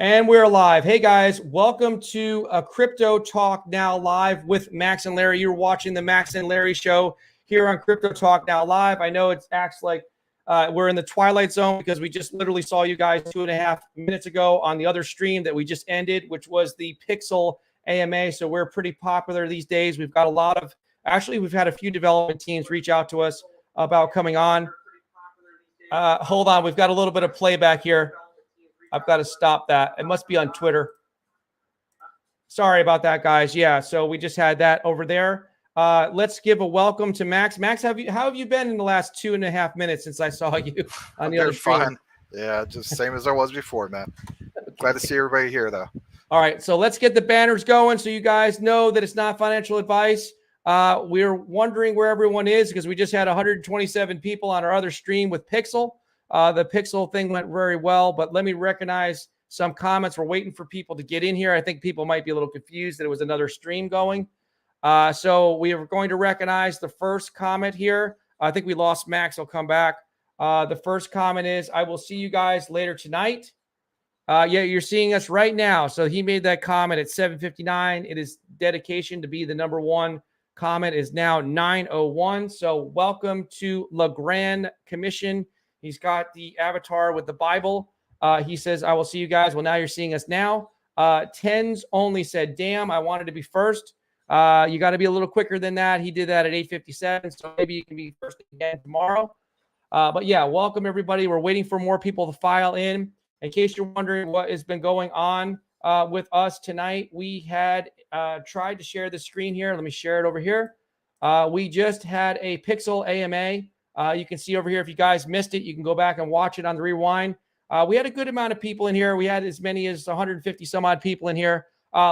And we're live. Hey guys, welcome to a Crypto Talk Now Live with Max and Larry. You're watching the Max and Larry show here on Crypto Talk Now Live. I know it acts like we're in the twilight zone because we just literally saw you guys 2.5 minutes ago on the other stream that we just ended, which was the Pixel AMA. So we're pretty popular these days. We've got a lot of, actually, we've had a few development teams reach out to us about coming on. Hold on, we've got a little bit of playback here. I've got to stop that. It must be on Twitter. Sorry about that, guys. Yeah, so we just had that over there. Let's give a welcome to Max. Max, how have you been in the last 2.5 minutes since I saw you on the other stream? Fine. Yeah, just same as I was before, man. Glad to see everybody here, though. All right, so let's get the banners going so you guys know that it's not financial advice. We're wondering where everyone is because we just had 127 people on our other stream with Pixel. The Pixel thing went very well, but let me recognize some comments. We're waiting for people to get in here. I think people might be a little confused that it was another stream going. So we are going to recognize the first comment here. I think we lost Max. I'll come back. The first comment is, I will see you guys later tonight. Yeah, you're seeing us right now. So he made that comment at 7:59. It is dedication to be the #1 comment is now 9:01. So welcome to La Grande Commission. He's got the avatar with the Bible. He says, I will see you guys. Well, now you're seeing us now. Tens only said, damn, I wanted to be first. You got to be a little quicker than that. He did that at 8:57. So maybe you can be first again tomorrow. But yeah, welcome everybody. We're waiting for more people to file in. In case you're wondering what has been going on with us tonight, we had tried to share the screen here. Let me share it over here. We just had a Pixel AMA. You can see over here, if you guys missed it, you can go back and watch it on the rewind. We had a good amount of people in here. We had as many as 150 some odd people in here.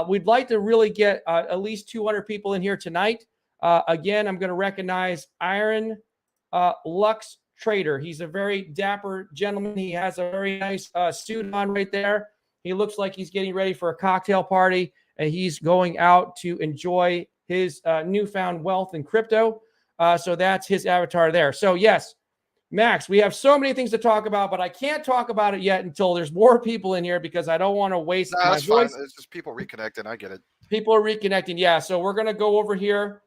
We'd like to really get at least 200 people in here tonight. Again, I'm going to recognize Iron Lux Trader. He's a very dapper gentleman. He has a very nice suit on right there. He looks like he's getting ready for a cocktail party, and he's going out to enjoy his newfound wealth in crypto. So that's his avatar there. So yes, Max, we have so many things to talk about, but I can't talk about it yet until there's more people in here because I don't want to waste my voice. Fine. It's just people reconnecting. I get it. People are reconnecting. Yeah. So we're going to go over here.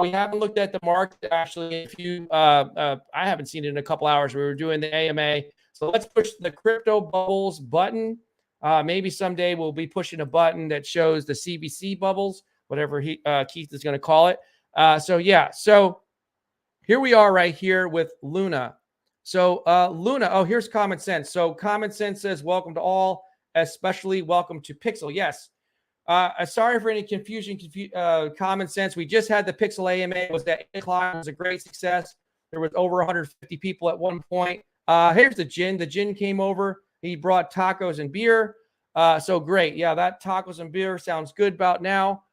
We haven't looked at the market actually. If you, I haven't seen it in a couple hours. We were doing the AMA. So let's push the crypto bubbles button. Maybe someday we'll be pushing a button that shows the CBC bubbles, whatever Keith is going to call it. So yeah. So here we are right here with Luna. So Luna, oh, here's Common Sense. So Common Sense says, welcome to all, especially welcome to Pixel. Yes. Sorry for any confusion, Common Sense. We just had the Pixel AMA. It was at 8 o'clock. It was a great success. There was over 150 people at one point. Here's the Jin. The Jin came over. He brought tacos and beer. So great. Yeah, that tacos and beer sounds good about now.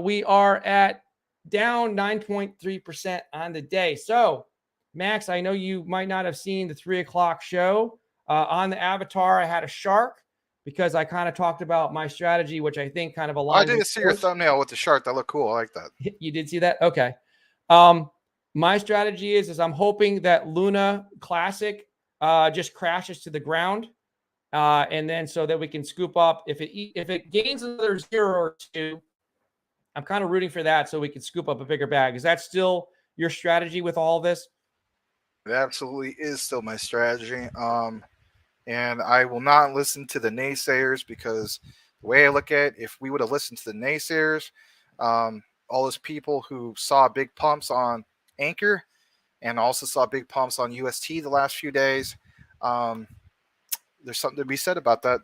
We are at down 9.3% on the day. So, Max, I know you might not have seen the 3 o'clock show. On the avatar, I had a shark because I kind of talked about my strategy, which I think kind of aligns. I didn't see your thumbnail with the shark. That looked cool. I like that. You did see that? Okay. My strategy is I'm hoping that Luna Classic just crashes to the ground. And then so that we can scoop up. If it gains another 0 or 2, I'm kind of rooting for that so we can scoop up a bigger bag. Is that still your strategy with all of this? It absolutely is still my strategy. And I will not listen to the naysayers because the way I look at it, if we would have listened to the naysayers, all those people who saw big pumps on Anchor and also saw big pumps on UST the last few days, there's something to be said about that.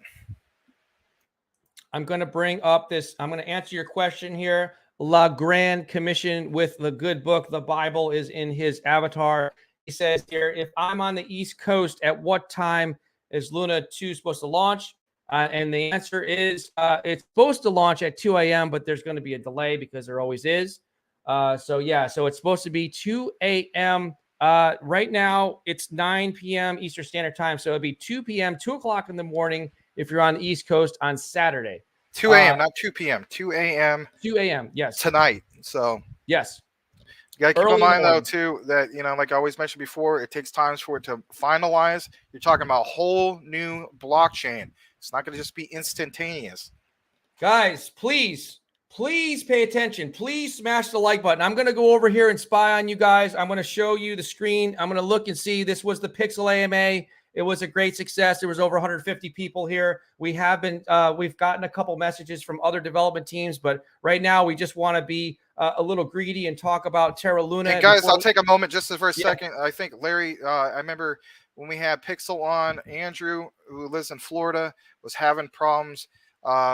I'm going to bring up this. I'm going to answer your question here. La Grande Commission with the good book. The Bible is in his avatar. He says here, if I'm on the East Coast, at what time is Luna 2 supposed to launch? And the answer is it's supposed to launch at 2 a.m., but there's going to be a delay because there always is. So yeah, so it's supposed to be 2 a.m. Right now, it's 9 p.m. Eastern Standard Time. So it'll be 2 p.m., 2 o'clock in the morning if you're on the East Coast on Saturday. 2 a.m., not 2 p.m. 2 a.m. 2 a.m., yes. Tonight. So yes. You got to keep in mind, though, too, that, like I always mentioned before, it takes time for it to finalize. You're talking about a whole new blockchain. It's not going to just be instantaneous. Guys, please pay attention. Please smash the like button. I'm going to go over here and spy on you guys. I'm going to show you the screen. I'm going to look and see. This was the Pixel AMA. It was a great success. There was over 150 people here. We have been, we've gotten a couple messages from other development teams, but right now we just want to be a little greedy and talk about Terra Luna. Hey guys, I'll take a moment just for a second. I think Larry, I remember when we had Pixel on, Andrew, who lives in Florida, was having problems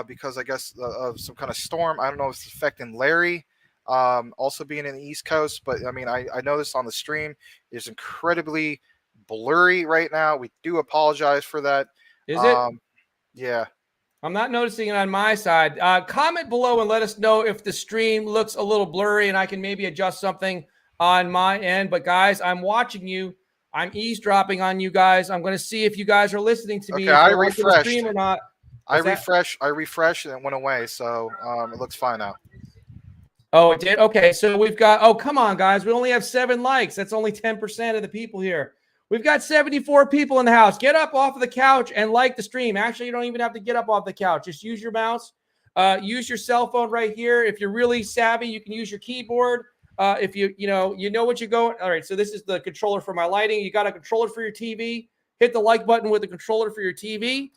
because I guess of some kind of storm. I don't know if it's affecting Larry, also being in the East Coast, but I mean, I noticed on the stream it's incredibly blurry right now. We do apologize for that. Is it? Yeah. I'm not noticing it on my side. Comment below and let us know if the stream looks a little blurry and I can maybe adjust something on my end. But guys, I'm watching you. I'm eavesdropping on you guys. I'm going to see if you guys are listening to me. Okay, I refreshed. Stream or not. I refreshed and it went away. So it looks fine now. Oh, it did? Okay, so we've got, oh, come on, guys. We only have 7 likes. That's only 10% of the people here. We've got 74 people in the house. Get up off of the couch and like the stream. Actually, you don't even have to get up off the couch. Just use your mouse. Use your cell phone right here. If you're really savvy, you can use your keyboard. If you know what you're going. All right, so this is the controller for my lighting. You got a controller for your TV. Hit the like button with the controller for your TV.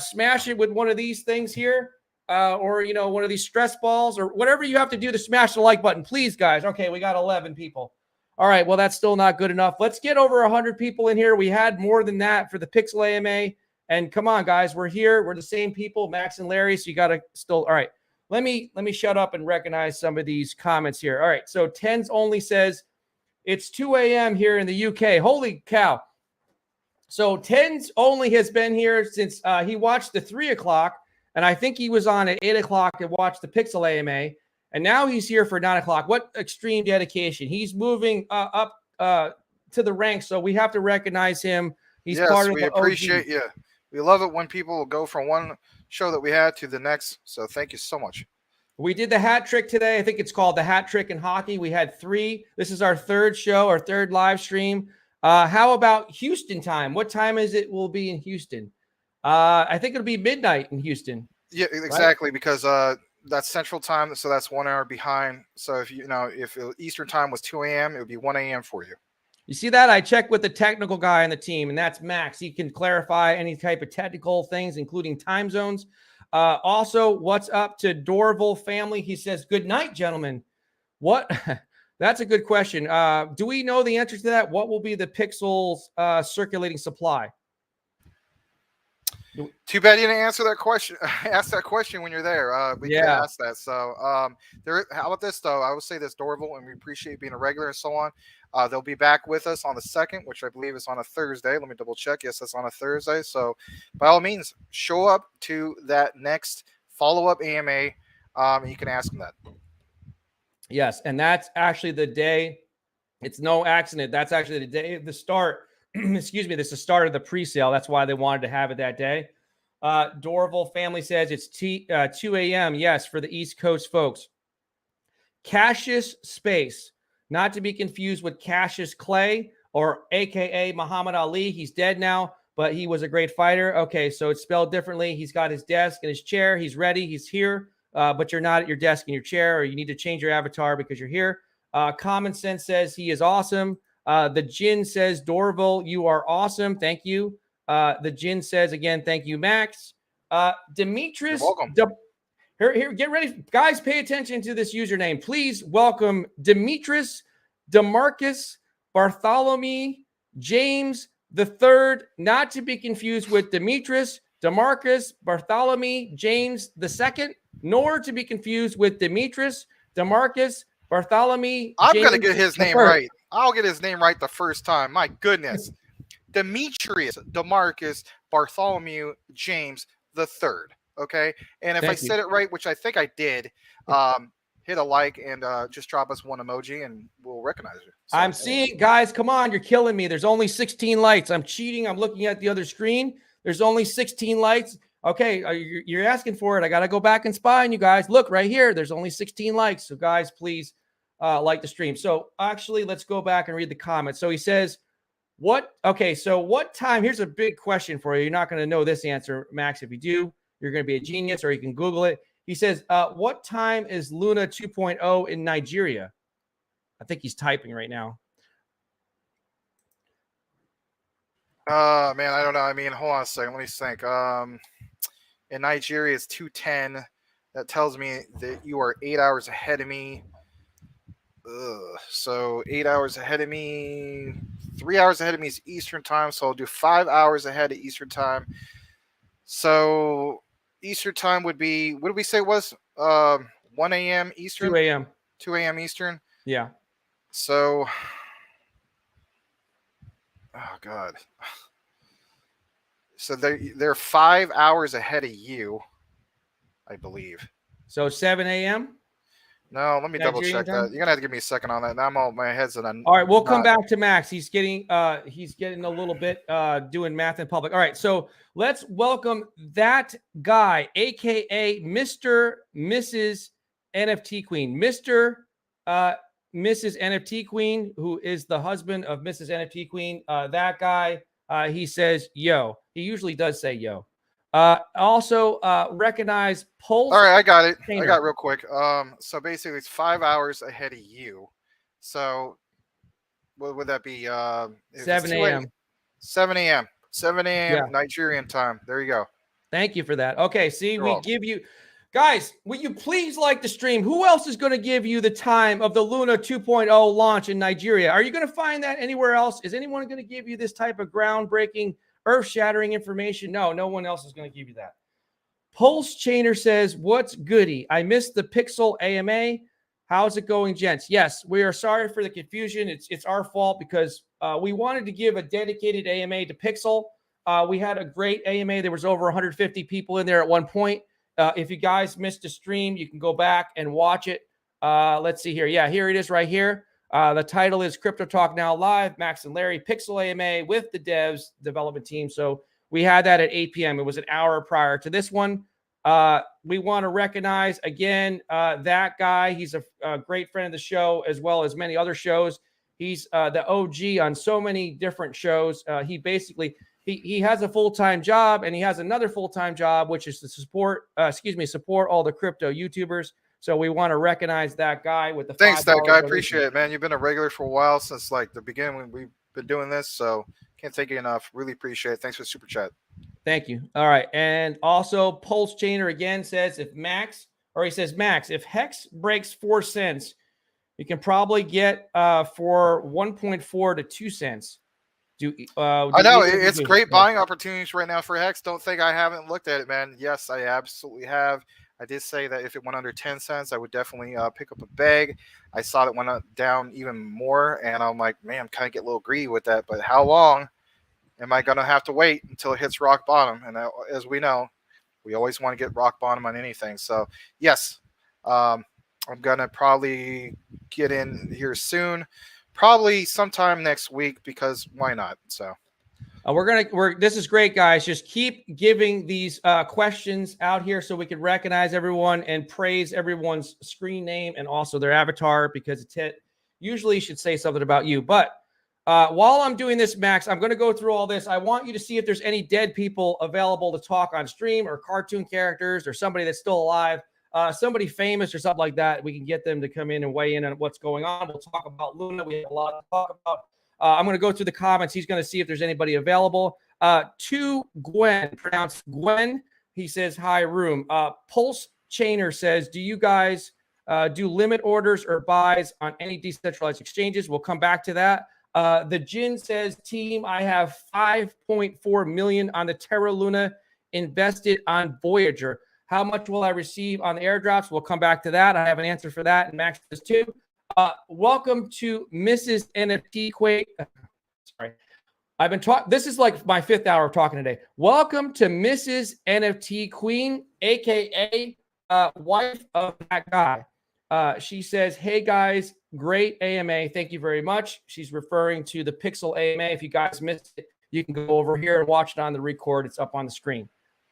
Smash it with one of these things here. Or, one of these stress balls or whatever you have to do to smash the like button. Please, guys. Okay, we got 11 people. All right, well, that's still not good enough. Let's get over 100 people in here. We had more than that for the Pixel AMA. And come on, guys, we're here. We're the same people, Max and Larry, so you got to still – all right. Let me shut up and recognize some of these comments here. All right, so Tens Only says it's 2 a.m. here in the UK. Holy cow. So Tens Only has been here since he watched the 3 o'clock, and I think he was on at 8 o'clock and watched the Pixel AMA. And now he's here for 9 o'clock. What extreme dedication. He's moving up to the ranks, so we have to recognize him. He's part of the OG. We appreciate you. We love it when people go from one show that we had to the next, so thank you so much. We did the hat trick today. I think it's called the hat trick in hockey. We had 3. This is our 3rd show, our 3rd live stream. How about Houston time? What time is it will be in Houston? I think it'll be midnight in Houston. Yeah, exactly, right? Because that's Central Time, so that's 1 hour behind. So if if Eastern Time was 2 a.m., it would be 1 a.m. for you. You see that? I checked with the technical guy on the team, and that's Max. He can clarify any type of technical things, including time zones. Also, what's up to Dorval family? He says, "Good night, gentlemen." What? That's a good question. Do we know the answer to that? What will be the Pixel's circulating supply? Too bad you didn't answer that question. Ask that question when you're there. We can ask that. So, how about this though? I will say this, Dorval, and we appreciate being a regular and so on. They'll be back with us on the 2nd, which I believe is on a Thursday. Let me double check. Yes, that's on a Thursday. So, by all means, show up to that next follow-up AMA, and you can ask them that. Yes, and that's actually the day. It's no accident. That's actually the day of the start. Excuse me, this is the start of the pre-sale. That's why they wanted to have it that day. Dorval family says it's 2 a.m. Yes, for the East Coast folks. Cassius Space, not to be confused with Cassius Clay or AKA Muhammad Ali. He's dead now, but he was a great fighter. Okay, so it's spelled differently. He's got his desk and his chair. He's ready. He's here, but you're not at your desk and your chair, or you need to change your avatar because you're here. Common Sense says he is awesome. The Jin says, Dorval, you are awesome. Thank you. The Jin says, again, thank you, Max. Demetrius. You're welcome. Here, get ready. Guys, pay attention to this username. Please welcome Demetrius DeMarcus Bartholomew James III, not to be confused with Demetrius DeMarcus Bartholomew James II, nor to be confused with Demetrius DeMarcus Bartholomew I'm James going to get his name right. I'll get his name right the first time. My goodness. Demetrius DeMarcus Bartholomew James III. Okay. And if I said it right, which I think I did, hit a like and just drop us one emoji and we'll recognize you. So, I'm seeing, guys, come on. You're killing me. There's only 16 likes. I'm cheating. I'm looking at the other screen. There's only 16 likes. Okay. You're asking for it. I got to go back and spy on you guys. Look right here. There's only 16 likes. So guys, please like the stream. So actually, let's go back and read the comments. So he says, Okay, so what time? Here's a big question for you. You're not going to know this answer, Max. If you do, you're going to be a genius, or you can Google it. He says, what time is Luna 2.0 in Nigeria? I think he's typing right now. Man, I don't know. I mean, hold on a second. Let me think. In Nigeria, it's 2:10. That tells me that you are 8 hours ahead of me. So 8 hours ahead of me. 3 hours ahead of me is Eastern time. So I'll do 5 hours ahead of Eastern time. So Eastern time would be, what did we say it was? 1 a.m. Eastern? 2 a.m. 2 a.m. Eastern? Yeah. So, oh, God. So they're 5 hours ahead of you, I believe. So 7 a.m.? No, let me double check time? that. You're gonna have to give me a second on that. Now my head's in a. All right, we'll come back to Max. He's getting a little bit doing math in public. All right, so let's welcome that guy, aka Mr. Mrs. NFT Queen, Mr. Mrs. NFT Queen, who is the husband of Mrs. NFT Queen. That guy, he says yo. He usually does say yo. Also recognize Pulse. All right, I got it. Painter. I got it real quick. So basically, it's 5 hours ahead of you. So, what would that be? 7 a.m. 7 a.m. 7 a.m. Yeah. Nigerian time. There you go. Thank you for that. Okay, see, You're we welcome. give you guys. Will you please like the stream? Who else is going to give you the time of the Luna 2.0 launch in Nigeria? Are you going to find that anywhere else? Is anyone going to give you this type of groundbreaking, earth-shattering information? No, no one else is going to give you that. Pulse Chainer says, what's goody? I missed the Pixel AMA. How's it going, gents? Yes, we are sorry for the confusion. It's our fault because we wanted to give a dedicated AMA to Pixel. We had a great AMA. There was over 150 people in there at one point. If you guys missed a stream, you can go back and watch it. Let's see here. Yeah, here it is right here. The title is Crypto Talk Now Live, Max and Larry, Pixel AMA with the devs development team. So we had that at 8 p.m. It was an hour prior to this one. We want to recognize, again, that guy. He's a great friend of the show, as well as many other shows. He's the OG on so many different shows. He basically, he has a full-time job, and he has another full-time job, which is to support all the crypto YouTubers. So we want to recognize that guy with the Thanks, that guy. donation. Appreciate it, man. You've been a regular for a while, since like the beginning when we've been doing this. So can't thank you enough. Really appreciate it. Thanks for the super chat. Thank you. All right. And also Pulse Chainer again says Max, if Hex breaks 4 cents, you can probably get for 1.4 to 2 cents. I know it's great buying opportunities right now for Hex. Don't think I haven't looked at it, man. Yes, I absolutely have. I did say that if it went under 10 cents, I would definitely pick up a bag. I saw it went down even more, and I'm like, man, I'm kind of get a little greedy with that. But how long am I going to have to wait until it hits rock bottom? And as we know, we always want to get rock bottom on anything. So, yes, I'm going to probably get in here soon, probably sometime next week, because why not? So. This is great, guys. Just keep giving these questions out here so we can recognize everyone and praise everyone's screen name and also their avatar, because it's usually should say something about you. But while I'm doing this, Max, I'm going to go through all this. I want you to see if there's any dead people available to talk on stream, or cartoon characters, or somebody that's still alive, somebody famous or something like that. We can get them to come in and weigh in on what's going on. We'll talk about Luna. We have a lot to talk about. I'm going to go through the comments. He's going to see if there's anybody available. To Gwen, pronounced Gwen. He says, hi, room. Pulse Chainer says, do you guys do limit orders or buys on any decentralized exchanges? We'll come back to that. The Jin says, team, I have 5.4 million on the Terra Luna invested on Voyager. How much will I receive on the airdrops? We'll come back to that. I have an answer for that, and Max does too. Welcome to Mrs. NFT Quake. Sorry. I've been talking. This is like my 5th hour of talking today. Welcome to Mrs. NFT Queen, aka wife of that guy. She says, hey guys, great AMA. Thank you very much. She's referring to the Pixel AMA. If you guys missed it, you can go over here and watch it on the record. It's up on the screen.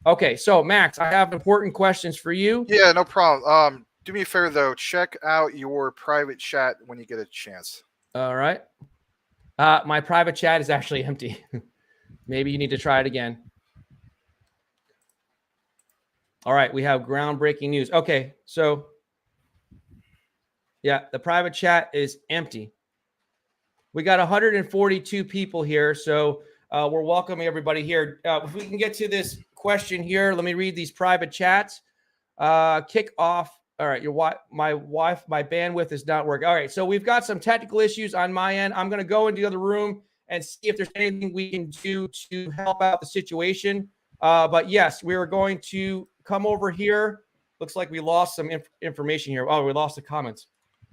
Okay, so Max, I have important questions for you. Yeah, no problem. Do me a favor though, check out your private chat when you get a chance. All right. My private chat is actually empty. Maybe you need to try it again. All right, we have groundbreaking news. Okay, so yeah, the private chat is empty. We got 142 people here, so we're welcoming everybody here. If we can get to this question here, let me read these private chats. Kick off. All right, my bandwidth is not working. All right, so we've got some technical issues on my end. I'm going to go into the other room and see if there's anything we can do to help out the situation. But yes, we are going to come over here. Looks like we lost some information here. Oh, we lost the comments.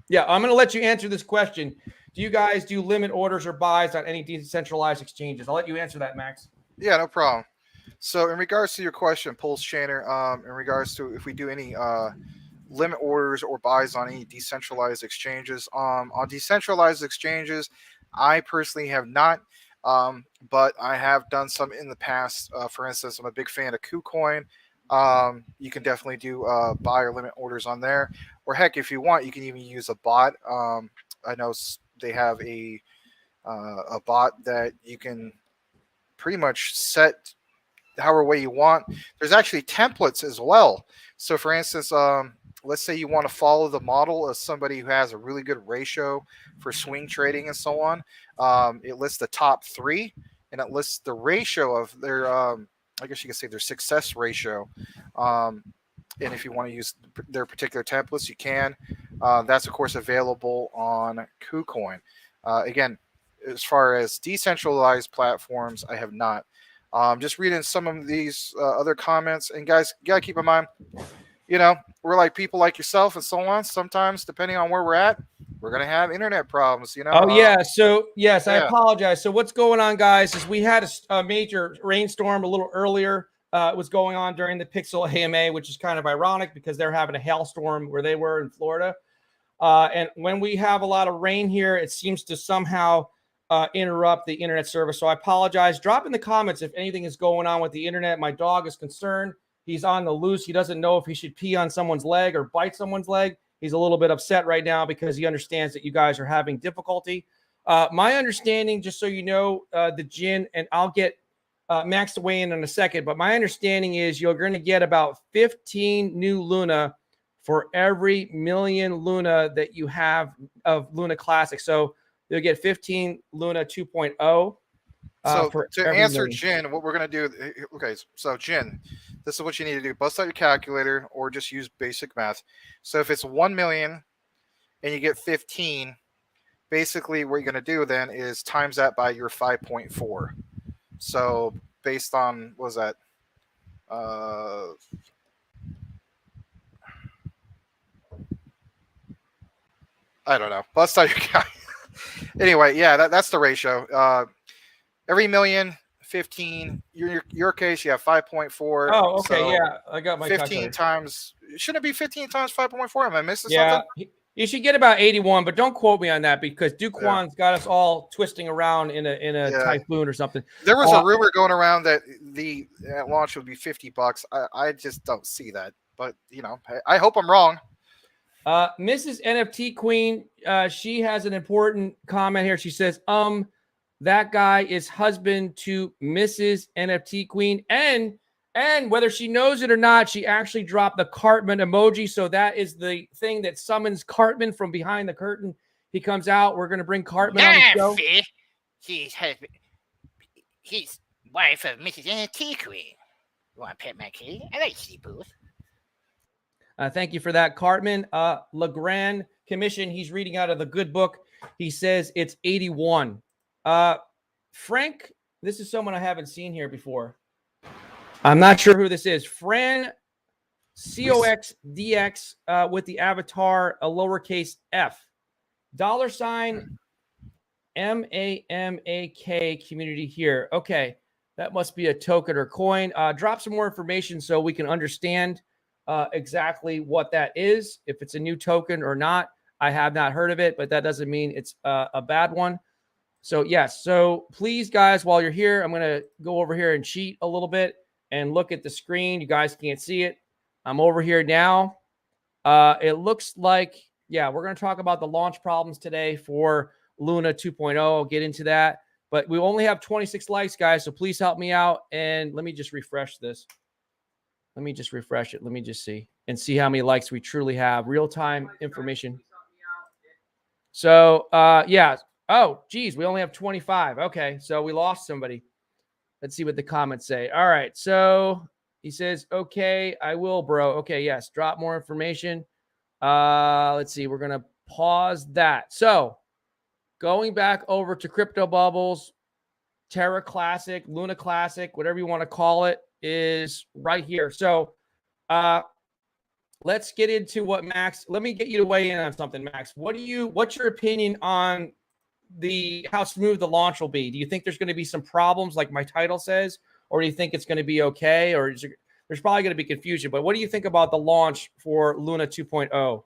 Yeah, I'm going to let you answer this question. Do you guys do limit orders or buys on any decentralized exchanges? I'll let you answer that, Max. Yeah, no problem. So in regards to your question, Pulse Chainer, in regards to if we do any limit orders or buys on any decentralized exchanges, on decentralized exchanges, I personally have not, but I have done some in the past. For instance, I'm a big fan of KuCoin. You can definitely do buy or limit orders on there, or heck, if you want, you can even use a bot. I know they have a bot that you can pretty much set however way you want. There's actually templates as well. So for instance, let's say you want to follow the model of somebody who has a really good ratio for swing trading and so on. It lists the top 3 and it lists the ratio of their, I guess you could say their success ratio. And if you want to use their particular templates, you can. That's of course available on KuCoin. Again, as far as decentralized platforms, I have not. Just reading some of these other comments, and guys, you gotta keep in mind, we're like people like yourself and so on. Sometimes, depending on where we're at, we're gonna have internet problems. Oh yeah. So yes, I yeah. apologize. So what's going on, guys? Is we had a major rainstorm a little earlier. It was going on during the Pixel AMA, which is kind of ironic because they're having a hailstorm where they were in Florida. And when we have a lot of rain here, it seems to somehow interrupt the internet service. So I apologize. Drop in the comments if anything is going on with the internet. My dog is concerned. He's on the loose. He doesn't know if he should pee on someone's leg or bite someone's leg. He's a little bit upset right now because he understands that you guys are having difficulty. My understanding, just so you know, the Jin, and I'll get Max to weigh in a second, but my understanding is you're going to get about 15 new Luna for every million Luna that you have of Luna Classic. So you'll get 15 Luna 2.0. So to answer million. Jin, what we're going to do, okay, so Jin, this is what you need to do. Bust out your calculator or just use basic math. So if it's 1 million and you get 15, basically what you're going to do then is times that by your 5.4. So based on, what was that? I don't know. Bust out your calculator. Anyway, yeah, that's the ratio. Every million, 15. Your case, you have 5.4. Oh, okay, so yeah, I got my 15 calculator. times. Shouldn't it be 15 times 5.4? Am I missing something? Yeah, you should get about 81, but don't quote me on that because Duquan's got us all twisting around in a typhoon or something. There was a rumor going around that the launch would be $50. I just don't see that, but I hope I'm wrong. Mrs. NFT Queen, she has an important comment here. She says, that guy is husband to Mrs. NFT Queen. And whether she knows it or not, she actually dropped the Cartman emoji. So that is the thing that summons Cartman from behind the curtain. He comes out. We're going to bring Cartman on the show. He's wife of Mrs. NFT Queen. You want to pet my kitty? I like to see both. Thank you for that, Cartman. Legrand Commission, he's reading out of the good book. He says it's 81. Frank, this is someone I haven't seen here before. I'm not sure who this is. Fran COXDX with the avatar, a lowercase f. $MAMAK community here. Okay, that must be a token or coin. Drop some more information so we can understand exactly what that is, if it's a new token or not. I have not heard of it, but that doesn't mean it's a bad one. So yes, so please guys, while you're here, I'm going to go over here and cheat a little bit and look at the screen. You guys can't see it. I'm over here now. It looks like, yeah, we're going to talk about the launch problems today for Luna 2.0. I'll get into that. But we only have 26 likes, guys, so please help me out. And let me just refresh this. Let me just refresh it. Let me just see and see how many likes we truly have. Real-time information. So, yeah. Oh, geez, we only have 25. Okay, so we lost somebody. Let's see what the comments say. All right, so he says, okay, I will, bro. Okay, yes, drop more information. Let's see. We're going to pause that. So going back over to Crypto Bubbles, Terra Classic, Luna Classic, whatever you want to call it, is right here. So let's get into what Max, let me get you to weigh in on something, Max. What's your opinion on how smooth the launch will be? Do you think there's going to be some problems like my title says, or do you think it's going to be okay? Or there's probably going to be confusion, but what do you think about the launch for Luna 2.0?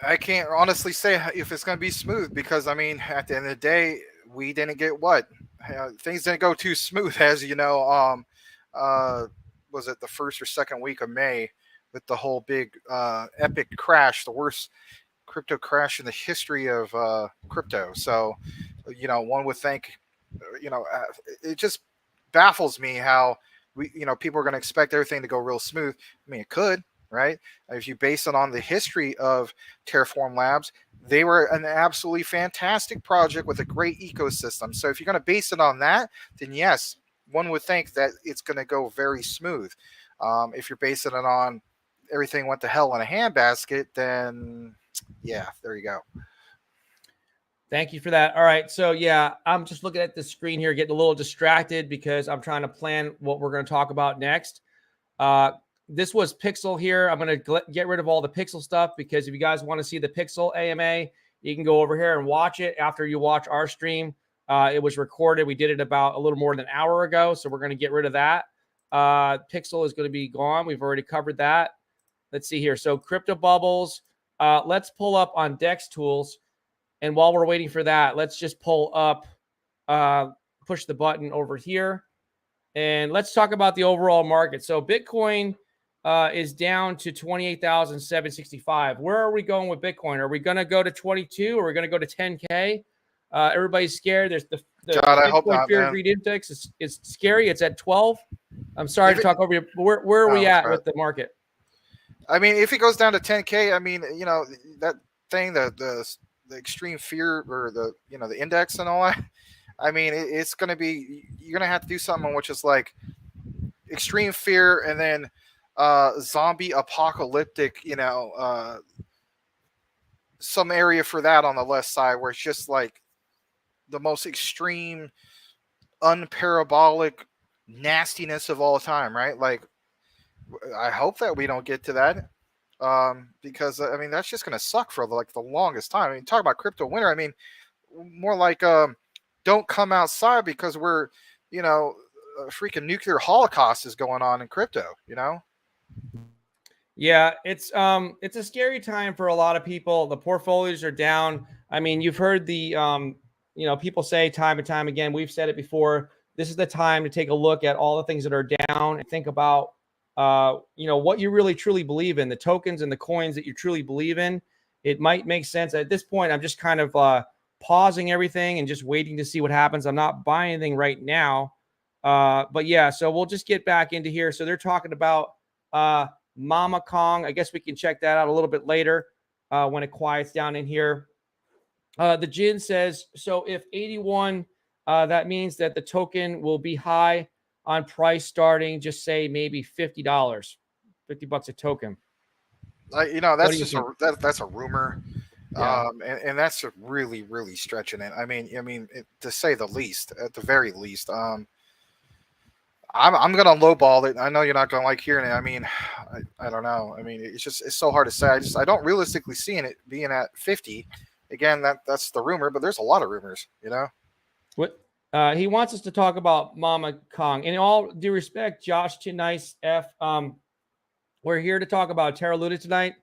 I can't honestly say if it's going to be smooth because, I mean, at the end of the day, we didn't get things didn't go too smooth, as you know. Was it the first or second week of May with the whole big epic crash, the worst crypto crash in the history of crypto. So, you know, one would think, it just baffles me how people are going to expect everything to go real smooth. I mean, it could, right? If you base it on the history of Terraform Labs, they were an absolutely fantastic project with a great ecosystem. So if you're going to base it on that, then yes, one would think that it's going to go very smooth. If you're basing it on everything went to hell in a handbasket, then yeah, there you go. Thank you for that. All right. So yeah, I'm just looking at the screen here, getting a little distracted because I'm trying to plan what we're going to talk about next. This was Pixel here. I'm going to get rid of all the Pixel stuff because if you guys want to see the Pixel AMA, you can go over here and watch it after you watch our stream. It was recorded. We did it about a little more than an hour ago. So we're going to get rid of that. Pixel is going to be gone. We've already covered that. Let's see here. So Crypto Bubbles. Let's pull up on Dex Tools. And while we're waiting for that, let's just pull up, push the button over here. And let's talk about the overall market. So Bitcoin is down to 28,765. Where are we going with Bitcoin? Are we going to go to 22 or are we going to go to 10K? Everybody's scared. There's the God, I hope not, Fear man. and Greed Index is scary. It's at 12. I'm sorry to talk over you. Where are we at with the market? I mean, if it goes down to 10K, I mean, that thing, the extreme fear or the index and all that. I mean, it's going to be, you're going to have to do something which is like extreme fear and then zombie apocalyptic, some area for that on the left side where it's just like the most extreme, unparabolic nastiness of all time, right? Like, I hope that we don't get to that. Because I mean that's just going to suck for the longest time. I mean, talk about crypto winter. I mean, more like don't come outside because we're a freaking nuclear holocaust is going on in crypto. Yeah, it's a scary time for a lot of people. The portfolios are down. I mean, you've heard the people say time and time again. We've said it before. This is the time to take a look at all the things that are down and think about what you really truly believe in, the tokens and the coins that you truly believe in. It might make sense. At this point, I'm just kind of pausing everything and just waiting to see what happens. I'm not buying anything right now. But yeah, so we'll just get back into here. So they're talking about Mama Kong. I guess we can check that out a little bit later when it quiets down in here. The Jin says, so if 81, that means that the token will be high on price starting, just say maybe $50, $50 a token. That's just that's a rumor. Yeah. And that's really, really stretching it. I mean, to say the least, at the very least, I'm gonna lowball it. I know you're not gonna like hearing it. I mean, I don't know. I mean, it's so hard to say. I don't realistically seeing it being at 50. Again, that's the rumor, but there's a lot of rumors. What? He wants us to talk about Mama Kong. In all due respect, Josh Nice F, we're here to talk about Terra Luna tonight,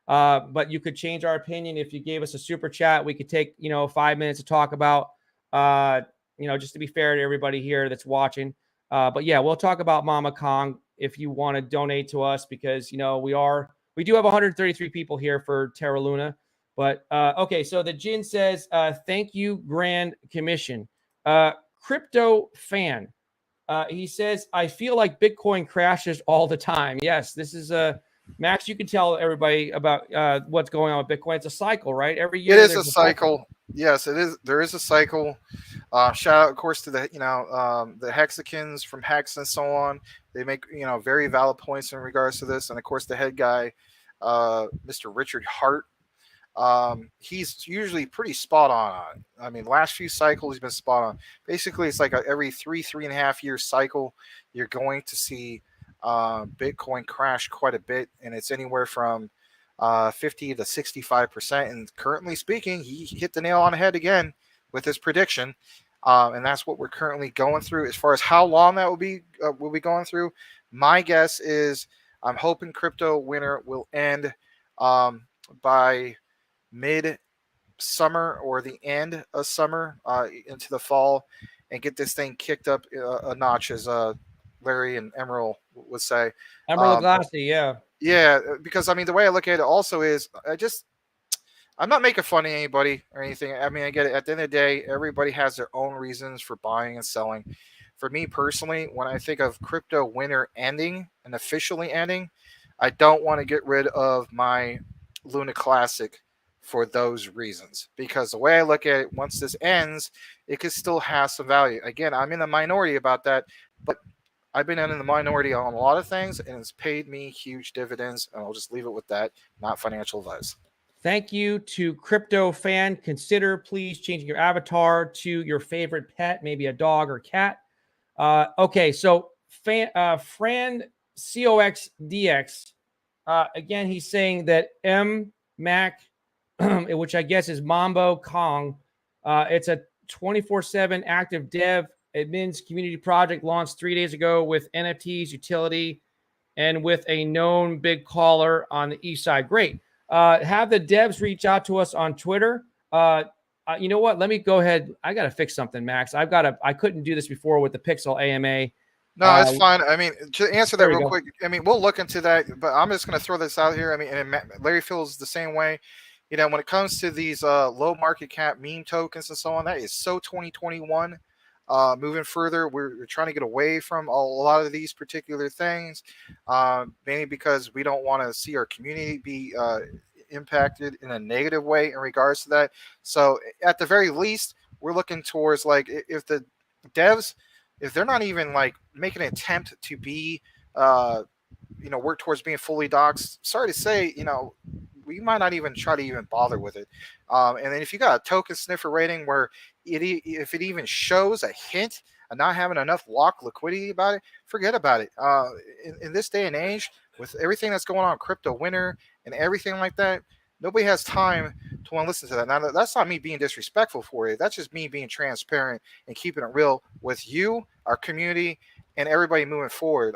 but you could change our opinion if you gave us a super chat. We could take 5 minutes to talk about, just to be fair to everybody here that's watching. But yeah, we'll talk about Mama Kong if you want to donate to us because we do have 133 people here for Terra Luna. But okay, so the Jin says, thank you, Grand Commission. Crypto fan. He says, I feel like Bitcoin crashes all the time. Yes, this is Max, you can tell everybody about what's going on with Bitcoin. It's a cycle, right? Every year It is there's a cycle. Yes, it is. There is a cycle. Shout out, of course, to the the Hexicans from Hex and so on. They make very valid points in regards to this, and of course the head guy, Mr. Richard Hart. He's usually pretty spot on. I mean, last few cycles he's been spot on. Basically, it's like every 3.5 year cycle, you're going to see Bitcoin crash quite a bit, and it's anywhere from 50 to 65%. And currently speaking, he hit the nail on the head again with his prediction, and that's what we're currently going through. As far as how long that will be going through, my guess is I'm hoping crypto winter will end by mid summer or the end of summer into the fall, and get this thing kicked up a notch, as Larry and Emerald would say. Emerald Glassy, yeah. Yeah, because I mean, the way I look at it also is I'm not making fun of anybody or anything. I mean, I get it. At the end of the day, everybody has their own reasons for buying and selling. For me personally, when I think of crypto winter ending and officially ending, I don't want to get rid of my Luna Classic for those reasons. Because the way I look at it, once this ends, it could still have some value. Again, I'm in the minority about that, but I've been in the minority on a lot of things, and it's paid me huge dividends. And I'll just leave it with that. Not financial advice. Thank you to Crypto Fan. Consider please changing your avatar to your favorite pet, maybe a dog or cat. Okay, so Fran COXDX. Again, he's saying that M Mac, which I guess is Mambo Kong, it's a 24/7 active dev admins community project launched 3 days ago with NFTs, utility, and with a known big caller on the east side. Great. Have the devs reach out to us on Twitter. You know what? Let me go ahead. I got to fix something, Max. I couldn't do this before with the Pixel AMA. No, it's fine. I mean, to answer that real go. quick, I mean, we'll look into that, but I'm just going to throw this out here. I mean, and Larry feels the same way. When it comes to these low market cap meme tokens and so on, that is so 2021. Moving further, we're trying to get away from a lot of these particular things, mainly because we don't want to see our community be impacted in a negative way in regards to that. So at the very least, we're looking towards, like, if the devs, if they're not even like making an attempt to be work towards being fully doxxed, sorry to say, we might not even try to even bother with it. And then if you got a token sniffer rating where if it even shows a hint of not having enough lock liquidity about it, forget about it. In this day and age, with everything that's going on, crypto winter and everything like that, nobody has time to want to listen to that. Now, that's not me being disrespectful for you. That's just me being transparent and keeping it real with you, our community, and everybody moving forward.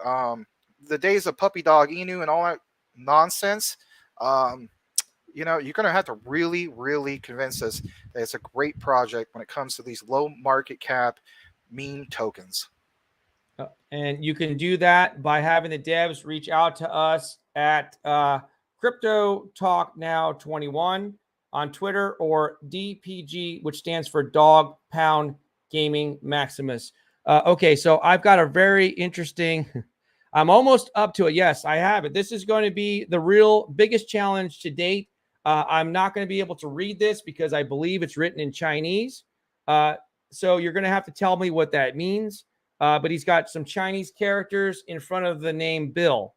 The days of puppy dog Inu and all that nonsense, you're going to have to really, really convince us that it's a great project when it comes to these low market cap meme tokens. And you can do that by having the devs reach out to us at Crypto Talk Now 21 on Twitter, or DPG, which stands for Dog Pound Gaming Maximus. Okay, so I've got a very interesting. I'm almost up to it. Yes, I have it. This is going to be the real biggest challenge to date. I'm not going to be able to read this because I believe it's written in Chinese. So you're going to have to tell me what that means. But he's got some Chinese characters in front of the name Bill.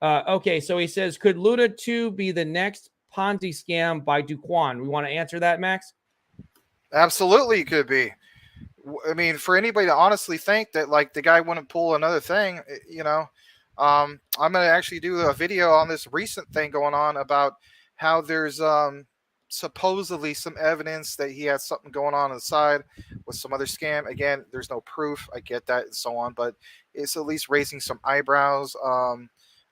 Okay, so he says, could Luna 2 be the next Ponzi scam by Duquan? We want to answer that, Max? Absolutely, it could be. I mean, for anybody to honestly think that, like, the guy wouldn't pull another thing, I'm going to actually do a video on this recent thing going on about how there's supposedly some evidence that he had something going on the side with some other scam. Again, there's no proof. I get that and so on, but it's at least raising some eyebrows.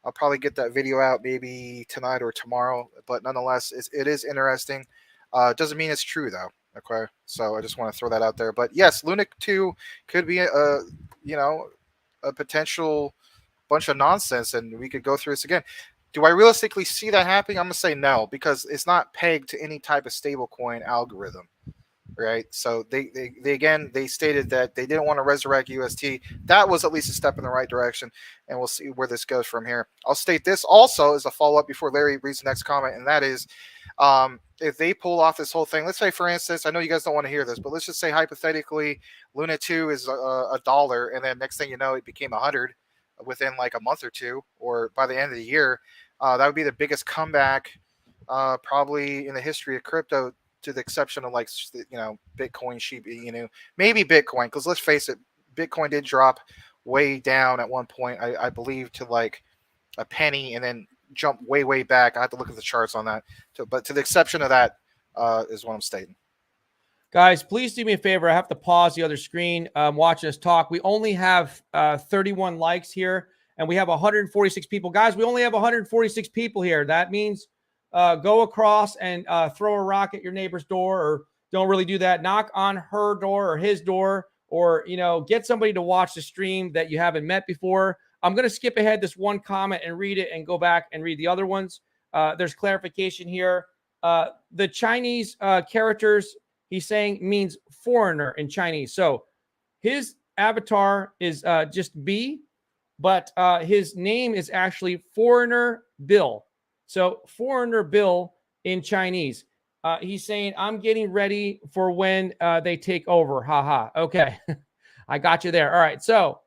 I'll probably get that video out maybe tonight or tomorrow, but nonetheless, it is interesting. Doesn't mean it's true though. Okay, so I just want to throw that out there. But yes, Luna 2 could be a potential bunch of nonsense, and we could go through this again. Do I realistically see that happening? I'm gonna say no, because it's not pegged to any type of stablecoin algorithm, right? So they again they stated that they didn't want to resurrect UST. That was at least a step in the right direction, and we'll see where this goes from here. I'll state this also as a follow up before Larry reads the next comment, and that is, if they pull off this whole thing, let's say, for instance, I know you guys don't want to hear this, but let's just say hypothetically, Luna 2 is $1, and then next thing you know, it became 100 within like a month or two, or by the end of the year. That would be the biggest comeback probably in the history of crypto, to the exception of like Bitcoin, Shiba Inu, maybe Bitcoin, because let's face it, Bitcoin did drop way down at one point, I believe, to like a penny, and then jump way back. I have to look at the charts on that. But to the exception of that, is what I'm stating. Guys, please do me a favor. I have to pause the other screen. Watching us talk. We only have 31 likes here, and we have 146 people. Guys, we only have 146 people here. That means go across and throw a rock at your neighbor's door, or don't really do that. Knock on her door or his door, or get somebody to watch the stream that you haven't met before. I'm going to skip ahead this one comment and read it and go back and read the other ones. There's clarification here. The Chinese characters he's saying means foreigner in Chinese. So his avatar is just B, but his name is actually Foreigner Bill. So Foreigner Bill in Chinese. He's saying, I'm getting ready for when they take over. Haha. Okay. I got you there. All right. So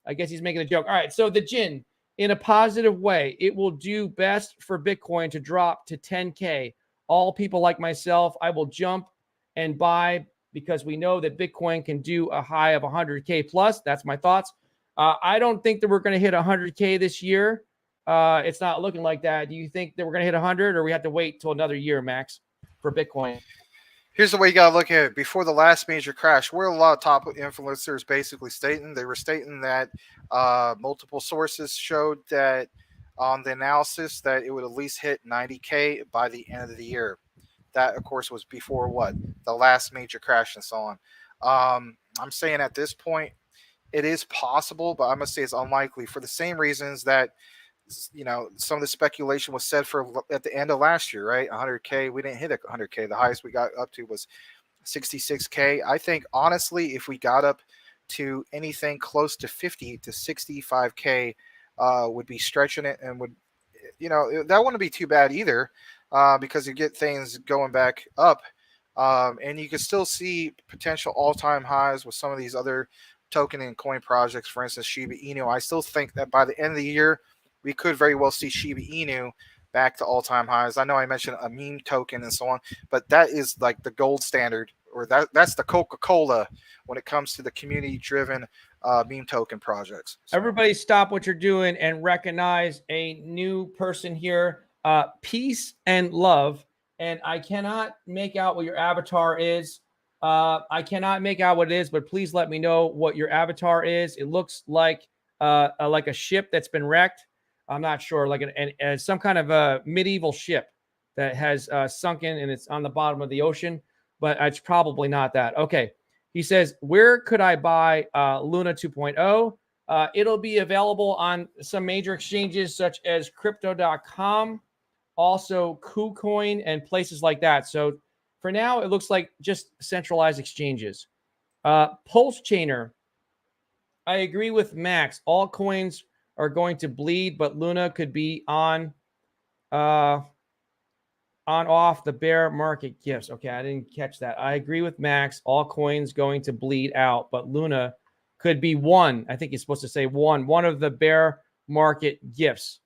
I guess he's making a joke. All right. So the Jin, in a positive way, it will do best for Bitcoin to drop to 10K. All people like myself, I will jump and buy, because we know that Bitcoin can do a high of 100K plus. That's my thoughts. I don't think that we're going to hit 100K this year. It's not looking like that. Do you think that we're going to hit 100, or we have to wait till another year, Max, for Bitcoin? Here's the way you got to look at it. Before the last major crash, where a lot of top influencers basically they were stating that multiple sources showed that on the analysis that it would at least hit 90K by the end of the year. That, of course, was before what? The last major crash and so on. I'm saying at this point, it is possible, but I'm going to say it's unlikely for the same reasons that, some of the speculation was said for at the end of last year, right? 100K. We didn't hit 100K. The highest we got up to was 66K. I think, honestly, if we got up to anything close to 50 to 65K, would be stretching it, and would, that wouldn't be too bad either, because you get things going back up, and you can still see potential all-time highs with some of these other token and coin projects. For instance, Shiba Inu. I still think that by the end of the year, we could very well see Shiba Inu back to all-time highs. I know I mentioned a meme token and so on, but that is like the gold standard, or that's the Coca-Cola when it comes to the community-driven meme token projects. So. Everybody stop what you're doing and recognize a new person here. Peace and love. And I cannot make out what your avatar is. I cannot make out what it is, but please let me know what your avatar is. It looks like a ship that's been wrecked. I'm not sure, like some kind of a medieval ship that has sunken and it's on the bottom of the ocean, but it's probably not that. Okay. He says, where could I buy Luna 2.0? It'll be available on some major exchanges such as crypto.com, also KuCoin, and places like that. So for now, it looks like just centralized exchanges. Pulse Chainer. I agree with Max. All coins are going to bleed, but Luna could be on off the bear market gifts. Okay, I didn't catch that. I agree with Max. All coins going to bleed out, but Luna could be one. I think he's supposed to say one of the bear market gifts.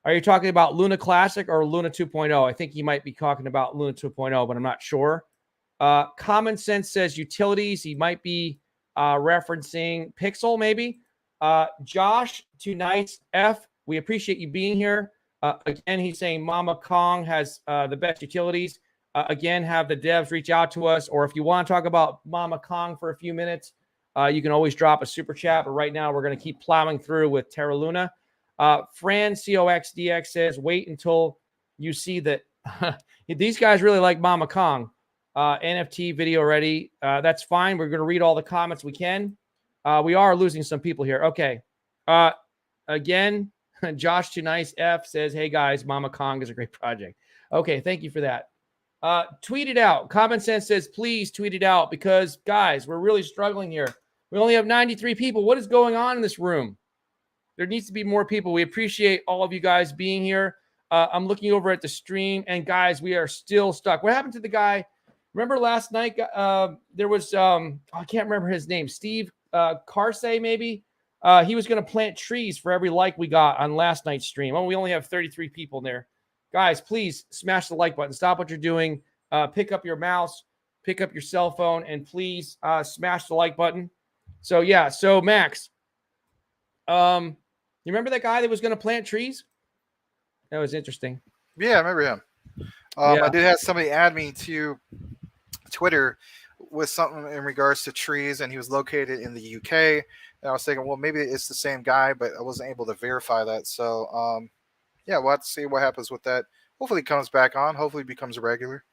Are you talking about Luna Classic or Luna 2.0? I think he might be talking about Luna 2.0, but I'm not sure. Common Sense says utilities. He might be referencing Pixel, maybe. Josh, too nice. F, we appreciate you being here. Again, he's saying Mama Kong has the best utilities. Again, have the devs reach out to us, or if you want to talk about Mama Kong for a few minutes, you can always drop a super chat. But right now, we're going to keep plowing through with Terra Luna. Fran COXDX says, wait until you see that these guys really like Mama Kong. NFT video ready. That's fine. We're going to read all the comments we can. We are losing some people here. Okay. Again, Josh Too Nice F says, hey guys, Mama Kong is a great project. Okay, thank you for that. Tweet it out. Common Sense says, please tweet it out because, guys, we're really struggling here. We only have 93 people. What is going on in this room? There needs to be more people. We appreciate all of you guys being here. I'm looking over at the stream, and guys, we are still stuck. What happened to the guy? Remember last night, there was, I can't remember his name, Steve Carsey, maybe? He was going to plant trees for every like we got on last night's stream. Oh, we only have 33 people there. Guys, please smash the like button. Stop what you're doing. Pick up your mouse, pick up your cell phone, and please smash the like button. So, yeah. So, Max, you remember that guy that was going to plant trees? That was interesting. Yeah, I remember him. Yeah. I did have somebody add me to Twitter with something in regards to trees, and he was located in the UK. And I was thinking, well, maybe it's the same guy, but I wasn't able to verify that. So, yeah, we'll have to see what happens with that. Hopefully, he comes back on. Hopefully, he becomes a regular.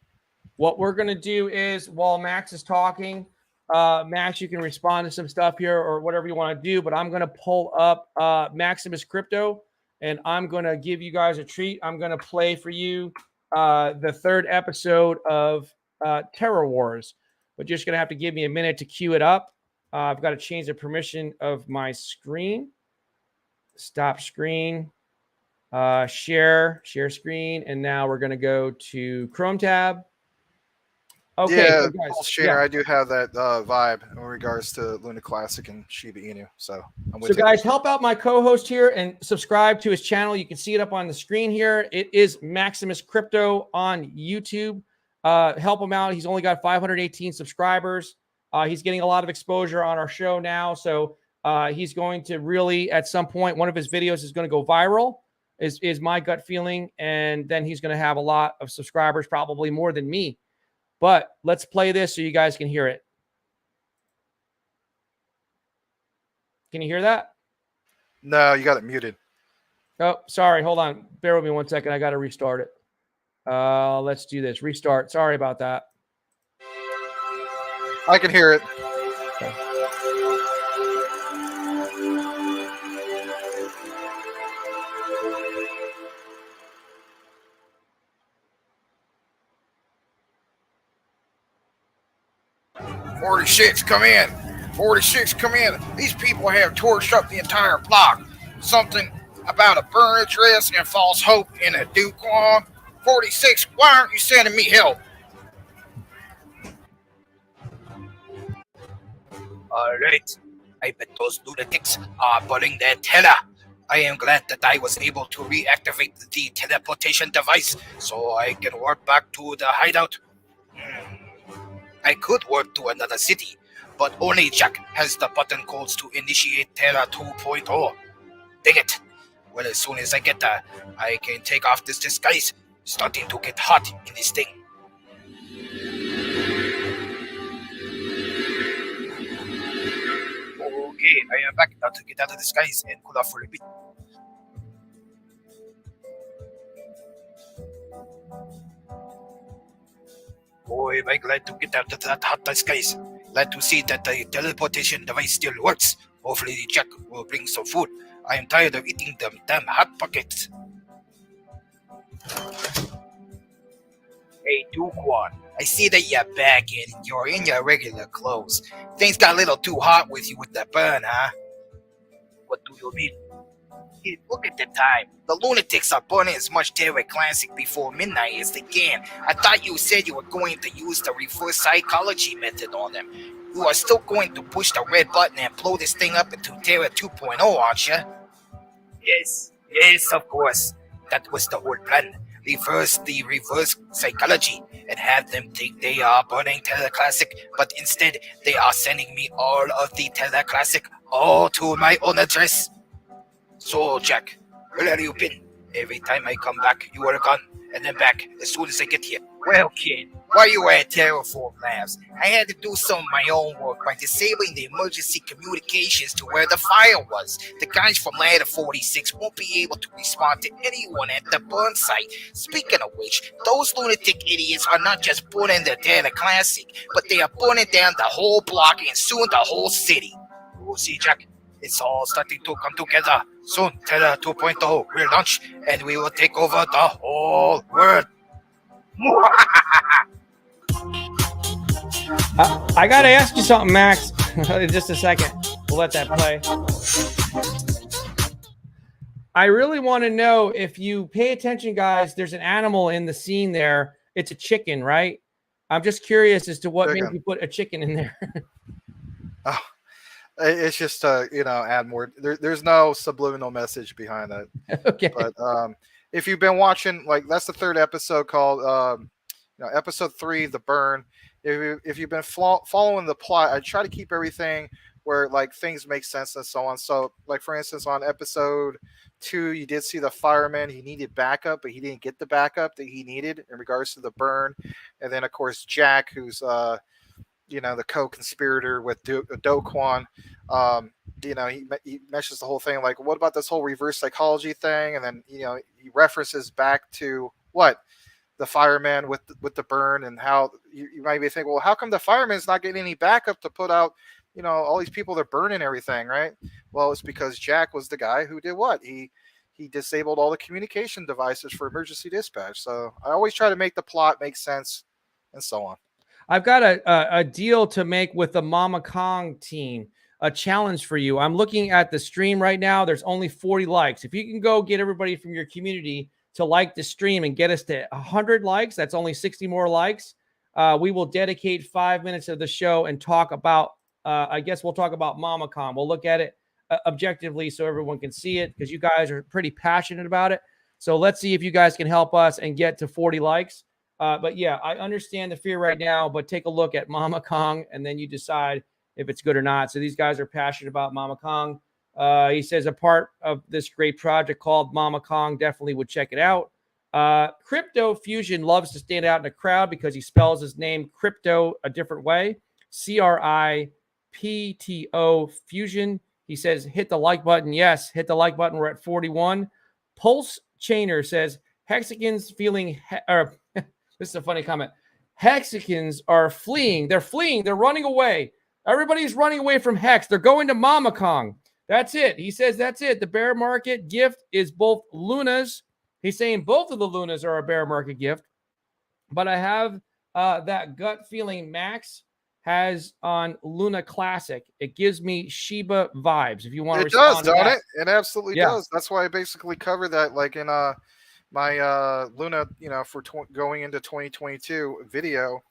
What we're going to do is, while Max is talking, Max, you can respond to some stuff here or whatever you want to do, but I'm going to pull up Maximus Crypto, and I'm going to give you guys a treat. I'm going to play for you the third episode of Terra Wars, but you're just going to have to give me a minute to queue it up. I've got to change the permission of my screen. Stop screen. Share screen, and now we're going to go to Chrome tab. Okay, yeah, so guys, Shaner, I do have that vibe in regards to Luna Classic and Shiba Inu. So, guys, help out my co-host here and subscribe to his channel. You can see it up on the screen here. It is Maximus Crypto on YouTube. Help him out. He's only got 518 subscribers. He's getting a lot of exposure on our show now, so he's going to really, at some point, one of his videos is going to go viral. Is my gut feeling, and then he's going to have a lot of subscribers, probably more than me. But let's play this so you guys can hear it. Can you hear that? No, you got it muted. Oh, sorry. Hold on. Bear with me 1 second. I got to restart it. Let's do this. Restart. Sorry about that. I can hear it. Okay. "46, come in. 46, come in. These people have torched up the entire block. Something about a burn address and false hope in a Duquan. 46, why aren't you sending me help?" All right. I bet those lunatics are burning their Terra. I am glad that I was able to reactivate the teleportation device so I can warp back to the hideout. I could warp to another city, but only Jack has the button codes to initiate Terra 2.0. Dang it. Well, as soon as I get there, I can take off this disguise. Starting to get hot in this thing. Okay, I am back now to get out of disguise and cool off for a bit. Boy, am I glad to get out of that hot disguise. Glad to see that the teleportation device still works. Hopefully Jack will bring some food. I am tired of eating them damn hot pockets. Hey, Duquan, I see that you're back and you're in your regular clothes. Things got a little too hot with you with the burn, huh? What do you mean? Hey, look at the time. The lunatics are burning as much Terra Classic before midnight as they can. I thought you said you were going to use the reverse psychology method on them. You are still going to push the red button and blow this thing up into Terra 2.0, aren't you? Yes, of course. That was the whole plan. Reverse the reverse psychology and have them think they are burning Terra Classic, but instead they are sending me all of the Terra Classic all to my own address. So, Jack, where have you been? Every time I come back, you are gone, and then back as soon as I get here. Well, kid, while you were at Terraform Labs, I had to do some of my own work by disabling the emergency communications to where the fire was. The guys from Ladder 46 won't be able to respond to anyone at the burn site. Speaking of which, those lunatic idiots are not just burning the Terra Classic, but they are burning down the whole block and soon the whole city. We'll see, Jack. It's all starting to come together. Soon, Terra 2.0 will launch, and we will take over the whole world. I got to ask you something, Max. In just a second. We'll let that play. I really want to know if you pay attention, guys. There's an animal in the scene there. It's a chicken, right? I'm just curious as to what made you put a chicken in there. Oh, it's just add more. There's no subliminal message behind that. Okay. But if you've been watching, like, that's the third episode called episode 3, The Burn. If you've been following the plot, I try to keep everything where, like, things make sense and so on. So, like, for instance, on episode 2, you did see the fireman. He needed backup, but he didn't get the backup that he needed in regards to the burn. And then, of course, Jack, who's the co-conspirator with Do Kwon. He mentions the whole thing, like, what about this whole reverse psychology thing? And then, he references back to what? The fireman with the burn, and how you might be thinking, well, how come the fireman's not getting any backup to put out, all these people that are burning everything, right? Well, it's because Jack was the guy who did what? He disabled all the communication devices for emergency dispatch. So I always try to make the plot make sense and so on. I've got a deal to make with the Mama Kong team, a challenge for you. I'm looking at the stream right now. There's only 40 likes. If you can go get everybody from your community to like the stream and get us to 100 likes, that's only 60 more likes. We will dedicate 5 minutes of the show and talk about, I guess we'll talk about Mama Kong. We'll look at it objectively so everyone can see it, because you guys are pretty passionate about it. So let's see if you guys can help us and get to 40 likes. But yeah, I understand the fear right now, but take a look at Mama Kong and then you decide if it's good or not. So these guys are passionate about Mama Kong. He says a part of this great project called Mama Kong, definitely would check it out. Crypto Fusion loves to stand out in a crowd because he spells his name Crypto a different way. CRIPTO Fusion. He says, hit the like button. Yes, hit the like button. We're at 41. Pulse Chainer says, Hexicans feeling... This is a funny comment. Hexicans are fleeing. They're fleeing. They're running away. Everybody's running away from Hex. They're going to Mama Kong. That's it. He says that's it. The bear market gift is both Lunas. He's saying both of the Lunas are a bear market gift. But I have that gut feeling Max has on Luna Classic. It gives me Shiba vibes. If you want to respond to that. It does, don't it? It absolutely does. That's why I basically covered that, like, in my Luna, for going into 2022 video.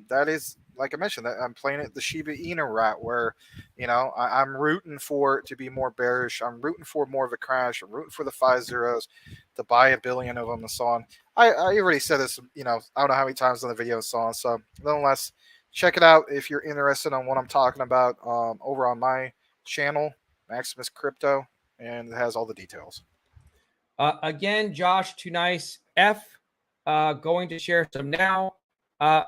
That is, like I mentioned, that I'm playing it the Shiba Inu route, where I'm rooting for it to be more bearish. I'm rooting for more of a crash. I'm rooting for the 5 zeros to buy 1 billion of them and so on. I already said this, I don't know how many times in the video and so on. So nonetheless, check it out if you're interested on what I'm talking about over on my channel, Maximus Crypto, and it has all the details. Again, Josh Too Nice F going to share some now.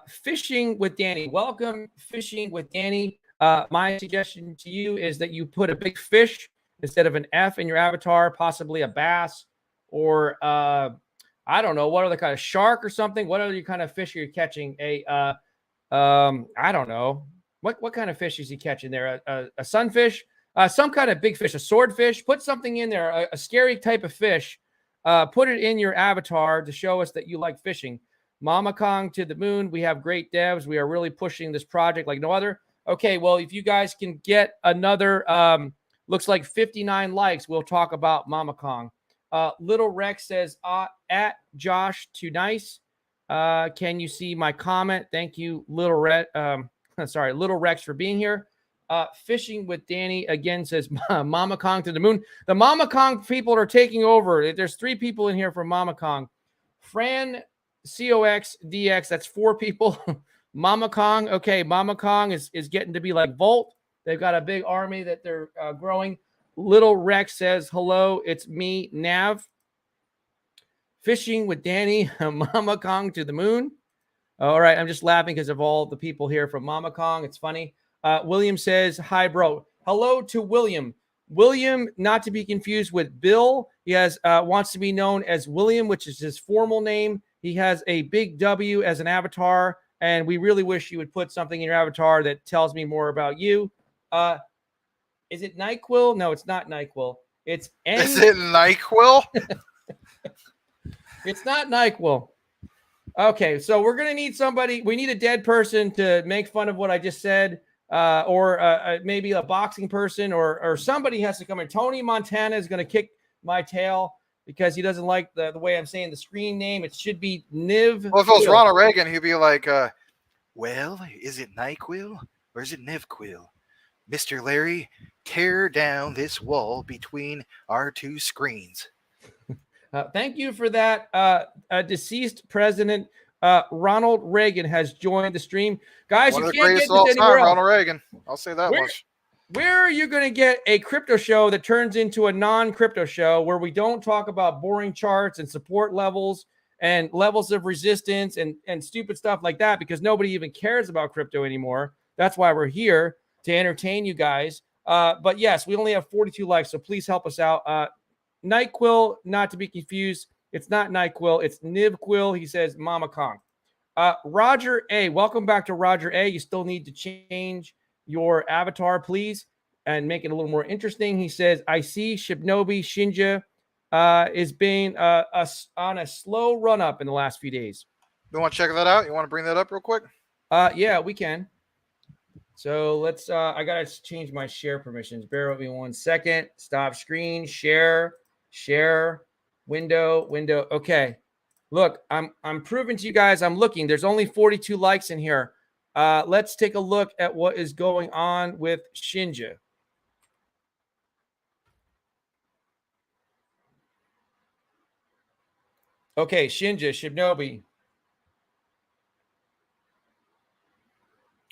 Fishing with Danny. Welcome, Fishing with Danny. My suggestion to you is that you put a big fish instead of an F in your avatar, possibly a bass or I don't know, what other kind of shark or something. What other kind of fish are you catching? I don't know. What kind of fish is he catching there? A sunfish? Some kind of big fish, a swordfish. Put something in there, a scary type of fish. Put it in your avatar to show us that you like fishing. Mama Kong to the moon. We have great devs. We are really pushing this project like no other. Okay, well, if you guys can get another, looks like 59 likes, we'll talk about Mama Kong. Little Rex says, at Josh Too Nice. Can you see my comment? Thank you, Little Rex, for being here. Fishing with Danny again says Mama Kong to the moon. The Mama Kong people are taking over. There's 3 people in here from Mama Kong. Fran COX DX, that's 4 people. Mama Kong. Okay, Mama Kong is getting to be like Volt. They've got a big army that they're growing. Little Rex says, hello, it's me, Nav. Fishing with Danny, Mama Kong to the moon. All right, I'm just laughing because of all the people here from Mama Kong. It's funny. William says, hi, bro. Hello to William. William, not to be confused with Bill. He has wants to be known as William, which is his formal name. He has a big W as an avatar, and we really wish you would put something in your avatar that tells me more about you. Is it NyQuil? No, it's not NyQuil. It's Is it NyQuil? It's not NyQuil. Okay, so we're gonna need somebody. We need a dead person to make fun of what I just said, or maybe a boxing person, or somebody has to come in. Tony Montana is gonna kick my tail because he doesn't like the way I'm saying the screen name. It should be Niv. Well, if it was Ronald Reagan, he'd be like, well, is it NyQuil or is it NivQuil? Mr. Larry, tear down this wall between our two screens. Thank you for that. Deceased President Ronald Reagan has joined the stream. Guys, One you of the can't greatest get of all this time, anywhere else. Ronald Reagan. I'll say that much. Where are you going to get a crypto show that turns into a non-crypto show where we don't talk about boring charts and support levels and levels of resistance and stupid stuff like that, because nobody even cares about crypto anymore. That's why we're here, to entertain you guys. But yes, we only have 42 likes, so please help us out. NyQuil, not to be confused. It's not NyQuil. It's NivQuil. He says Mama Kong. Roger A. Welcome back to Roger A. You still need to change your avatar, please, and make it a little more interesting. He says, I see Shibnobi Shinja is being on a slow run up in the last few days. You want to check that out? You want to bring that up real quick? Yeah, we can. So let's, I got to change my share permissions. Bear with me 1 second. Stop screen, share, window. Okay. Look, I'm proving to you guys, I'm looking. There's only 42 likes in here. Let's take a look at what is going on with Shinja. Okay, Shinja, Shibnobi.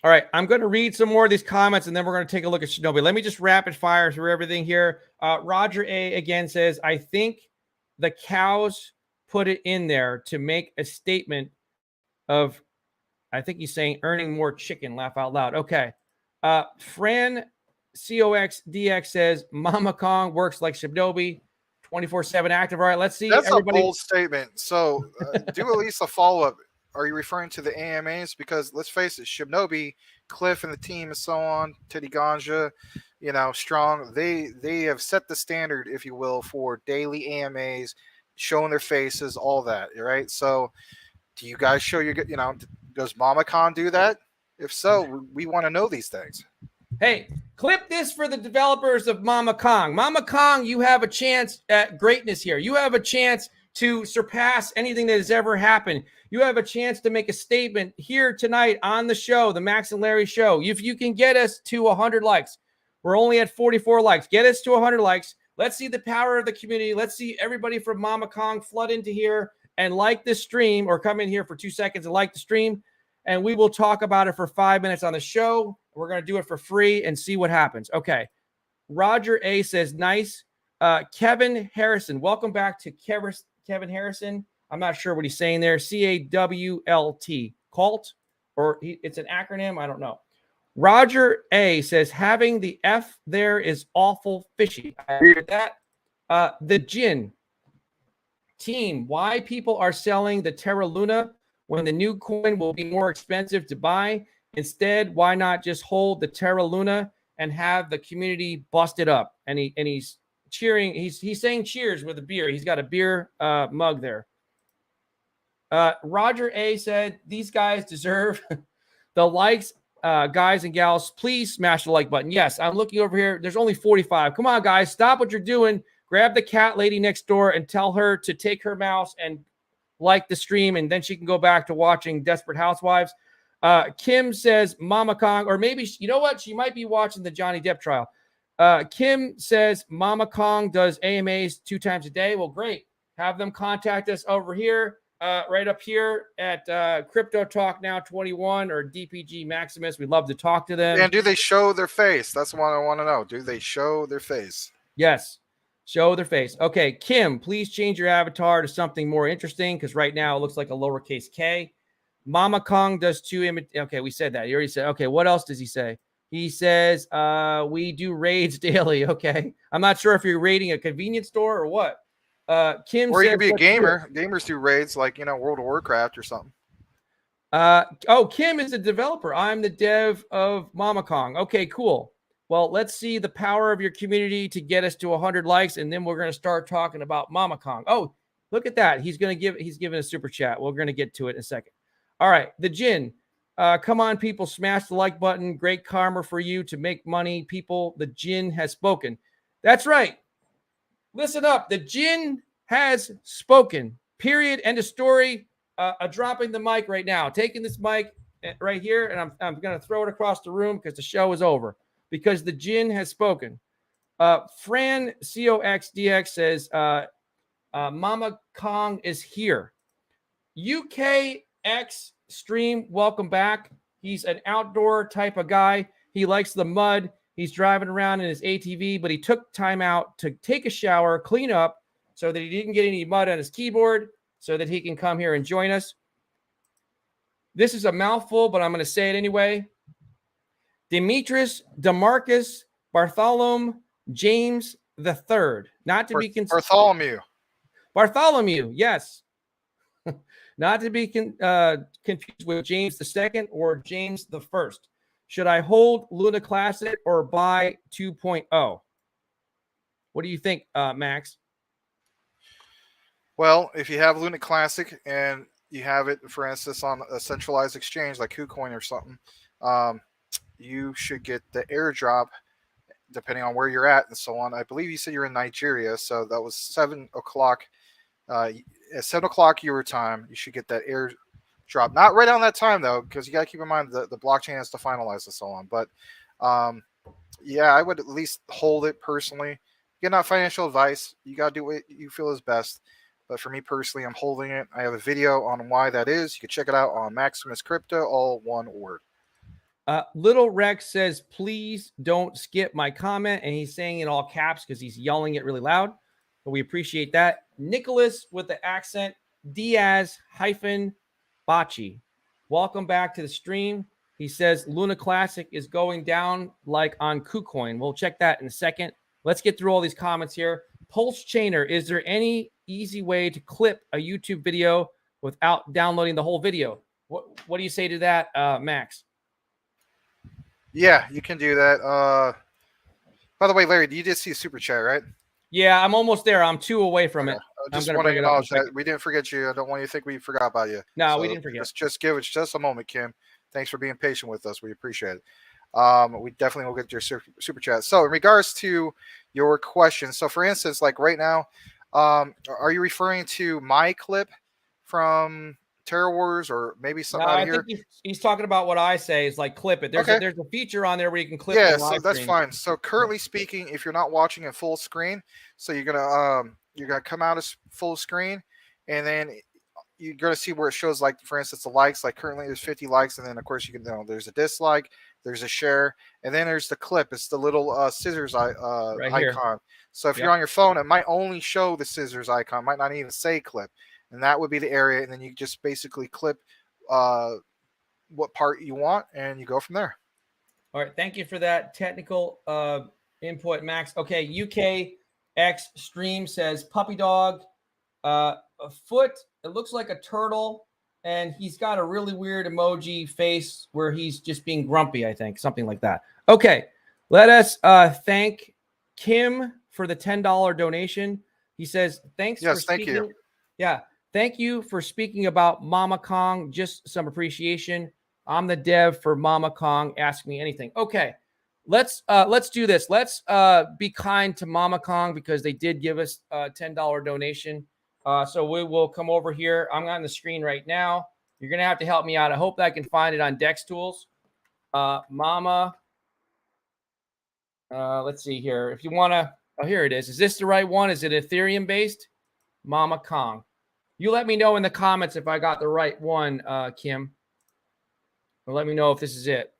All right, I'm going to read some more of these comments, and then we're going to take a look at Shinobi. Let me just rapid fire through everything here. Roger A. again says, I think the cows put it in there to make a statement of, I think he's saying, earning more chicken. Laugh out loud. Okay. Fran COXDX says, Mama Kong works like Shinobi, 24/7 active. All right, let's see. That's everybody. a bold statement. So do at least a follow-up. Are you referring to the AMAs? Because let's face it, Shibnobi, Cliff, and the team, and so on, Teddy Ganja, Strong, they have set the standard, if you will, for daily AMAs, showing their faces, all that, right? So do you guys show your, does Mama Khan do that? If so, we want to know these things. Hey, clip this for the developers of Mama Kong. Mama Kong, you have a chance at greatness here. You have a chance to surpass anything that has ever happened. You have a chance to make a statement here tonight on the show, the Max and Larry show. If you can get us to 100 likes, we're only at 44 likes. Get us to 100 likes. Let's see the power of the community. Let's see everybody from Mama Kong flood into here and like this stream, or come in here for 2 seconds and like the stream. And we will talk about it for 5 minutes on the show. We're going to do it for free and see what happens. Okay. Roger A says, nice. Kevin Harrison, welcome back to Kevin Harrison. I'm not sure what he's saying there. CAWLT, cult, or it's an acronym. I don't know. Roger A says, having the F there is awful fishy. I agree with that. The Jin team, why people are selling the Terra Luna when the new coin will be more expensive to buy. Instead, why not just hold the Terra Luna and have the community bust it up? And he's cheering. He's saying cheers with a beer. He's got a beer mug there. Roger A said, these guys deserve the likes. Guys and gals, please smash the like button. Yes, I'm looking over here. There's only 45. Come on, guys. Stop what you're doing. Grab the cat lady next door and tell her to take her mouse and like the stream, and then she can go back to watching Desperate Housewives. Kim says, Mama Kong, or maybe, you know what? She might be watching the Johnny Depp trial. Kim says, Mama Kong does AMAs 2 times a day. Well, great. Have them contact us over here. Right up here at Crypto Talk Now 21 or DPGmaximus. We'd love to talk to them. And do they show their face? That's what I want to know. Do they show their face? Yes. Show their face. Okay, Kim, please change your avatar to something more interesting, because right now it looks like a lowercase K. Mama Kong does 2 images. Okay, we said that. You already said. Okay, what else does he say? He says, we do raids daily. Okay. I'm not sure if you're raiding a convenience store or what. Kim or you says, could be a gamer. Gamers do raids like, World of Warcraft or something. Kim is a developer. I'm the dev of Mama Kong. Okay, cool. Well, let's see the power of your community to get us to 100 likes, and then we're going to start talking about Mama Kong. Oh, look at that. He's giving a super chat. We're going to get to it in a second. All right, the Jin. Come on, people, smash the like button. Great karma for you to make money. People, the Jin has spoken. That's right. Listen up. The Jin has spoken. Period. End of story. Dropping the mic right now. Taking this mic right here, and I'm going to throw it across the room because the show is over. Because the Jin has spoken. Fran COXDX says, Mama Kong is here. UKX Stream, welcome back. He's an outdoor type of guy. He likes the mud. He's driving around in his ATV, but he took time out to take a shower, clean up, so that he didn't get any mud on his keyboard, so that he can come here and join us. This is a mouthful, but I'm going to say it anyway. Demetrius Demarcus Bartholomew James III. Not to be Bartholomew, yes. Not to be confused with James II or James I. Should I hold Luna Classic or buy 2.0? What do you think, Max? Well, if you have Luna Classic and you have it, for instance, on a centralized exchange like KuCoin or something, you should get the airdrop depending on where you're at and so on. I believe you said you're in Nigeria, so that was 7 o'clock. At 7 o'clock your time, you should get that airdrop. Not right on that time, though, because you got to keep in mind that the blockchain has to finalize and so on. But, yeah, I would at least hold it personally. Get not financial advice. You got to do what you feel is best. But for me personally, I'm holding it. I have a video on why that is. You can check it out on Maximus Crypto, all one word. Little Rex says, please don't skip my comment. And he's saying in all caps because he's yelling it really loud. But we appreciate that. Nicholas with the accent, Diaz-Bocci. Welcome back to the stream. He says Luna Classic is going down like on KuCoin. We'll check that in a second. Let's get through all these comments here. Pulse Chainer, is there any easy way to clip a YouTube video without downloading the whole video? What do you say to that, Max? Yeah, you can do that. By the way, Larry, you did see a super chat, right? Yeah, I'm almost there. I'm 2 away from it. I just want to acknowledge that we didn't forget you. I don't want you to think we forgot about you. No, we didn't forget. Just give it just a moment, Kim. Thanks for being patient with us. We appreciate it. We definitely will get your super chat. So in regards to your question, so for instance, like right now, are you referring to my clip from Terra Wars or maybe something out of here? I think he's talking about what I say is like clip it. There's a feature on there where you can clip it. Yeah, so that's fine. So currently speaking, if you're not watching in full screen, so you're gonna come out as full screen, and then you're gonna see where it shows, like for instance, the likes. Like currently there's 50 likes, and then of course you can there's a dislike, there's a share, and then there's the clip. It's the little scissors icon. Here. So if you're on your phone, it might only show the scissors icon, might not even say clip. And that would be the area, and then you just basically clip what part you want, and you go from there. All right, thank you for that technical input, Max. Okay, UKX Stream says puppy dog, a foot. It looks like a turtle, and he's got a really weird emoji face where he's just being grumpy, I think, something like that. Okay, let us thank Kim for the $10 donation. He says, thanks for speaking. Thank you. Yeah. Thank you for speaking about Mama Kong. Just some appreciation. I'm the dev for Mama Kong. Ask me anything. Okay, let's do this. Let's be kind to Mama Kong because they did give us a $10 donation. So we will come over here. I'm on the screen right now. You're gonna have to help me out. I hope I can find it on Dex Tools. Mama. Let's see here. If you wanna, oh, here it is. Is this the right one? Is it Ethereum based? Mama Kong. You let me know in the comments if I got the right one, Kim. Or let me know if this is it.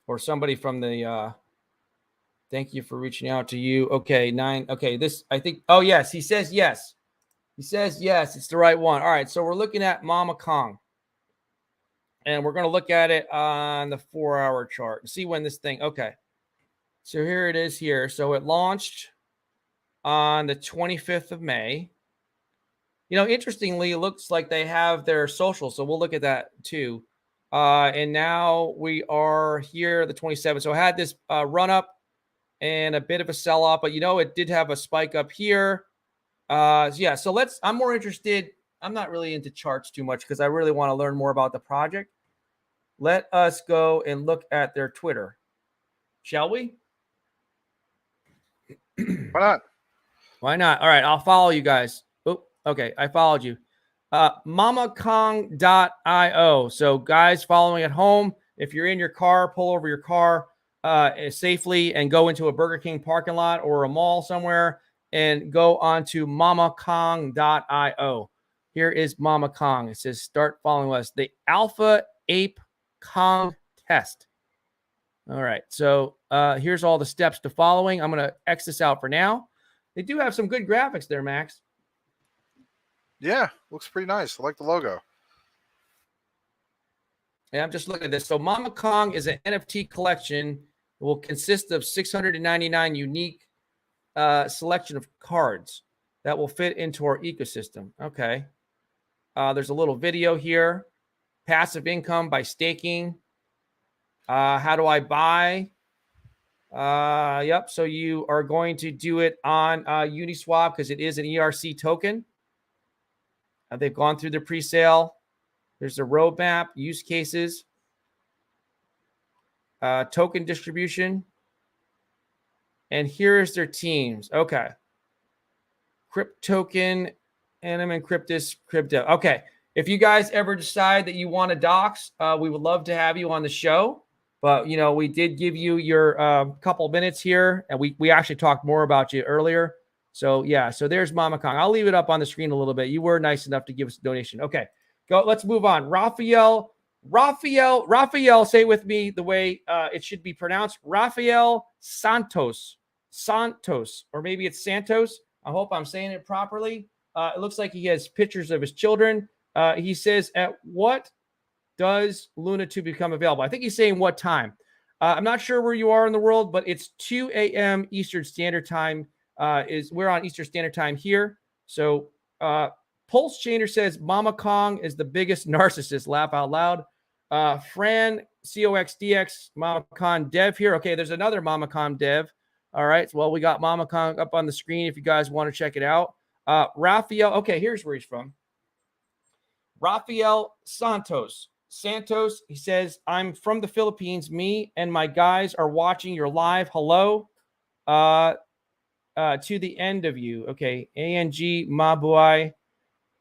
Or somebody from the thank you for reaching out to you. Okay, 9. Okay, this I think. Oh, yes, he says yes. He says yes, it's the right one. All right, so we're looking at Mama Kong. And we're going to look at it on the 4-hour chart and see when this thing. Okay. So here it is here. So it launched on the 25th of May. You know, interestingly, it looks like they have their social, so we'll look at that too. And now we are here, the 27th. So I had this run up and a bit of a sell off, but it did have a spike up here. Yeah, so I'm more interested. I'm not really into charts too much because I really want to learn more about the project. Let us go and look at their Twitter. Shall we? Why not? Why not? All right, I'll follow you guys. Oh, okay, I followed you. MamaKong.io. So, guys following at home, if you're in your car, pull over your car safely and go into a Burger King parking lot or a mall somewhere and go on to MamaKong.io. Here is Mama Kong. It says, start following us. The Alpha Ape Kong Test. All right, so here's all the steps to following. I'm going to X this out for now. They do have some good graphics there, Max. Yeah, looks pretty nice. I like the logo. Yeah, I'm just looking at this. So Mama Kong is an NFT collection. It will consist of 699 unique selection of cards that will fit into our ecosystem. Okay. There's a little video here. Passive income by staking. How do I buy? Yep. So you are going to do it on Uniswap because it is an ERC token. They've gone through the pre-sale. There's a roadmap, use cases, token distribution. And here is their teams. Okay. Cryptoken, Anim Encryptus, Crypto. Okay. If you guys ever decide that you want to dox, we would love to have you on the show. But, we did give you your couple minutes here, and we actually talked more about you earlier. So, yeah. So there's Mama Kong. I'll leave it up on the screen a little bit. You were nice enough to give us a donation. Okay. Go. Let's move on. Raphael, say it with me the way it should be pronounced. Raphael Santos, or maybe it's Santos. I hope I'm saying it properly. It looks like he has pictures of his children. He says, at what does Luna 2 become available? I think he's saying what time. I'm not sure where you are in the world, but it's 2 a.m. Eastern Standard Time. We're on Eastern Standard Time here. So Pulse Chainer says Mama Kong is the biggest narcissist. Laugh out loud. Fran COXDX Mama Kong dev here. Okay, there's another Mama Kong dev. All right. Well, we got Mama Kong up on the screen if you guys want to check it out. Raphael. Okay, here's where he's from. Raphael Santos. He says, I'm from the Philippines. Me and my guys are watching your live. Hello. To the end of you. Okay. ANG Mabuai.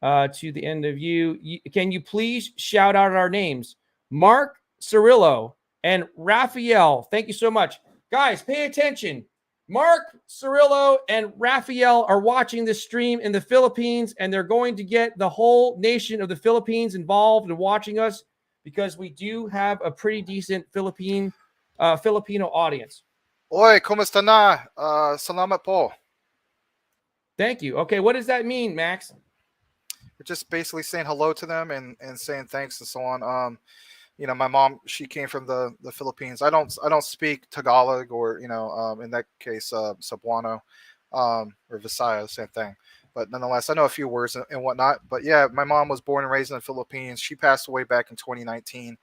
To the end of you. Can you please shout out our names? Mark Cirillo and Raphael. Thank you so much. Guys, pay attention. Mark Cirillo and Raphael are watching this stream in the Philippines, and they're going to get the whole nation of the Philippines involved in watching us because we do have a pretty decent Filipino audience. Oi, kumusta na? Salamat po. Thank you. Okay, what does that mean, Max? We're just basically saying hello to them and saying thanks and so on. My mom, she came from the Philippines. I don't speak Tagalog or, in that case, Cebuano or Visayas, same thing. But nonetheless, I know a few words and whatnot. But yeah, my mom was born and raised in the Philippines. She passed away back in 2019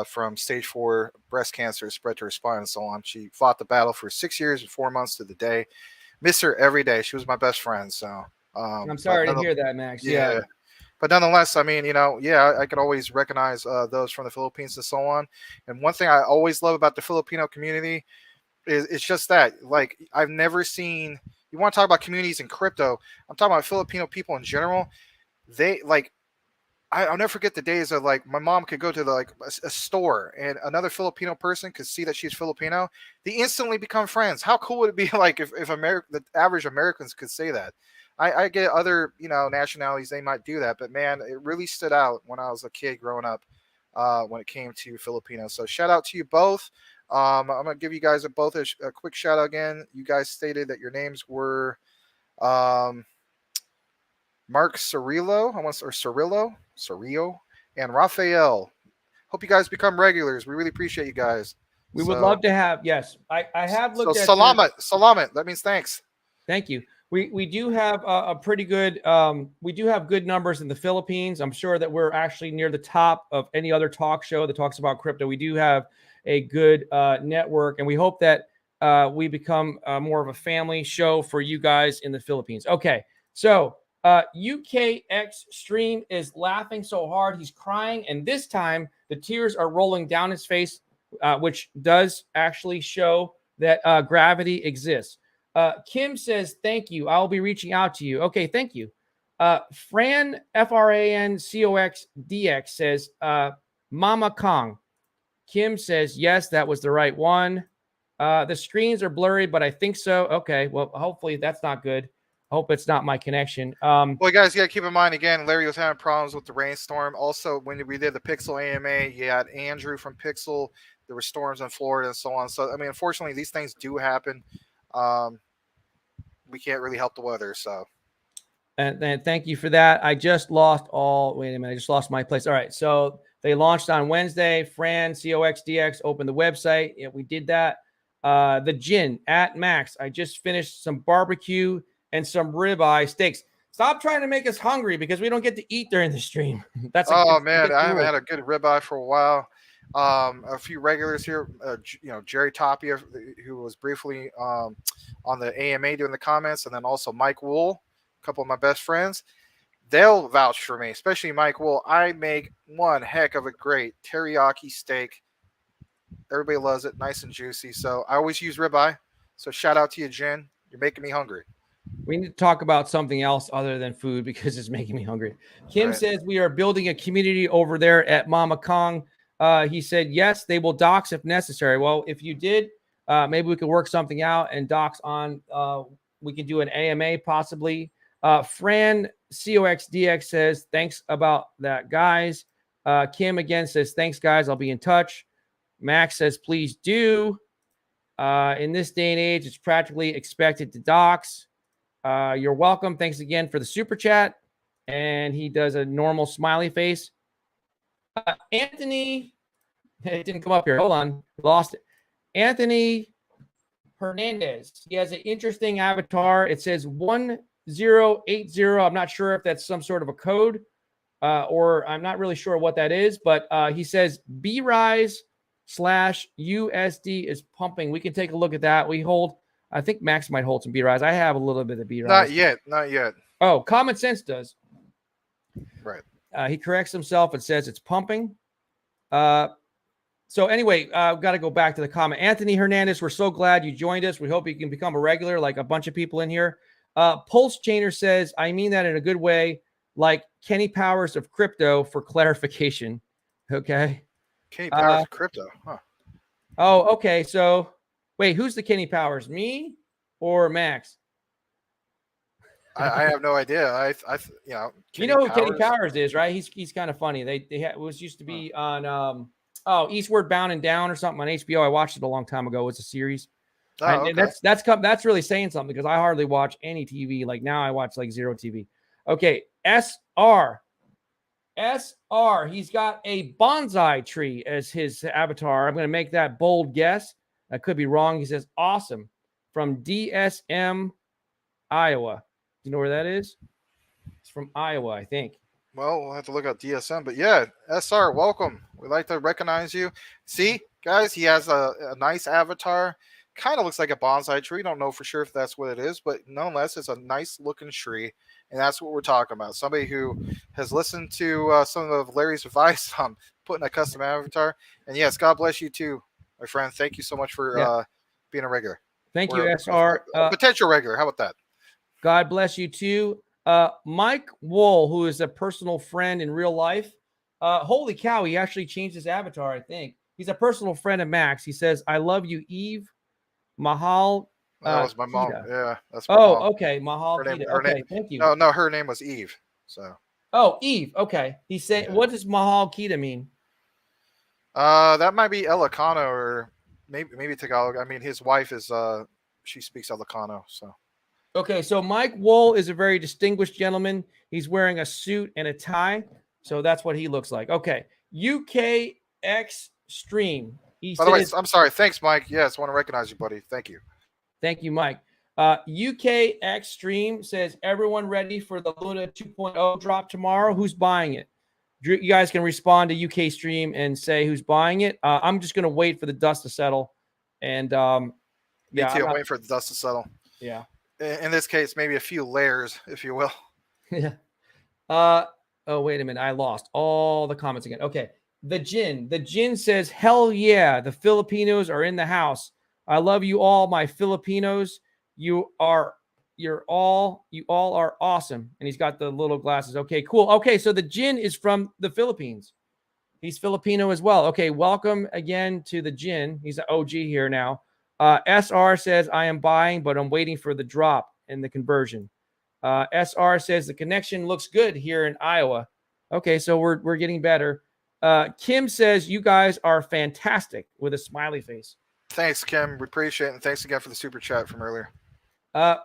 from stage 4 breast cancer spread to her spine and so on. She fought the battle for 6 years and 4 months to the day. Miss her every day. She was my best friend. So I'm sorry to hear that, Max. Yeah. But nonetheless, I mean, I could always recognize those from the Philippines and so on. And one thing I always love about the Filipino community is it's just that, like, I've never seen, you want to talk about communities in crypto, I'm talking about Filipino people in general. They, like, I'll never forget the days of, like, my mom could go to a store and another Filipino person could see that she's Filipino. They instantly become friends. How cool would it be, like, if the average Americans could say that? I get other, nationalities, they might do that, but man, it really stood out when I was a kid growing up when it came to Filipinos. So shout out to you both. I'm going to give you guys both a quick shout out again. You guys stated that your names were Mark Cirillo, Cirillo, and Raphael. Hope you guys become regulars. We really appreciate you guys. We would love to have, yes. I have looked at salamat. That means thanks. Thank you. We do have a pretty good we do have good numbers in the Philippines. I'm sure that we're actually near the top of any other talk show that talks about crypto. We do have a good network, and we hope that we become more of a family show for you guys in the Philippines. Okay, so UKX Stream is laughing so hard he's crying, and this time the tears are rolling down his face, which does actually show that gravity exists. Kim says, thank you. I'll be reaching out to you. Okay, thank you. Fran, FRANCOXDX says, Mama Kong. Kim says, yes, that was the right one. The screens are blurry, but I think so. Okay, well, hopefully that's not good. Hope it's not my connection. Well, guys, you got to keep in mind, again, Larry was having problems with the rainstorm. Also, when we did the Pixel AMA, you had Andrew from Pixel. There were storms in Florida and so on. So, I mean, unfortunately, these things do happen. We can't really help the weather, so. And thank you for that. I just lost wait a minute. I just lost my place. All right. So they launched on Wednesday. Fran, COXDX, opened the website. Yeah, we did that. The Gin at Max. I just finished some barbecue and some ribeye steaks. Stop trying to make us hungry because we don't get to eat during the stream. Man, I haven't had a good ribeye for a while. A few regulars here, Jerry Tapia, who was briefly on the AMA doing the comments, and then also Mike Wool, a couple of my best friends. They'll vouch for me, especially Mike Wool. I make one heck of a great teriyaki steak. Everybody loves it, nice and juicy. So I always use ribeye. So shout out to you, Jen. You're making me hungry. We need to talk about something else other than food because it's making me hungry. Kim says we are building a community over there at Mama Kong. He said, yes, they will dox if necessary. Well, if you did, maybe we could work something out and dox on. We can do an AMA possibly. Fran COXDX says, thanks about that, guys. Kim again says, thanks, guys. I'll be in touch. Max says, please do. In this day and age, it's practically expected to dox. You're welcome. Thanks again for the super chat. And he does a normal smiley face. Anthony, it didn't come up here. Hold on. Lost it. Anthony Hernandez. He has an interesting avatar. It says 1080. I'm not sure if that's some sort of a code or I'm not really sure what that is, but he says BRISE/USD is pumping. We can take a look at that. I think Max might hold some BRISE. I have a little bit of BRISE. Not yet. Oh, Common Sense does. Right. He corrects himself and says it's pumping. So anyway, I've got to go back to the comment. Anthony Hernandez, we're so glad you joined us. We hope you can become a regular like a bunch of people in here. Pulse Chainer says, I mean that in a good way, like Kenny Powers of crypto for clarification. Okay. Kenny Powers of crypto. Huh. Oh, okay. So wait, who's the Kenny Powers? Me or Max? I have no idea. You know who Kenny Powers is, right? He's kind of funny. It was used to be on Eastward Bound and Down or something on HBO. I watched it a long time ago. It was a series. Okay. That's really saying something because I hardly watch any TV. Like now I watch like zero TV. Okay, SR. He's got a bonsai tree as his avatar. I'm going to make that bold guess. I could be wrong. He says, awesome. From DSM, Iowa. Do you know where that is? It's from Iowa, I think. Well, we'll have to look at DSM. But yeah, SR, welcome. We'd like to recognize you. See, guys, he has a nice avatar. Kind of looks like a bonsai tree. Don't know for sure if that's what it is, but nonetheless, it's a nice looking tree. And that's what we're talking about. Somebody who has listened to some of Larry's advice on putting a custom avatar. And yes, God bless you too, my friend. Thank you so much for being a regular. Thank you, SR. Potential regular. How about that? God bless you too. Mike Wool, who is a personal friend in real life. Holy cow, he actually changed his avatar, I think. He's a personal friend of Max. He says, I love you, Eve. Mahal. That was my mom. Yeah, that's my mom. mom. Okay. Mahal. Thank you. No, her name was Eve. So. Oh, Eve. Okay. He said, what does Mahal Kita mean? That might be Ilocano or maybe Tagalog. I mean, his wife is she speaks Ilocano. So. Okay, so Mike Wool is a very distinguished gentleman. He's wearing a suit and a tie, so that's what he looks like. Okay, UKX Stream. By the way, I'm sorry. Thanks, Mike. Yes, I want to recognize you, buddy. Thank you. Thank you, Mike. UK Extreme says, everyone ready for the Luna 2.0 drop tomorrow? Who's buying it? You guys can respond to UK Stream and say who's buying it. I'm just going to wait for the dust to settle. And Me yeah, too. I'm waiting for the dust to settle. Yeah. In this case, maybe a few layers, if you will. Yeah. Oh, wait a minute. I lost all the comments again. Okay. The Jin says, hell yeah, the Filipinos are in the house. I love you all, my Filipinos. You all are awesome. And he's got the little glasses. Okay, cool. Okay, so the Jin is from the Philippines. He's Filipino as well. Okay, welcome again to the Jin. He's an OG here now. SR says, I am buying, but I'm waiting for the drop in the conversion. SR says the connection looks good here in Iowa. Okay, so we're getting better. Kim says, you guys are fantastic with a smiley face. Thanks, Kim. We appreciate it. And thanks again for the super chat from earlier.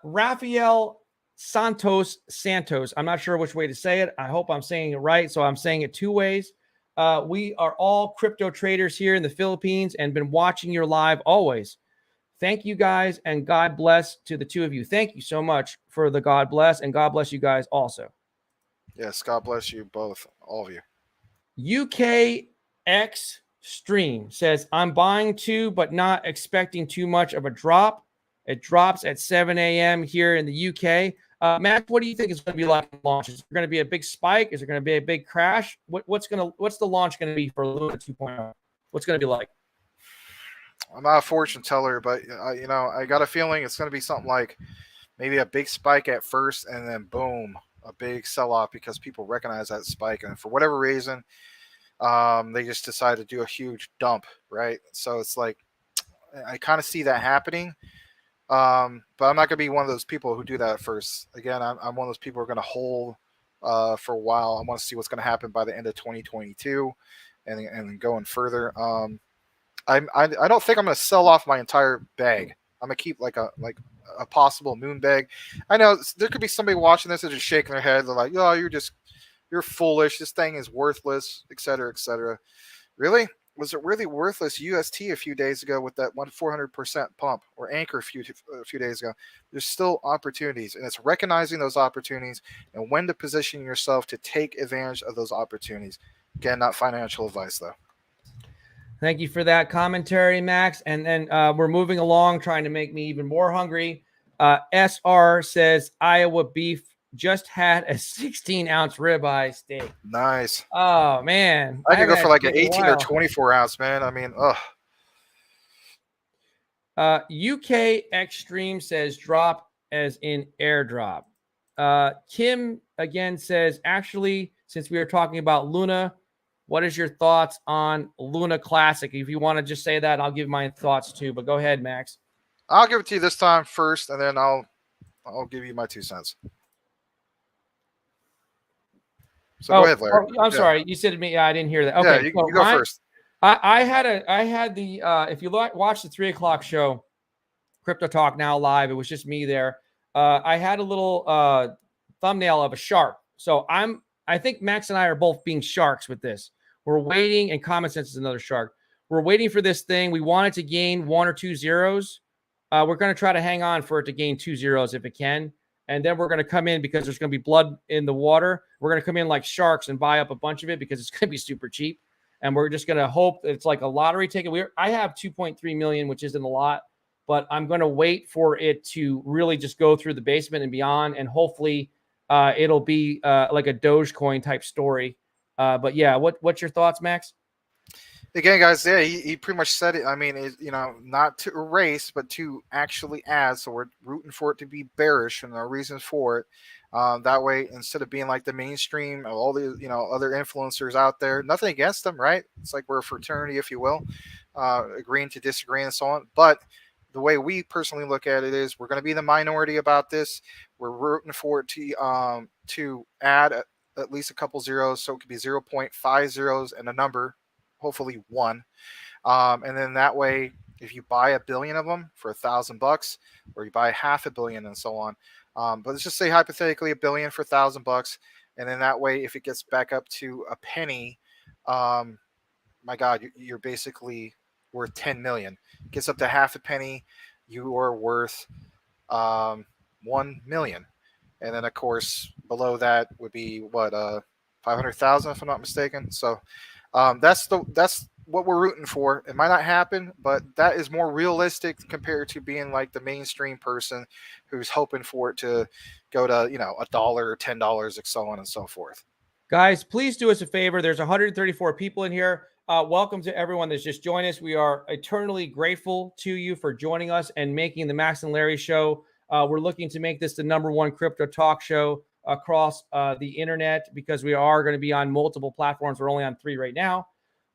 Rafael Santos. I'm not sure which way to say it. I hope I'm saying it right. So I'm saying it two ways. We are all crypto traders here in the Philippines and been watching your live always. Thank you guys, and God bless to the two of you. Thank you so much for the God bless, and God bless you guys also. Yes, God bless you both, all of you. UKX Stream says, I'm buying too, but not expecting too much of a drop. It drops at 7 a.m. here in the UK. Matt, what do you think is going to be like in launch? Is there going to be a big spike? Is there going to be a big crash? What's the launch going to be for Luna 2.0? What's going to be like? I'm not a fortune teller, but I got a feeling it's going to be something like maybe a big spike at first, and then boom, a big sell-off because people recognize that spike, and for whatever reason, they just decide to do a huge dump, right? So it's like I kind of see that happening, but I'm not going to be one of those people who do that at first. Again, I'm one of those people who are going to hold for a while. I want to see what's going to happen by the end of 2022, and going further. I don't think I'm going to sell off my entire bag. I'm going to keep like a possible moon bag. I know there could be somebody watching this and just shaking their head. They're like, "Oh, you're foolish. This thing is worthless, etc., etc." Really? Was it really worthless UST a few days ago with that 400% pump, or Anchor a few days ago? There's still opportunities, and it's recognizing those opportunities and when to position yourself to take advantage of those opportunities. Again, not financial advice, though. Thank you for that commentary, Max. And then we're moving along, trying to make me even more hungry. SR says, Iowa beef just had a 16-ounce ribeye steak. Nice. Oh, man. I could go for like an 18 or 24 ounce, man. I mean, UK Extreme says drop as in airdrop. Kim again says, actually, since we are talking about Luna, what is your thoughts on Luna Classic? If you want to just say that, I'll give my thoughts too. But go ahead, Max. I'll give it to you this time first, and then I'll give you my 2 cents. So go ahead, Larry. I'm sorry. You said to me, I didn't hear that. Okay, yeah, you go first. I had the if you watch the 3 o'clock show, Crypto Talk Now Live, it was just me there. I had a little thumbnail of a shark. So I think Max and I are both being sharks with this. We're waiting, and Common Sense is another shark. We're waiting for this thing. We want it to gain 1 or 2 zeros. We're going to try to hang on for it to gain 2 zeros if it can. And then we're going to come in because there's going to be blood in the water. We're going to come in like sharks and buy up a bunch of it because it's going to be super cheap. And we're just going to hope that it's like a lottery ticket. I have 2.3 million, which isn't a lot, but I'm going to wait for it to really just go through the basement and beyond. And hopefully it'll be like a Dogecoin type story. But yeah, what's your thoughts, Max? Again, guys, yeah, he pretty much said it. I mean, not to erase, but to actually add. So we're rooting for it to be bearish, and there are reasons for it. That way, instead of being like the mainstream of all the other influencers out there, nothing against them, right? It's like we're a fraternity, if you will, agreeing to disagree and so on. But the way we personally look at it is, we're going to be the minority about this. We're rooting for it to add at least a couple zeros, so it could be 0.5 zeros and a number. Hopefully 1, and then that way, if you buy 1 billion of them for $1,000, or you buy 500 million and so on, but let's just say hypothetically 1 billion for $1,000, and then that way, if it gets back up to a penny, my God, you're basically worth 10 million. It gets up to half a penny, you are worth 1 million. And then of course below that would be what 500,000 if I'm not mistaken. So that's what we're rooting for. It might not happen, but that is more realistic compared to being like the mainstream person who's hoping for it to go to $1 or $10, and so on and so forth. Guys, please do us a favor. There's 134 people in here. Welcome to everyone that's just joined us. We are eternally grateful to you for joining us and making the Max and Larry show. We're looking to make this the #1 crypto talk show across the internet because we are going to be on multiple platforms. We're only on 3 right now,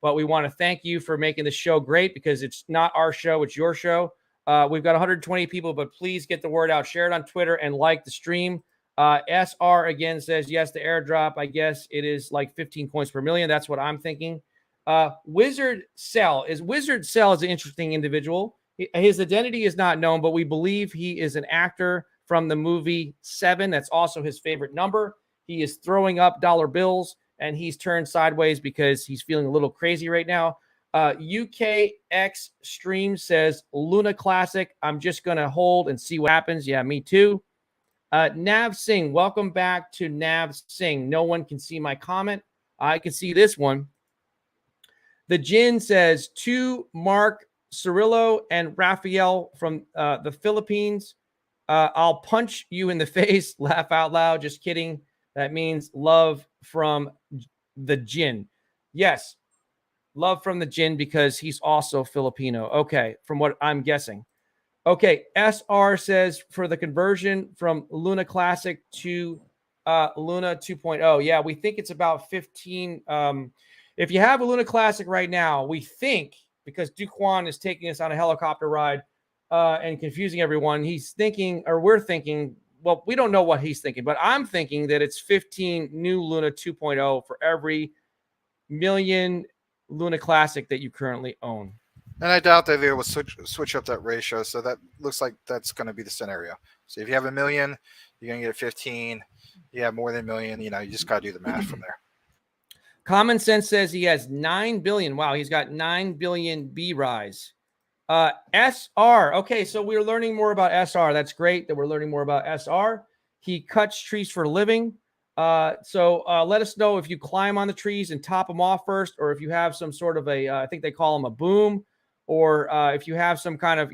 but we want to thank you for making the show great because it's not our show, it's your show. We've got 120 people, but please get the word out. Share it on Twitter and like the stream. SR again says, yes, the airdrop. I guess it is like 15 coins per million. That's what I'm thinking. Wizard Cell is an interesting individual. His identity is not known, but we believe he is an actor from the movie 7. That's also his favorite number. He is throwing up dollar bills and he's turned sideways because he's feeling a little crazy right now. UKX Stream says Luna Classic. I'm just going to hold and see what happens. Yeah, me too. Nav Singh, welcome back to Nav Singh. No one can see my comment. I can see this one. The Jin says to Mark Cirillo and Raphael from the Philippines. I'll punch you in the face. Laugh out loud. Just kidding. That means love from the Jin. Yes, love from the Jin because he's also Filipino. Okay, from what I'm guessing. Okay, SR says for the conversion from Luna Classic to Luna 2.0. Yeah, we think it's about 15. If you have a Luna Classic right now, we think, because Duquan is taking us on a helicopter ride and confusing everyone, he's thinking, or we're thinking, well, we don't know what he's thinking, but I'm thinking that it's 15 new Luna 2.0 for every million Luna Classic that you currently own. And I doubt that they will switch up that ratio. So that looks like that's going to be the scenario. So if you have 1 million, you're going to get 15. You have more than 1 million, you just got to do the math from there. Common Sense says he has 9 billion. Wow, he's got 9 billion B-Rise. SR. Okay, so we're learning more about SR. That's great that we're learning more about SR. He cuts trees for a living. So let us know if you climb on the trees and top them off first, or if you have some sort of I think they call them a boom, or if you have some kind of,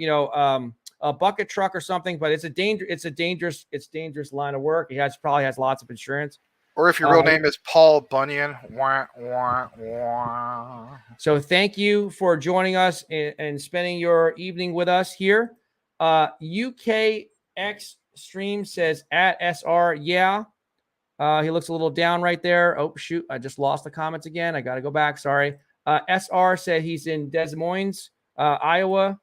a bucket truck or something. But it's a dangerous line of work. He probably has lots of insurance. Or if your real name is Paul Bunyan. Wah, wah, wah. So thank you for joining us and spending your evening with us here. UKX Stream says at SR, yeah. He looks a little down right there. Oh, shoot. I just lost the comments again. I got to go back. Sorry. SR said he's in Des Moines, Iowa.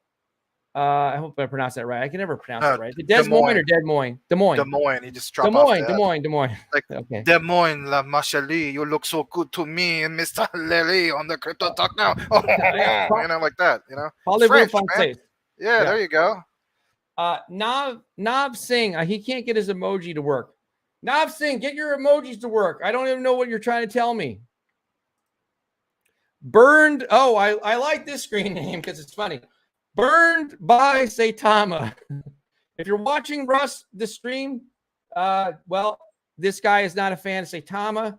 I hope I pronounced that right. I can never pronounce it right. Is it Des Moines or Des Moines? Des Moines. Des Moines. He just dropped off Des Moines. Like, okay. Des Moines, la Machali, you look so good to me, Mr. Larry, on the Crypto Talk now. Oh, like that, French, man. Yeah, there you go. Nav Singh, he can't get his emoji to work. Nav Singh, get your emojis to work. I don't even know what you're trying to tell me. Burned. Oh, I like this screen name because it's funny. Burned by Saitama. If you're watching Russ the stream, well, this guy is not a fan of Saitama.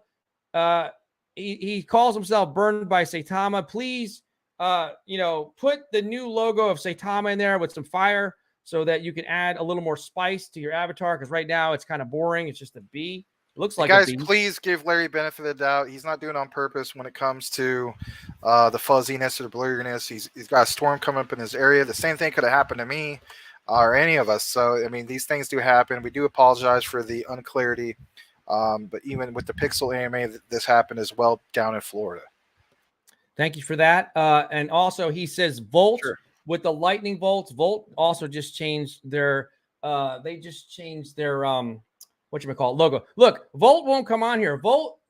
He calls himself Burned by Saitama. Please, put the new logo of Saitama in there with some fire so that you can add a little more spice to your avatar. Because right now it's kind of boring. It's just a bee. It looks like guys, a bee. Please give Larry benefit of the doubt. He's not doing it on purpose when it comes to the fuzziness or the blurriness. He's got a storm coming up in his area. The same thing could have happened to me or any of us. So, I mean, these things do happen. We do apologize for the unclarity. But even with the Pixel AMA, this happened as well down in Florida. What you for that. And also, he says Volt. Sure. With the lightning bolts, Volt also just changed their logo. Look, Volt won't come on here.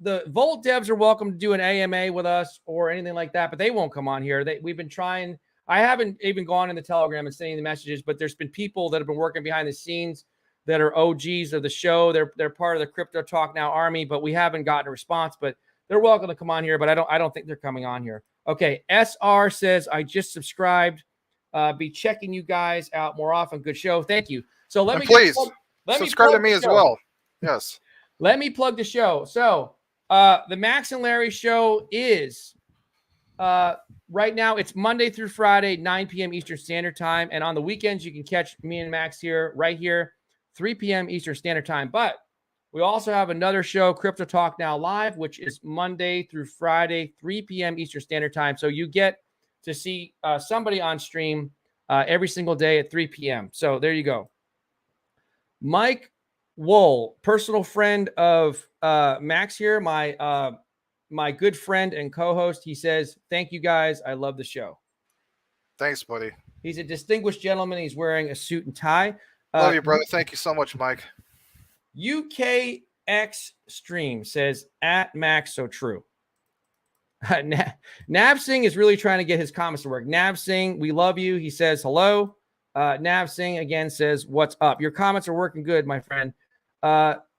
The Volt devs are welcome to do an AMA with us or anything like that, but they won't come on here. We've been trying. I haven't even gone in the Telegram and sending the messages, but there's been people that have been working behind the scenes that are OGs of the show. They're part of the Crypto Talk Now army, but we haven't gotten a response. But they're welcome to come on here, but I don't think they're coming on here. Okay, SR says I just subscribed. Be checking you guys out more often. Good show. Thank you. So let And me please plug subscribe to me the as show. well. Yes. Let me plug the show. So the Max and Larry show is right now. It's Monday through Friday, 9 p.m. Eastern Standard Time. And on the weekends, you can catch me and Max right here, 3 p.m. Eastern Standard Time. But we also have another show, Crypto Talk Now Live, which is Monday through Friday, 3 p.m. Eastern Standard Time. So you get to see somebody on stream every single day at 3 p.m. So there you go. Mike Wool, personal friend of Max here, my good friend and co-host. He says, thank you guys. I love the show. Thanks, buddy. He's a distinguished gentleman. He's wearing a suit and tie. Love you, brother. Thank you so much, Mike. UKX Stream says, at Max So True. Nav Singh is really trying to get his comments to work. Nav Singh, we love you. He says hello. Nav Singh again says, what's up? Your comments are working good, my friend.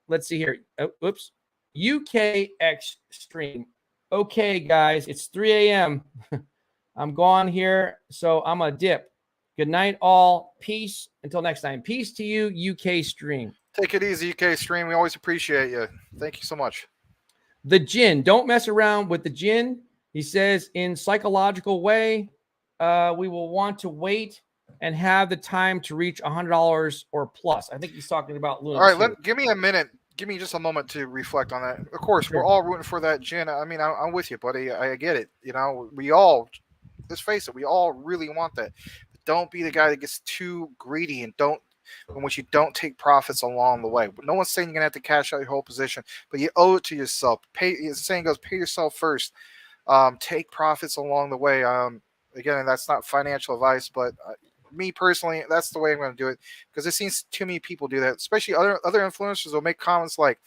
Let's see here. Oh, oops. UKX Stream. Okay, guys, it's 3 a.m. I'm gone here, so I'm a dip. Good night, all. Peace. Until next time. Peace to you, UK Stream. Take it easy, UK Stream. We always appreciate you. Thank you so much. The Jinn. Don't mess around with the Jinn. He says, in psychological way, we will want to wait and have the time to reach $100 or plus. I think he's talking about Luna. All right, give me a minute. Give me just a moment to reflect on that. Of course, Sure. We're all rooting for that Jinn. I mean, I'm with you, buddy. I get it. You know, we all, let's face it, we all really want that. But don't be the guy that gets too greedy and in which you don't take profits along the way. But no one's saying you're gonna have to cash out your whole position, but you owe it to yourself. The saying goes, pay yourself first. Take profits along the way. Again, that's not financial advice, but me personally, that's the way I'm going to do it, because it seems too many people do that. Especially other influencers will make comments like,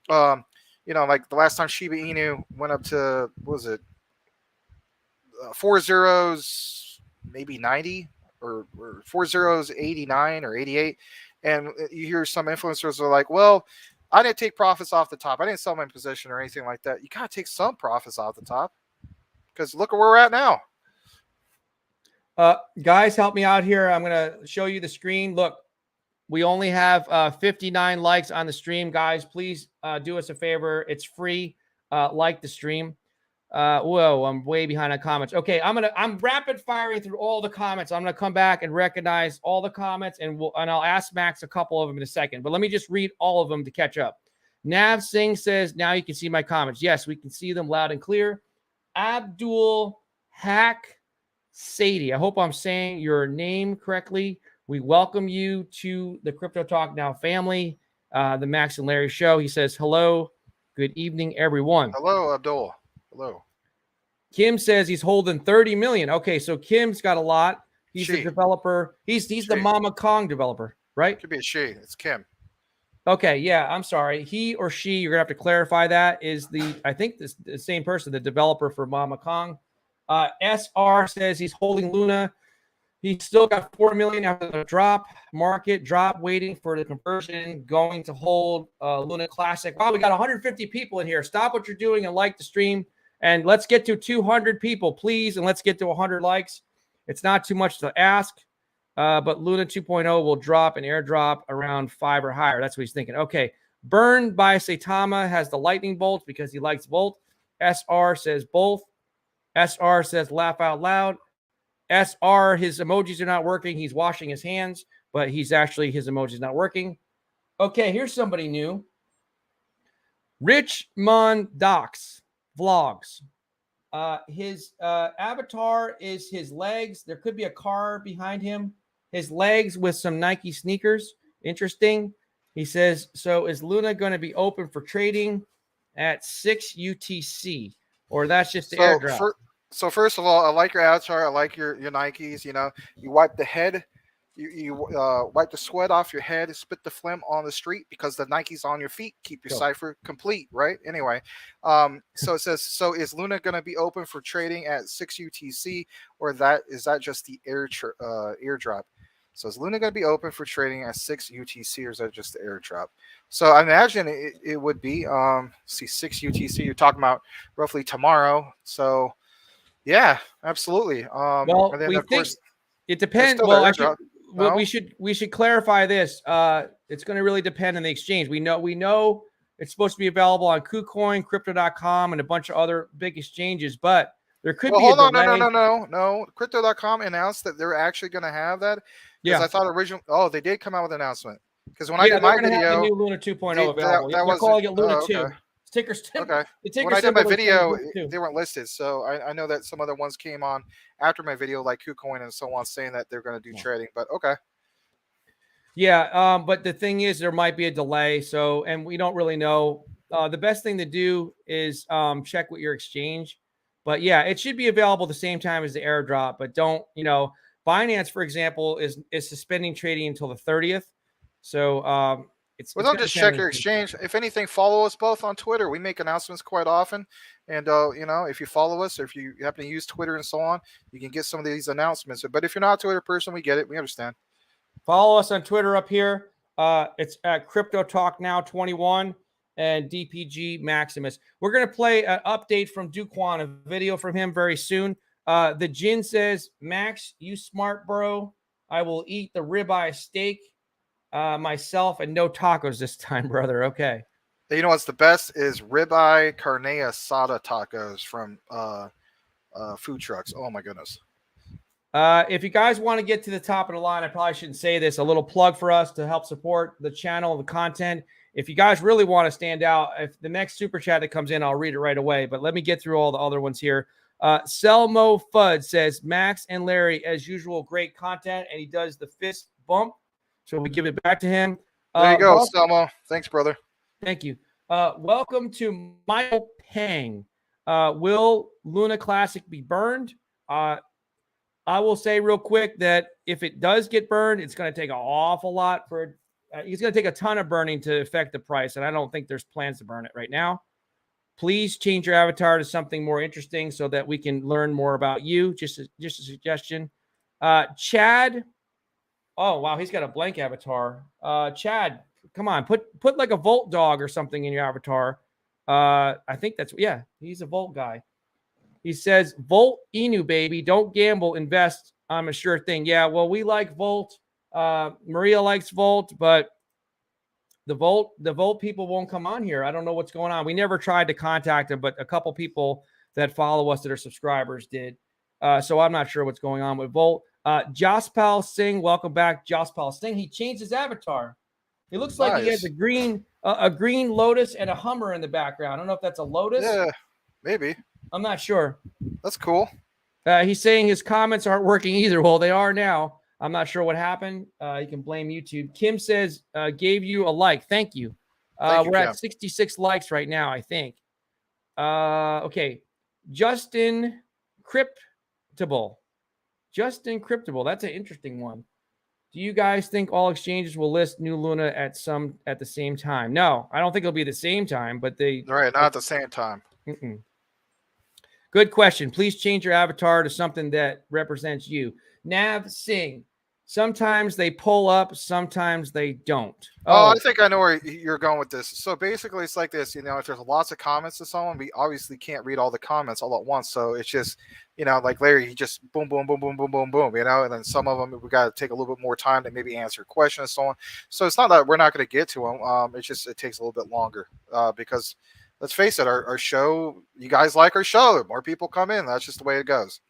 like the last time Shiba Inu went up to, what was it, 4 zeros, maybe 90, or 4 zeros 89 or 88, and you hear some influencers are like, well, I didn't take profits off the top. I didn't sell my position or anything like that. You got to take some profits off the top, because look at where we're at now. Guys, help me out here. I'm going to show you the screen. Look, we only have 59 likes on the stream. Guys, please do us a favor. It's free. Like the stream. Whoa, I'm way behind on comments. Okay, I'm rapid firing through all the comments. I'm going to come back and recognize all the comments, and I'll ask Max a couple of them in a second. But let me just read all of them to catch up. Nav Singh says, now you can see my comments. Yes, we can see them loud and clear. Abdul Hack Sadie, I hope I'm saying your name correctly. We welcome you to the Crypto Talk Now family, the Max and Larry show. He says, hello, good evening, everyone. Hello, Abdul. Hello. Kim says he's holding 30 million. Okay, so Kim's got a lot. He's the developer. He's the Mama Kong developer, right? Could be a she. It's Kim. Okay, yeah, I'm sorry. He or she, you're going to have to clarify that, is I think the same person, the developer for Mama Kong. SR says he's holding Luna. He's still got 4 million after the market drop, waiting for the conversion, going to hold Luna Classic. Wow, we got 150 people in here. Stop what you're doing and like the stream. And let's get to 200 people, please. And let's get to 100 likes. It's not too much to ask. But Luna 2.0 will drop an airdrop around 5 or higher. That's what he's thinking. Okay. Burned by Saitama has the lightning bolt because he likes bolt. SR says both. SR says laugh out loud. SR, his emojis are not working. He's washing his hands, but his emoji's not working. Okay, here's somebody new. Richmond Docs Vlogs. His avatar is his legs. There could be a car behind him. His legs with some Nike sneakers. Interesting. He says, so is Luna going to be open for trading at 6 UTC? Or that's just the airdrop? So first of all, I like your avatar. I like your Nikes. You know, you wipe the head, you wipe the sweat off your head, spit the phlegm on the street because the Nikes on your feet keep your cipher complete, right? Anyway, so it says, so is Luna going to be open for trading at 6 UTC, or is that just the airdrop? So is Luna going to be open for trading at 6 UTC, or is that just the airdrop? So I imagine it would be. See, 6 UTC. You're talking about roughly tomorrow. So. Yeah, absolutely. Well, and then we of think course, it depends. Well, No? we should clarify this. It's going to really depend on the exchange. We know it's supposed to be available on KuCoin, Crypto.com, and a bunch of other big exchanges, but there could Well, be a hold on. delay. No. Crypto.com announced that they're actually going to have that. Because Yeah. I thought they did come out with an announcement. Because when I Yeah, did my they're going to have the video, new Luna 2.0 available. that They're calling it Luna okay. 2. Ticker Okay. The ticker When I did my symbol is video, Luna 2. they weren't listed. So I know that some other ones came on after my video, like KuCoin and so on, saying that they're going to do trading. But okay. Yeah, but the thing is, there might be a delay. So, and we don't really know. The best thing to do is check with your exchange. But yeah, it should be available the same time as the airdrop. But don't, Binance, for example, is suspending trading until the 30th. So it's Well, don't just check your exchange. If anything, follow us both on Twitter. We make announcements quite often. And, if you follow us or if you happen to use Twitter and so on, you can get some of these announcements. But if you're not a Twitter person, we get it. We understand. Follow us on Twitter up here. It's at Crypto Talk Now 21 and DPGmaximus. We're going to play an update from Duquan, a video from him very soon. The Jin says, Max, you smart bro. I will eat the ribeye steak myself and no tacos this time, brother. Okay. You know what's the best is ribeye carne asada tacos from food trucks. Oh, my goodness. If you guys want to get to the top of the line, I probably shouldn't say this, a little plug for us to help support the channel, the content. If you guys really want to stand out, if the next super chat that comes in, I'll read it right away. But let me get through all the other ones here. Selmo Fudd says, Max and Larry, as usual, great content. And he does the fist bump. So we give it back to him. There you go, Selmo. Thanks, brother. Thank you. Welcome to Michael Pang. Will Luna Classic be burned? I will say real quick that if it does get burned, it's going to take an awful lot for it's going to take a ton of burning to affect the price. And I don't think there's plans to burn it right now. Please change your avatar to something more interesting so that we can learn more about you. Just a suggestion. Chad. Oh, wow. He's got a blank avatar. Chad, come on. Put like a Volt dog or something in your avatar. I think he's a Volt guy. He says, Volt Inu, baby. Don't gamble, invest. I'm a sure thing. Yeah, well, we like Volt. Maria likes Volt, but the Volt people won't come on here. I don't know what's going on. We never tried to contact them, but a couple people that follow us that are subscribers did. So I'm not sure what's going on with Volt. Jaspal Singh, welcome back. Jaspal Singh. He changed his avatar. It looks like he has a green Lotus and a Hummer in the background. I don't know if that's a Lotus. Yeah, maybe. I'm not sure. That's cool. He's saying his comments aren't working either. Well, they are now. I'm not sure what happened. You can blame YouTube. Kim says, gave you a like. Thank you. We're at 66 likes right now, I think. Okay. Justin Cryptable. That's an interesting one. Do you guys think all exchanges will list new Luna at the same time? No, I don't think it'll be the same time, but not at the same time. Good question. Please change your avatar to something that represents you. Nav Singh. Sometimes they pull up, sometimes they don't. Oh, I think I know where you're going with this. So basically, it's like this. If there's lots of comments to someone, we obviously can't read all the comments all at once. So it's just, like Larry, he just boom, boom, boom, boom, boom, boom, boom. And then some of them we got to take a little bit more time to maybe answer questions and so on. So it's not that we're not going to get to them. It's just it takes a little bit longer because. Let's face it, our show, you guys like our show. More people come in. That's just the way it goes.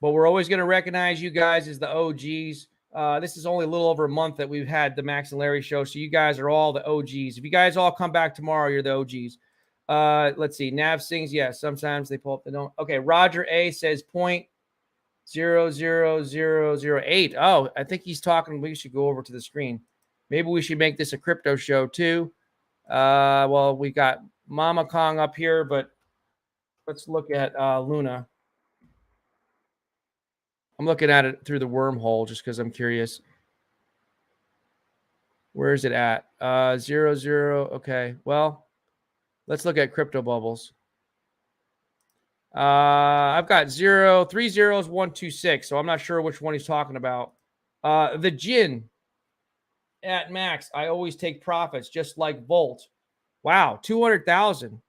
But we're always going to recognize you guys as the OGs. This is only a little over a month that we've had the Max and Larry show. So you guys are all the OGs. If you guys all come back tomorrow, you're the OGs. Let's see. Nav sings. Yeah, sometimes they pull up. They don't. Okay. Roger A says 0.00008. Oh, I think he's talking. We should go over to the screen. Maybe we should make this a crypto show too. Well, we got Mama Kong up here, but let's look at Luna. I'm looking at it through the wormhole just because I'm curious. Where is it at? 0, 0. Okay. Well, let's look at crypto bubbles. I've got 0, 3 zeros, 1, 2, 6. So I'm not sure which one he's talking about. The Jin at max. I always take profits just like Volt. Wow, 200,000.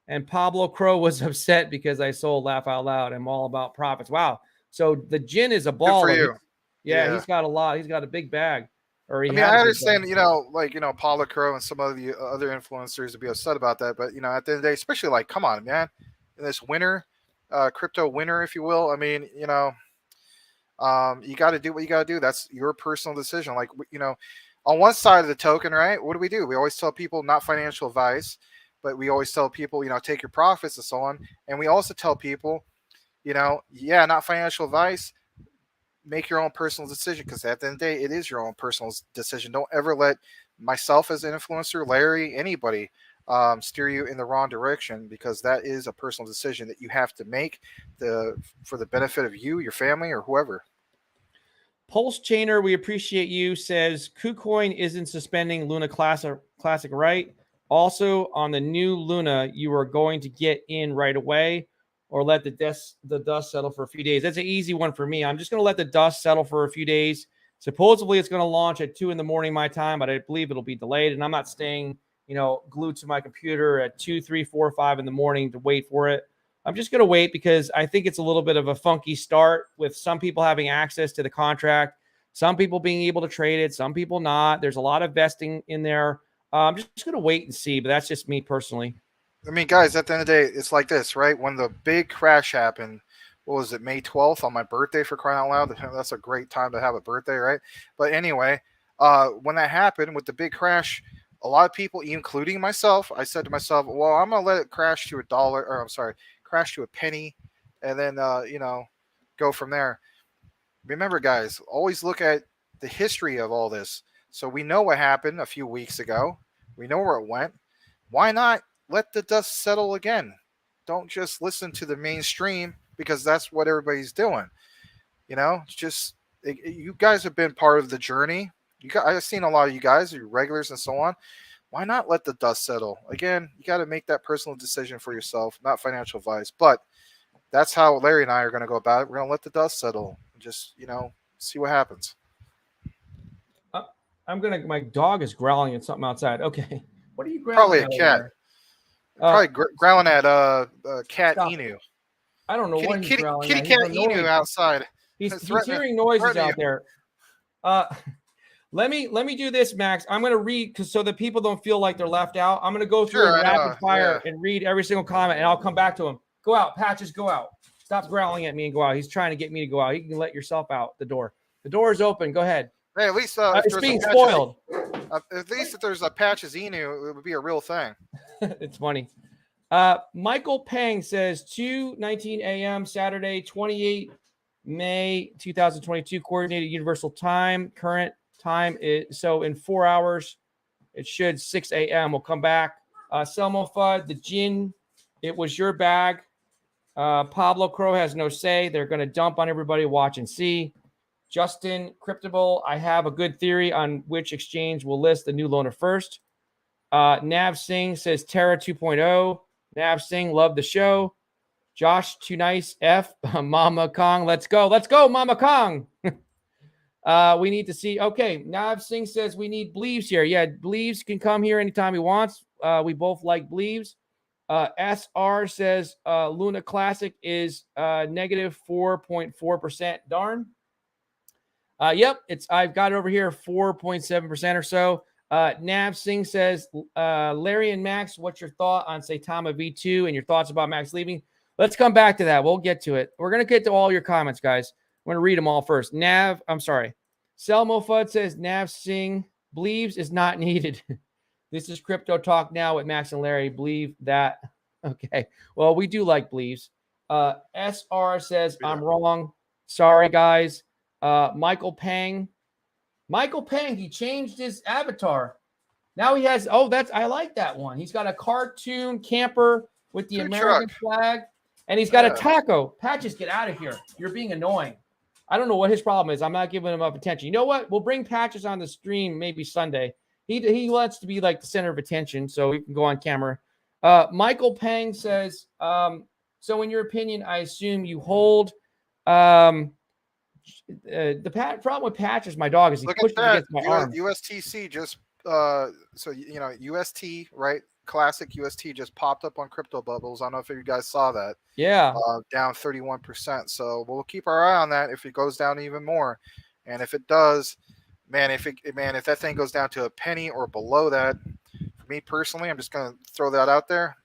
And Pablo Crow was upset because I sold Laugh Out Loud. I'm all about profits. Wow. So the Jin is a baller. Good for you. Yeah, he's got a lot. He's got a big bag. Or he I mean, had I a big understand, bag. you know, like, you know, Paulo Crow and some of the other influencers would be upset about that, but you know, at the end of the day, especially like, come on, man, in this winter, crypto winter, if you will. I mean, you know, you got to do what you got to do. That's your personal decision. Like, you know, on one side of the token, right? What do? We always tell people not financial advice, but we always tell people, you know, take your profits and so on. And we also tell people, you know, yeah, not financial advice. Make your own personal decision, because at the end of the day, it is your own personal decision. Don't ever let myself as an influencer, Larry, anybody steer you in the wrong direction, because that is a personal decision that you have to make for the benefit of you, your family, or whoever. Pulse Chainer, we appreciate you, says KuCoin isn't suspending Luna Classic, right? Also, on the new Luna, you are going to get in right away, or let the dust settle for a few days. That's an easy one for me. I'm just going to let the dust settle for a few days. Supposedly, it's going to launch at 2 a.m. my time, but I believe it'll be delayed, and I'm not staying, you know, glued to my computer at 2, 3, 4, 5 in the morning to wait for it. I'm just going to wait, because I think it's a little bit of a funky start, with some people having access to the contract, some people being able to trade it, some people not. There's a lot of vesting in there. I'm just going to wait and see, but that's just me personally. I mean, guys, at the end of the day, it's like this, right? When the big crash happened, what was it, May 12th, on my birthday, for crying out loud? That's a great time to have a birthday, right? But anyway, when that happened with the big crash, a lot of people, including myself, I said to myself, well, I'm going to let it crash to $1, or I'm sorry, crash to a penny, and then, you know, go from there. Remember, guys, always look at the history of all this. So we know what happened a few weeks ago. We know where it went. Why not let the dust settle again? Don't just listen to the mainstream, because that's what everybody's doing. You know, it's just you guys have been part of the journey. I've seen a lot of you guys, your regulars and so on. Why not let the dust settle? Again, you got to make that personal decision for yourself, not financial advice. But that's how Larry and I are going to go about it. We're going to let the dust settle and just, you know, see what happens. My dog is growling at something outside. Okay. What are you Probably growling a at over cat. there? Probably growling at Cat Stop Inu. it. I don't know what he's growling Kitty at. He's cat Inu annoyed. outside. He's hearing noises out there. Let me do this, Max. I'm going to read, so that people don't feel like they're left out. I'm going to go through in rapid fire and read every single comment, and I'll come back to him. Go out, Patches. Go out. Stop growling at me and go out. He's trying to get me to go out. You can let yourself out the door. The door is open. Go ahead. Hey, at least it's being spoiled. At least if there's a Patches Inu, it would be a real thing. It's funny. Michael Pang says 2:19 a.m. Saturday, 28 May 2022, coordinated universal time. Current time is, so in 4 hours, it should 6 a.m. We'll come back. Selmo Fudd, the gin, it was your bag. Pablo Crow has no say. They're going to dump on everybody. Watch and see. Justin Cryptable, I have a good theory on which exchange will list the new loaner first. Nav Singh says Terra 2.0. Nav Singh, love the show. Josh Too Nice F. Mama Kong, let's go. Let's go, Mama Kong. We need to see. Okay, Nav Singh says we need Bleaves here. Yeah, Bleaves can come here anytime he wants. We both like Bleaves. SR says Luna Classic is negative 4.4%. Darn. Yep, I've got it over here 4.7% or so. Nav Singh says, Larry and Max, what's your thought on Saitama V2 and your thoughts about Max leaving? Let's come back to that. We'll get to it. We're going to get to all your comments, guys. I'm going to read them all first. Selmo Fudd says, Nav Singh believes is not needed. This is Crypto Talk Now with Max and Larry. Believe that. Okay. Well, we do like believes. SR says, I'm wrong. Sorry, guys. Michael Pang, he changed his avatar. Now he has, I like that one. He's got a cartoon camper with the American flag, and he's got a taco. Patches, get out of here. You're being annoying. I don't know what his problem is. I'm not giving him enough attention. You know what? We'll bring Patches on the stream maybe Sunday. He wants to be like the center of attention, so he can go on camera. Michael Pang says, so in your opinion, I assume you hold the problem with Patches, my dog, is he pushes against my arm. USTC just so you know, UST, right? Classic UST just popped up on Crypto Bubbles. I don't know if you guys saw that. Yeah. Down 31%. So we'll keep our eye on that if it goes down even more. And if it does, man, if that thing goes down to a penny or below that, for me personally, I'm just gonna throw that out there.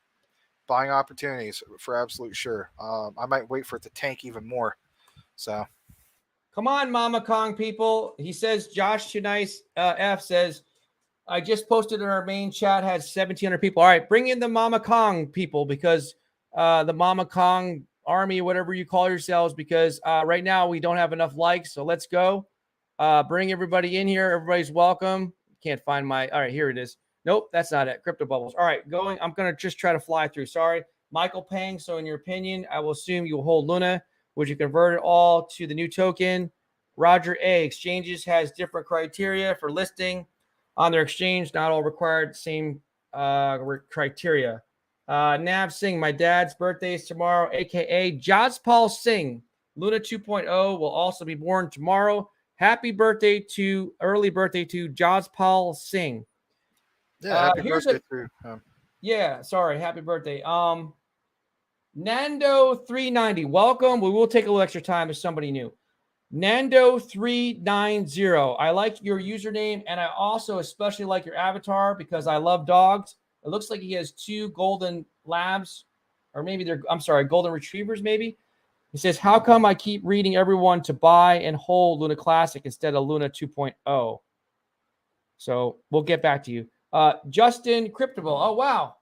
Buying opportunities for absolute sure. I might wait for it to tank even more. So Come on, Mama Kong people. He says, Josh Too Nice F says, I just posted in our main chat, had 1,700 people. All right, bring in the Mama Kong people, because the Mama Kong army, whatever you call yourselves, because right now we don't have enough likes. So let's go. Bring everybody in here. Everybody's welcome. Can't find my, all right, here it is. Nope, that's not it. Crypto bubbles. All right, going. I'm going to just try to fly through. Sorry. Michael Pang. So in your opinion, I will assume you will hold Luna. Would you convert it all to the new token? Roger A. Exchanges has different criteria for listing on their exchange. Not all required same criteria. Nav Singh, my dad's birthday is tomorrow, a.k.a. Jaspal Singh. Luna 2.0 will also be born tomorrow. Happy birthday to, early birthday to Jaspal Singh. yeah, happy birthday to yeah, sorry, happy birthday. Nando390, welcome. We will take a little extra time if somebody new. Nando390, I like your username, and I also especially like your avatar because I love dogs. It looks like he has 2 golden labs, or maybe golden retrievers, maybe. He says, how come I keep reading everyone to buy and hold Luna Classic instead of Luna 2.0? So we'll get back to you. Justin Cryptable, oh, wow.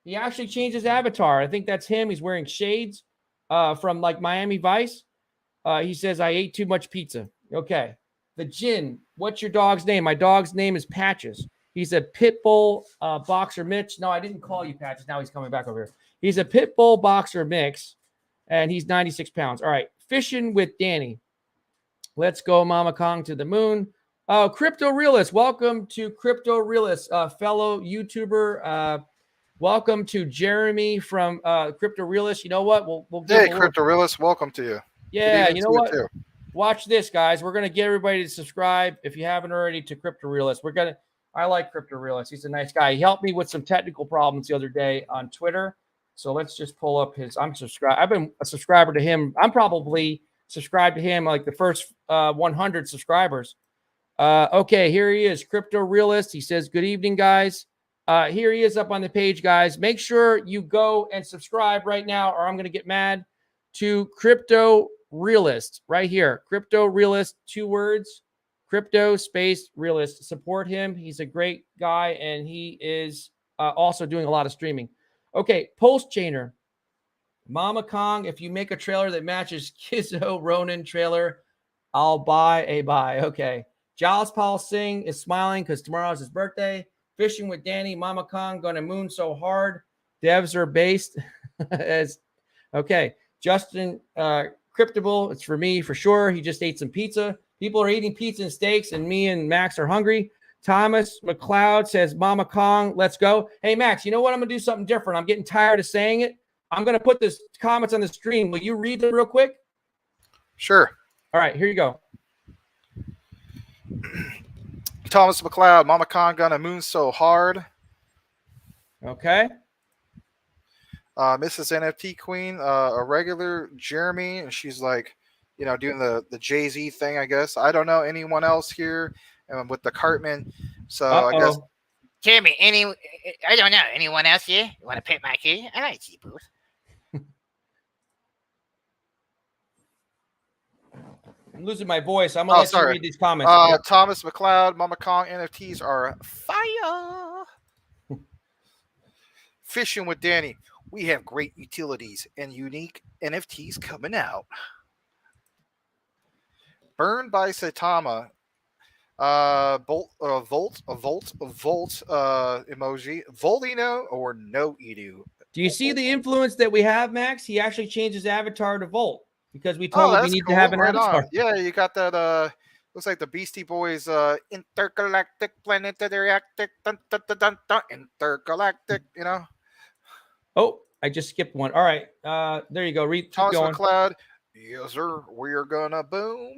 He actually changed his avatar. I think that's him. He's wearing shades from like Miami Vice. He says, I ate too much pizza. Okay. The Jin, what's your dog's name? My dog's name is Patches. He's a pit bull boxer mix. No, I didn't call you Patches. Now he's coming back over here. He's a pit bull boxer mix, and he's 96 pounds. All right. Fishing with Danny. Let's go, Mama Kong, to the moon. Oh, Crypto Realist. Welcome to Crypto Realist, fellow YouTuber. Welcome to Jeremy from Crypto Realist. You know what? We'll hey, Crypto Realist, welcome to you. Yeah, you know what? Watch this, guys. We're gonna get everybody to subscribe if you haven't already to Crypto Realist. I like Crypto Realist. He's a nice guy. He helped me with some technical problems the other day on Twitter. So let's just pull up his. I'm subscribed. I've been a subscriber to him. I'm probably subscribed to him like the first 100 subscribers. Okay, here he is, Crypto Realist. He says, "Good evening, guys." Here he is up on the page, guys. Make sure you go and subscribe right now, or I'm going to get mad. To Crypto Realist right here. Crypto Realist, 2 words. Crypto space Realist. Support him. He's a great guy, and he is also doing a lot of streaming. Okay, Post Chainer. Mama Kong, if you make a trailer that matches Kizzo Ronin trailer, I'll buy a buy. Okay. Giles Paul Singh is smiling because tomorrow's his birthday. Fishing with Danny, Mama Kong, gonna moon so hard. Devs are based as okay. Justin Cryptable, it's for me for sure. He just ate some pizza. People are eating pizza and steaks, and me and Max are hungry. Thomas McLeod says, Mama Kong, let's go. Hey, Max, you know what? I'm gonna do something different. I'm getting tired of saying it. I'm gonna put this comments on the stream. Will you read them real quick? Sure. All right, here you go. Thomas McLeod, Mama Kong gonna moon so hard. Okay. Mrs. NFT Queen, a regular Jeremy, and she's like, doing the Jay-Z thing, I guess. I don't know anyone else here with the Cartman. So I guess. Jeremy, I don't know. Anyone else here? You want to pet my kid? I like T-Booth. I'm losing my voice. I'm going to let you read these comments. Thomas McLeod, Mama Kong NFTs are fire. Fishing with Danny. We have great utilities and unique NFTs coming out. Burned by Saitama. Volt emoji. Volino or no Edu. Do you see the influence that we have, Max? He actually changed his avatar to Volt because we told him we need to have an avatar. Yeah, you got that. Looks like the Beastie Boys intergalactic planetary intergalactic, Oh, I just skipped one. All right. There you go. Read Thomas McLeod. Yes, sir. We're gonna boom.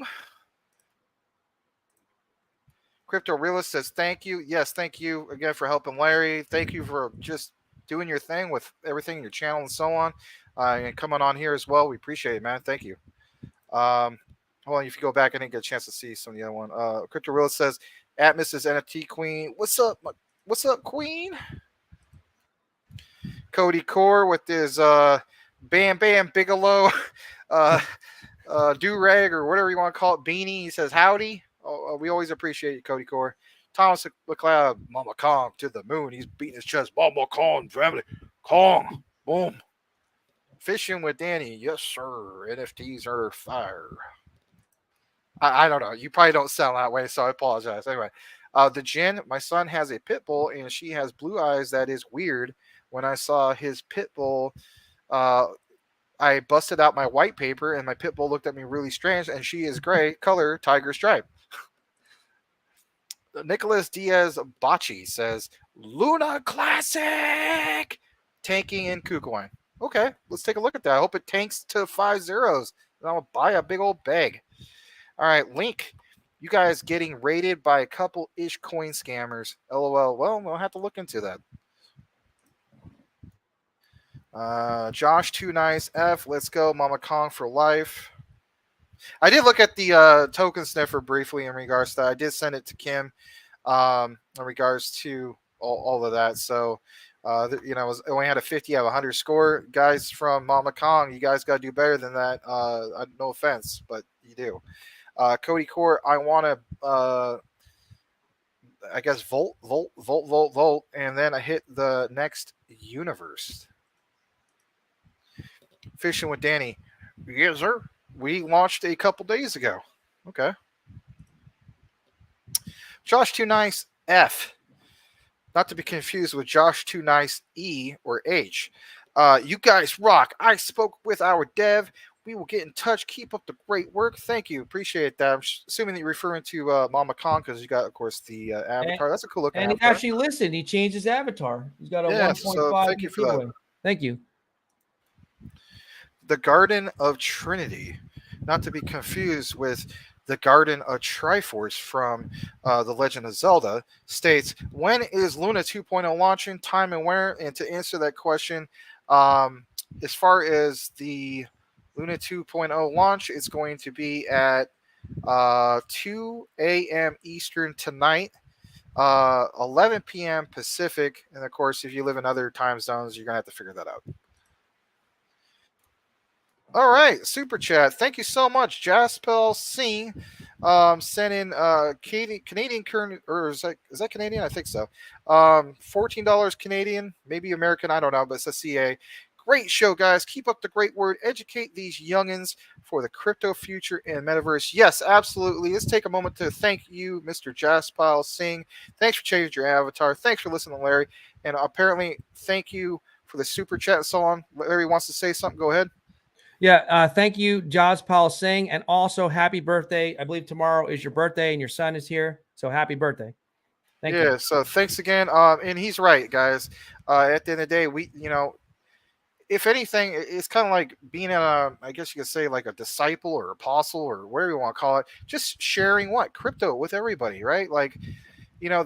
Crypto Realist says thank you. Yes, thank you again for helping Larry. Thank you for just doing your thing with everything in your channel and so on. And coming on here as well. We appreciate it, man. Thank you. Hold hold on, if you go back, I didn't get a chance to see some of the other one. Crypto Real says, at Mrs. NFT Queen, what's up? What's up, Queen? Cody Core with his Bam Bam Bigelow do-rag or whatever you want to call it, beanie. He says, howdy. We always appreciate you, Cody Core. Thomas McLeod, Mama Kong to the moon. He's beating his chest. Mama Kong, family. Kong. Boom. Fishing with Danny. Yes, sir. NFTs are fire. I don't know. You probably don't sound that way, so I apologize. Anyway, the Jen, my son has a pit bull, and she has blue eyes. That is weird. When I saw his pit bull, I busted out my white paper, and my pit bull looked at me really strange, and she is gray, color, tiger stripe. Nicholas Diaz Bocci says, Luna Classic! Tanking in KuCoin. Okay, let's take a look at that. I hope it tanks to 5 zeros, and I'll buy a big old bag. All right, Link, you guys getting raided by a couple ish coin scammers. LOL. Well, we'll have to look into that. Josh Too Nice F, let's go. Mama Kong for life. I did look at the token sniffer briefly in regards to that. I did send it to Kim in regards to all of that. So, it only had a 50 out of 100 score. Guys from Mama Kong, you guys got to do better than that. No offense, but you do. Cody Core, I want to, I guess, volt, and then I hit the next universe. Fishing with Danny. Yes, sir. We launched a couple days ago. Okay. Josh Too Nice F. Not to be confused with Josh Too Nice E or H. You guys rock. I spoke with our dev. We will get in touch. Keep up the great work. Thank you. Appreciate that. I'm assuming that you're referring to Mama Kong because you got, of course, the avatar. That's a cool looking avatar. And he actually listened. He changed his avatar. He's got a 1.5 so thank you for that. Thank you. The Garden of Trinity, not to be confused with the Garden of Triforce from The Legend of Zelda, states, when is Luna 2.0 launching, time and where? And to answer that question, as far as the Luna 2.0 launch, it's going to be at 2 a.m. Eastern tonight, 11 p.m. Pacific. And, of course, if you live in other time zones, you're going to have to figure that out. All right, super chat. Thank you so much, Jaspel Singh. Sent in Canadian current, or is that Canadian? I think so. $14 Canadian, maybe American. I don't know, but it's a CA. Great show, guys. Keep up the great word. Educate these youngins for the crypto future and metaverse. Yes, absolutely. Let's take a moment to thank you, Mr. Jaspal Singh. Thanks for changing your avatar. Thanks for listening to Larry. And apparently, thank you for the super chat and so on. Larry wants to say something. Go ahead. Yeah, thank you, Jaspal Singh. And also, happy birthday. I believe tomorrow is your birthday and your son is here. So happy birthday. Thank you. So thanks again. And he's right, guys. At the end of the day, we, if anything, it's kind of like being I guess you could say like a disciple or apostle or whatever you want to call it, just sharing crypto with everybody, right? Like,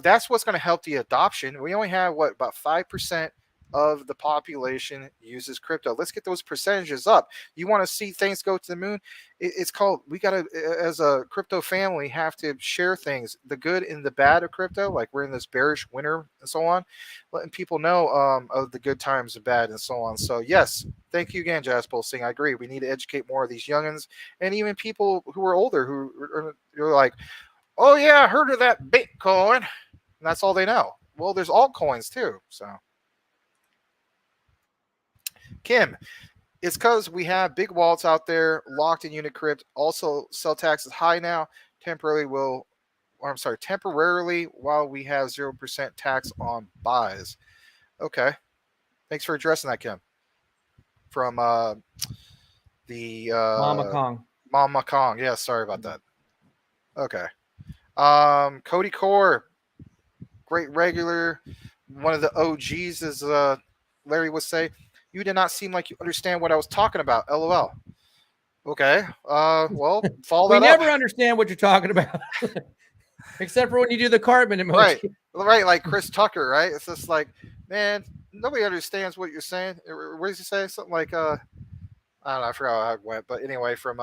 that's what's going to help the adoption. We only have about 5% of the population uses crypto. Let's get those percentages up. You want to see things go to the moon? It's called, we got to, as a crypto family, have to share things, the good and the bad of crypto. Like we're in this bearish winter and so on, letting people know of the good times, the bad, and so on. So yes, thank you again, Jaspel Singh. I agree. We need to educate more of these youngins and even people who are older who are like, oh yeah, I heard of that Bitcoin. And that's all they know. Well, there's altcoins too. So Kim, it's because we have big wallets out there locked in Unicrypt. Also, sell tax is high now. Temporarily while we have 0% tax on buys. Okay. Thanks for addressing that, Kim. From the Mama Kong. Mama Kong. Yeah, sorry about that. Okay. Cody Core, great regular. One of the OGs, as Larry would say. You did not seem like you understand what I was talking about. LOL. Okay. Well, follow that up. We never understand what you're talking about. Except for when you do the Cartman emoji. Right. Like Chris Tucker, right? It's just like, man, nobody understands what you're saying. What does he say? Something like, I don't know. I forgot how it went, but anyway, from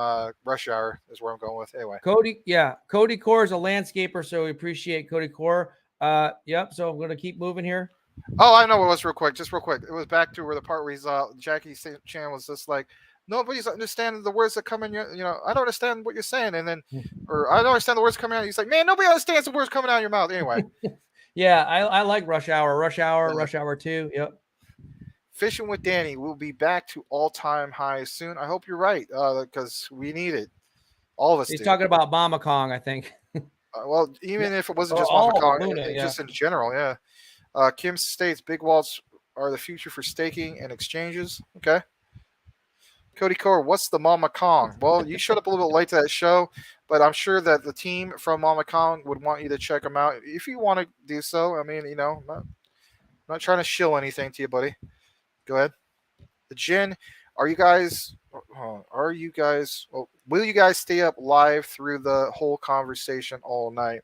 Rush Hour is where I'm going with. Anyway, Cody Core is a landscaper, so we appreciate Cody Core. Yep. So I'm going to keep moving here. oh, I know what it was real quick. Just real quick. It was back to where the part where he's Jackie Chan was just like, nobody's understanding the words that come in your, I don't understand what you're saying, and then, or I don't understand the words coming out. He's like, man, nobody understands the words coming out of your mouth. Anyway. Yeah, I like Rush Hour, Rush Hour 2. Yep. Fishing with Danny will be back to all-time highs soon. I hope you're right, because we need it. All of us. He's talking about Mama Kong, I think. Well, even if it wasn't just Mama Kong, just in general, yeah. Kim states big wallets are the future for staking and exchanges. Okay. Cody Core, what's the Mama Kong? Well, you showed up a little bit late to that show, but I'm sure that the team from Mama Kong would want you to check them out if you want to do so. I mean, I'm not trying to shill anything to you, buddy. Go ahead. The Jin, will you guys stay up live through the whole conversation all night?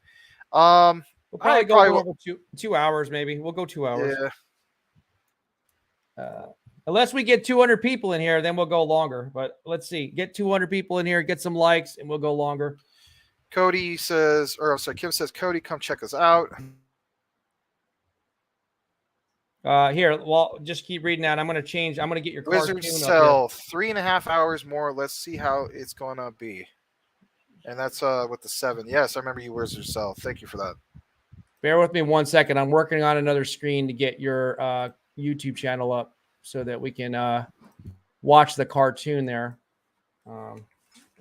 We'll probably go over 2 hours, maybe. We'll go 2 hours. Yeah. Unless we get 200 people in here, then we'll go longer. But let's see. Get 200 people in here, get some likes, and we'll go longer. Kim says, Cody, come check us out. Here, well, just keep reading that. I'm going to change. I'm going to get your Wizard Cell, 3.5 hours more. Let's see how it's going to be. And that's with the 7. Yes, I remember you, Wizard Cell. Thank you for that. Bear with me 1 second. I'm working on another screen to get your YouTube channel up so that we can watch the cartoon there. Let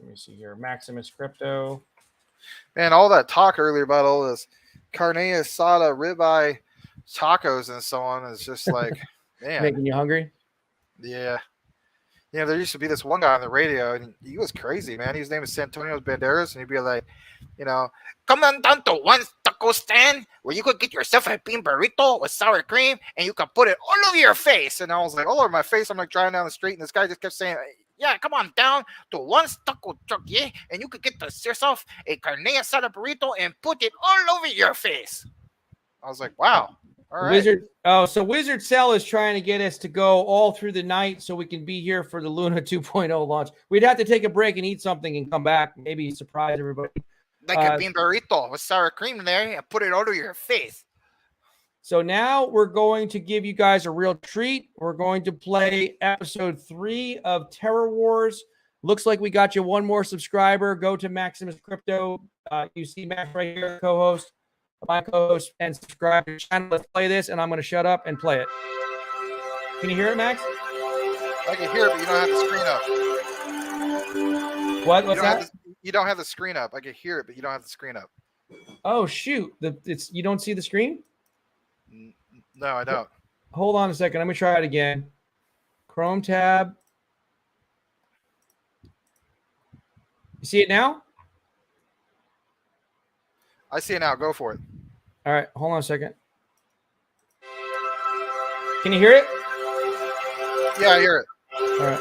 me see here. Maximus Crypto. Man, all that talk earlier about all this carne asada, ribeye, tacos, and so on is just like, man. Making you hungry? Yeah. There used to be this one guy on the radio, and he was crazy, man. His name is Santonio Banderas, and he'd be like, come on down to one taco stand where you could get yourself a bean burrito with sour cream, and you can put it all over your face. And I was like, all over my face. I'm like driving down the street, and this guy just kept saying, yeah, come on down to one taco truck, yeah, and you could get yourself a carne asada burrito and put it all over your face. I was like, wow. All right. So Wizard Cell is trying to get us to go all through the night so we can be here for the Luna 2.0 launch. We'd have to take a break and eat something and come back, maybe surprise everybody. Like a bean burrito with sour cream in there and put it all over your face. So now we're going to give you guys a real treat. We're going to play episode 3 of Terra Wars. Looks like we got you one more subscriber. Go to Maximus Crypto. You see Max right here, co-host. My co-host, and subscribe to the channel. Let's play this, and I'm going to shut up and play it. Can you hear it, Max? I can hear it, but you don't have the screen up. What's that? You don't have the screen up. I can hear it, but you don't have the screen up. Oh shoot! You don't see the screen? No, I don't. Hold on a second. Let me try it again. Chrome tab. You see it now? I see it now. Go for it. All right. Hold on a second. Can you hear it? Yeah, I hear it. All right.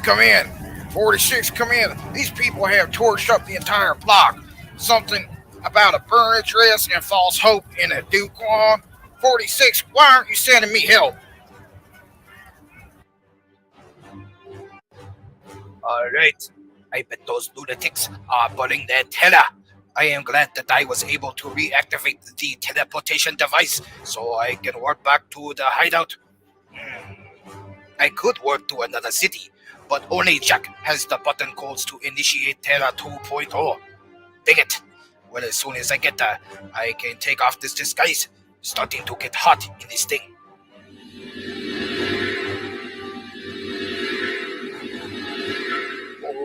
Come in. 46, come in. These people have torched up the entire block. Something about a burn address and false hope in a Duquan. 46, why aren't you sending me help? All right. I bet those lunatics are burning their Terra. I am glad that I was able to reactivate the teleportation device so I can work back to the hideout. I could work to another city, but only Jack has the button codes to initiate Terra 2.0. Dang it. Well, as soon as I get there, I can take off this disguise. Starting to get hot in this thing.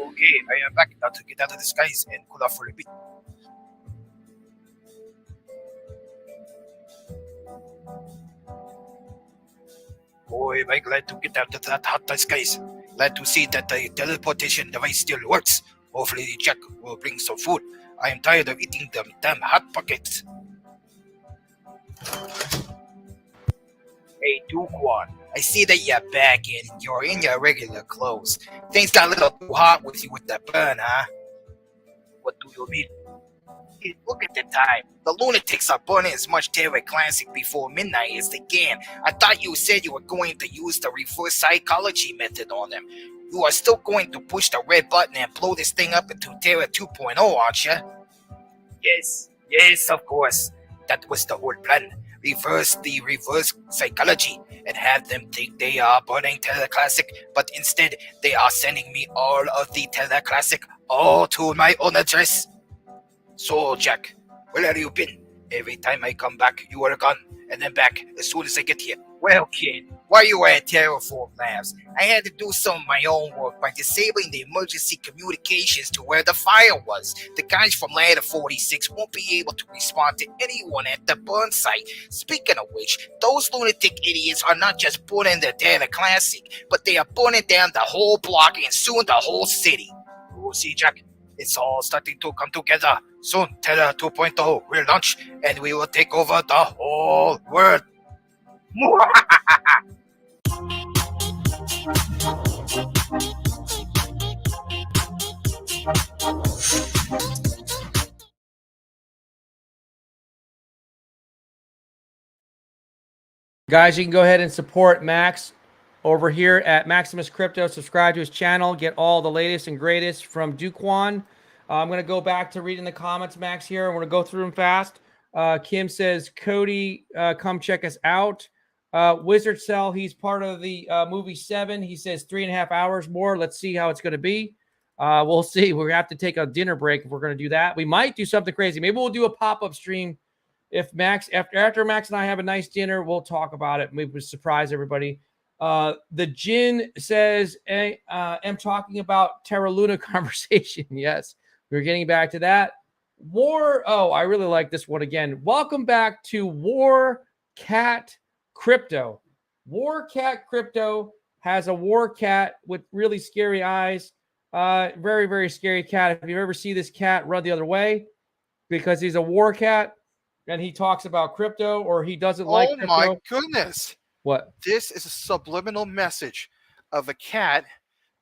Okay, I am back now to get out of disguise and cool off for a bit. Boy, am I glad to get out of that hot disguise. Glad to see that the teleportation device still works. Hopefully Jack will bring some food. I am tired of eating them damn hot pockets. Hey, Duquan, I see that you're back and you're in your regular clothes. Things got a little too hot with you with that burn, huh? What do you mean? Hey, look at the time. The lunatics are burning as much Terra Classic before midnight as they can. I thought you said you were going to use the reverse psychology method on them. You are still going to push the red button and blow this thing up into Terra 2.0, aren't you? Yes, of course. That was the whole plan. Reverse the reverse psychology and have them think they are burning Terra Classic, but instead they are sending me all of the Terra Classic all to my own address. So, Jack, where have you been? Every time I come back, you are gone, and then back as soon as I get here. Well, kid, while you were at Terraform Labs, I had to do some of my own work by disabling the emergency communications to where the fire was. The guys from Ladder 46 won't be able to respond to anyone at the burn site. Speaking of which, those lunatic idiots are not just burning the Terra Classic, but they are burning down the whole block and soon the whole city. You will see, Jack. It's all starting to come together. Soon, Terra 2.0 will launch, and we will take over the whole world. Guys, you can go ahead and support Max over here at Maximus Crypto. Subscribe to his channel. Get all the latest and greatest from Duquan. I'm going to go back to reading the comments, Max, here. I'm going to go through them fast. Kim says, Cody, come check us out. Wizard Cell, he's part of the movie 7. He says 3.5 hours more. Let's see how it's going to be. We'll see. We're going to have to take a dinner break if we're going to do that. We might do something crazy. Maybe we'll do a pop-up stream. If Max, after Max and I have a nice dinner, we'll talk about it. Maybe we'll surprise everybody. The Jin says, I'm talking about Terra Luna conversation. Yes, we're getting back to that. Oh, I really like this one again. Welcome back to War Cat Crypto. War Cat Crypto has a war cat with really scary eyes. Very, very scary cat. If you ever see this cat, run the other way because he's a war cat. And he talks about crypto, or he doesn't like crypto. Oh my goodness. What? This is a subliminal message of a cat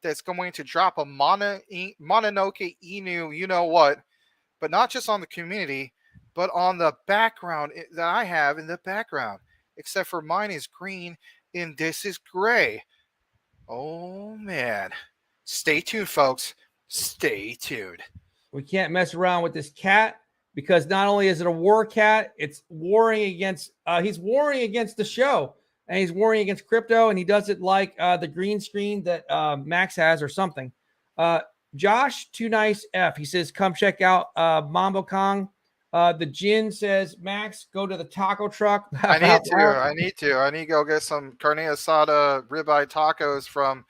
that's going to drop a Mononoke Inu, you know what, but not just on the community, but on the background that I have in the background. Except for mine is green and this is gray. Oh man. Stay tuned, folks. Stay tuned. We can't mess around with this cat. Because not only is it a war cat, it's warring against, he's warring against the show. And he's warring against crypto, and he doesn't like the green screen that Max has or something. Josh, Too Nice F, he says, come check out Mambo Kong. The Jin says, Max, go to the taco truck. I need to go get some carne asada ribeye tacos from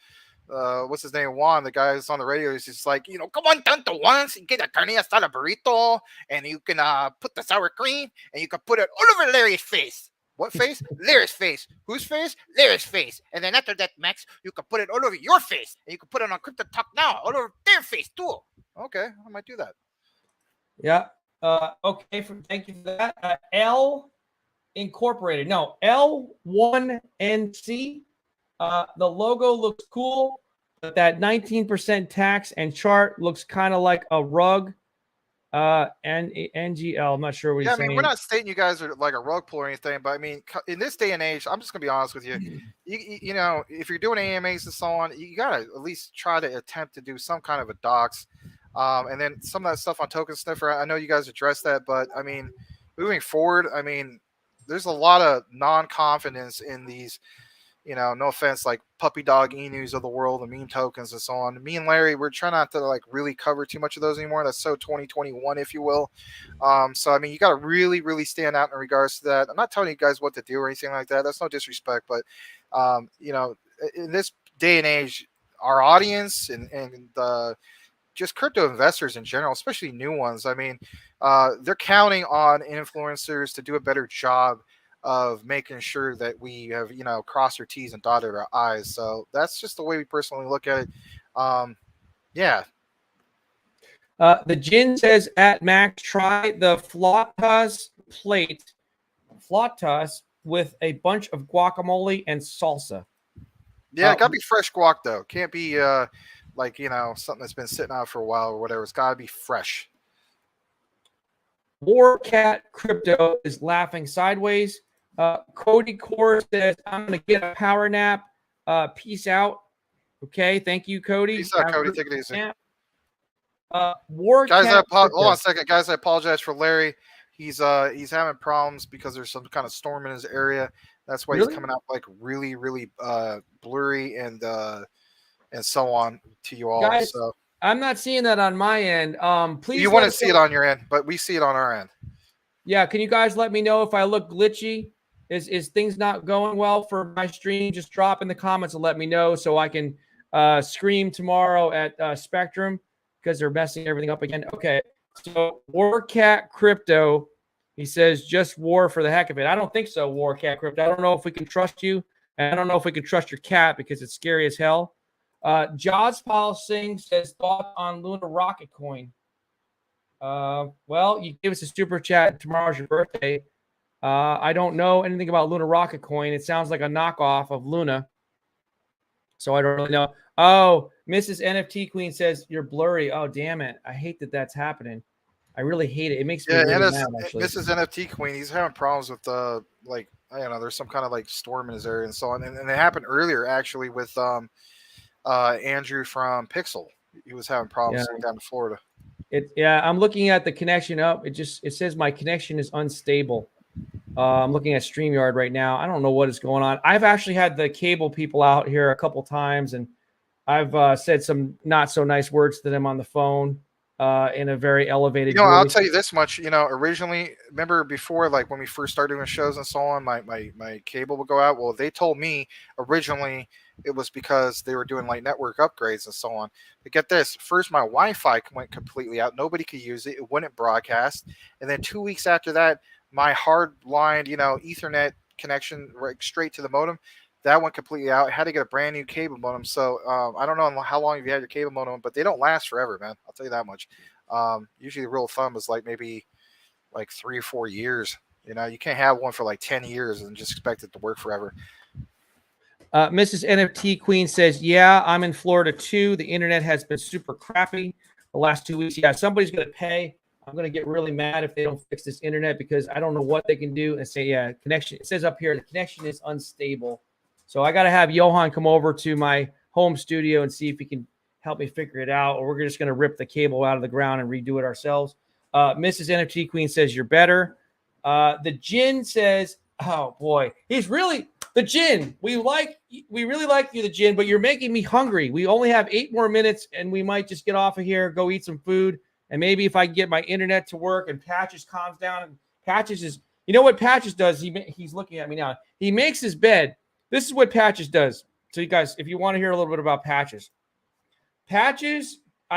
what's his name? Juan, the guy that's on the radio. He's just like, come on down to Juan's and get a carne asada burrito, and you can put the sour cream, and you can put it all over Larry's face. What face? Larry's face. Whose face? Larry's face. And then after that, Max, you can put it all over your face, and you can put it on Crypto Talk Now, all over their face too. Okay, I might do that. Yeah. Okay. Thank you for that. L Incorporated. No, L1NC. The logo looks cool, but that 19% tax and chart looks kind of like a rug. And NGL, I'm not sure what he's saying. I mean, we're not stating you guys are like a rug pull or anything, but I mean, in this day and age, I'm just gonna be honest with you. You know, if you're doing AMAs and so on, you gotta at least try to attempt to do some kind of a docs. And then some of that stuff on Token Sniffer, I know you guys addressed that, but I mean, moving forward, I mean, there's a lot of non-confidence in these. No offense, like puppy dog Inus of the world, the meme tokens and so on. Me and Larry, we're trying not to like really cover too much of those anymore. That's so 2021, if you will. So I mean, you got to really, really stand out in regards to that. I'm not telling you guys what to do or anything like that. That's no disrespect, but in this day and age, our audience and just crypto investors in general, especially new ones, I mean, they're counting on influencers to do a better job of making sure that we have, crossed our T's and dotted our I's. So that's just the way we personally look at it. Yeah. The Jin says at Max, try the flautas plate, flautas with a bunch of guacamole and salsa. Yeah, it gotta be fresh guac though. Can't be something that's been sitting out for a while or whatever. It's gotta be fresh. Warcat Crypto is laughing sideways. Cody Core says, I'm going to get a power nap. Peace out. Okay. Thank you, Cody. Peace out, Cody. Take it easy. Nap. Guys, Warcat hold on a second. Guys, I apologize for Larry. He's having problems because there's some kind of storm in his area. That's why Really? he's coming out like really blurry and so on to you all. Guys, so I'm not seeing that on my end. Please. you want to see it on your end, but we see it on our end. Yeah, can you guys let me know if I look glitchy? Is things not going well for my stream? Just drop in the comments and let me know so I can scream tomorrow at Spectrum because they're messing everything up again. Okay, so Warcat Crypto, he says just war for the heck of it. I don't think so, Warcat Crypto. I don't know if we can trust you, and I don't know if we can trust your cat because it's scary as hell. Jaws Paul Singh says thought on Luna Rocket Coin. Well, you gave us a super chat. Tomorrow's your birthday. I don't know anything about Luna Rocket Coin. It sounds like a knockoff of Luna. So I don't really know. Oh, Mrs. NFT Queen says you're blurry. Oh, damn it. I hate that that's happening. I really hate it. It makes me really mad, actually. Mrs. NFT Queen, he's having problems with like, I don't know, there's some kind of like storm in his area and so on. And it happened earlier actually with Andrew from Pixel. He was having problems down in Florida. I'm looking at the connection up. It says my connection is unstable. I'm looking at StreamYard right now. I don't know what is going on. I've actually had the cable people out here a couple times, and I've said some not so nice words to them on the phone in a very elevated. I'll tell you this much. Originally, remember before, like when we first started doing shows and so on, my cable would go out. Well, they told me originally it was because they were doing like network upgrades and so on. But get this, first my Wi-Fi went completely out. Nobody could use it. It wouldn't broadcast. And then 2 weeks after that, my hard line, Ethernet connection right straight to the modem, that went completely out. I had to get a brand new cable modem. So I don't know how long you've had your cable modem, but they don't last forever, man. I'll tell you that much. Usually the rule of thumb is like maybe like 3 or 4 years. You can't have one for like 10 years and just expect it to work forever. Mrs. NFT Queen says, yeah, I'm in Florida too. The internet has been super crappy the last 2 weeks. Yeah, somebody's going to pay. I'm going to get really mad if they don't fix this internet because I don't know what they can do and say, yeah, connection. It says up here, the connection is unstable. So I got to have Johan come over to my home studio and see if he can help me figure it out, or we're just going to rip the cable out of the ground and redo it ourselves. Mrs. NFT Queen says, you're better. The Jin says, oh boy, he's really the Jin. We really like you, the Jin, but you're making me hungry. We only have 8 more minutes and we might just get off of here, go eat some food. And maybe if I get my internet to work and Patches calms down, and Patches is, what Patches does? He's looking at me now. He makes his bed. This is what Patches does. So you guys, if you want to hear a little bit about Patches, I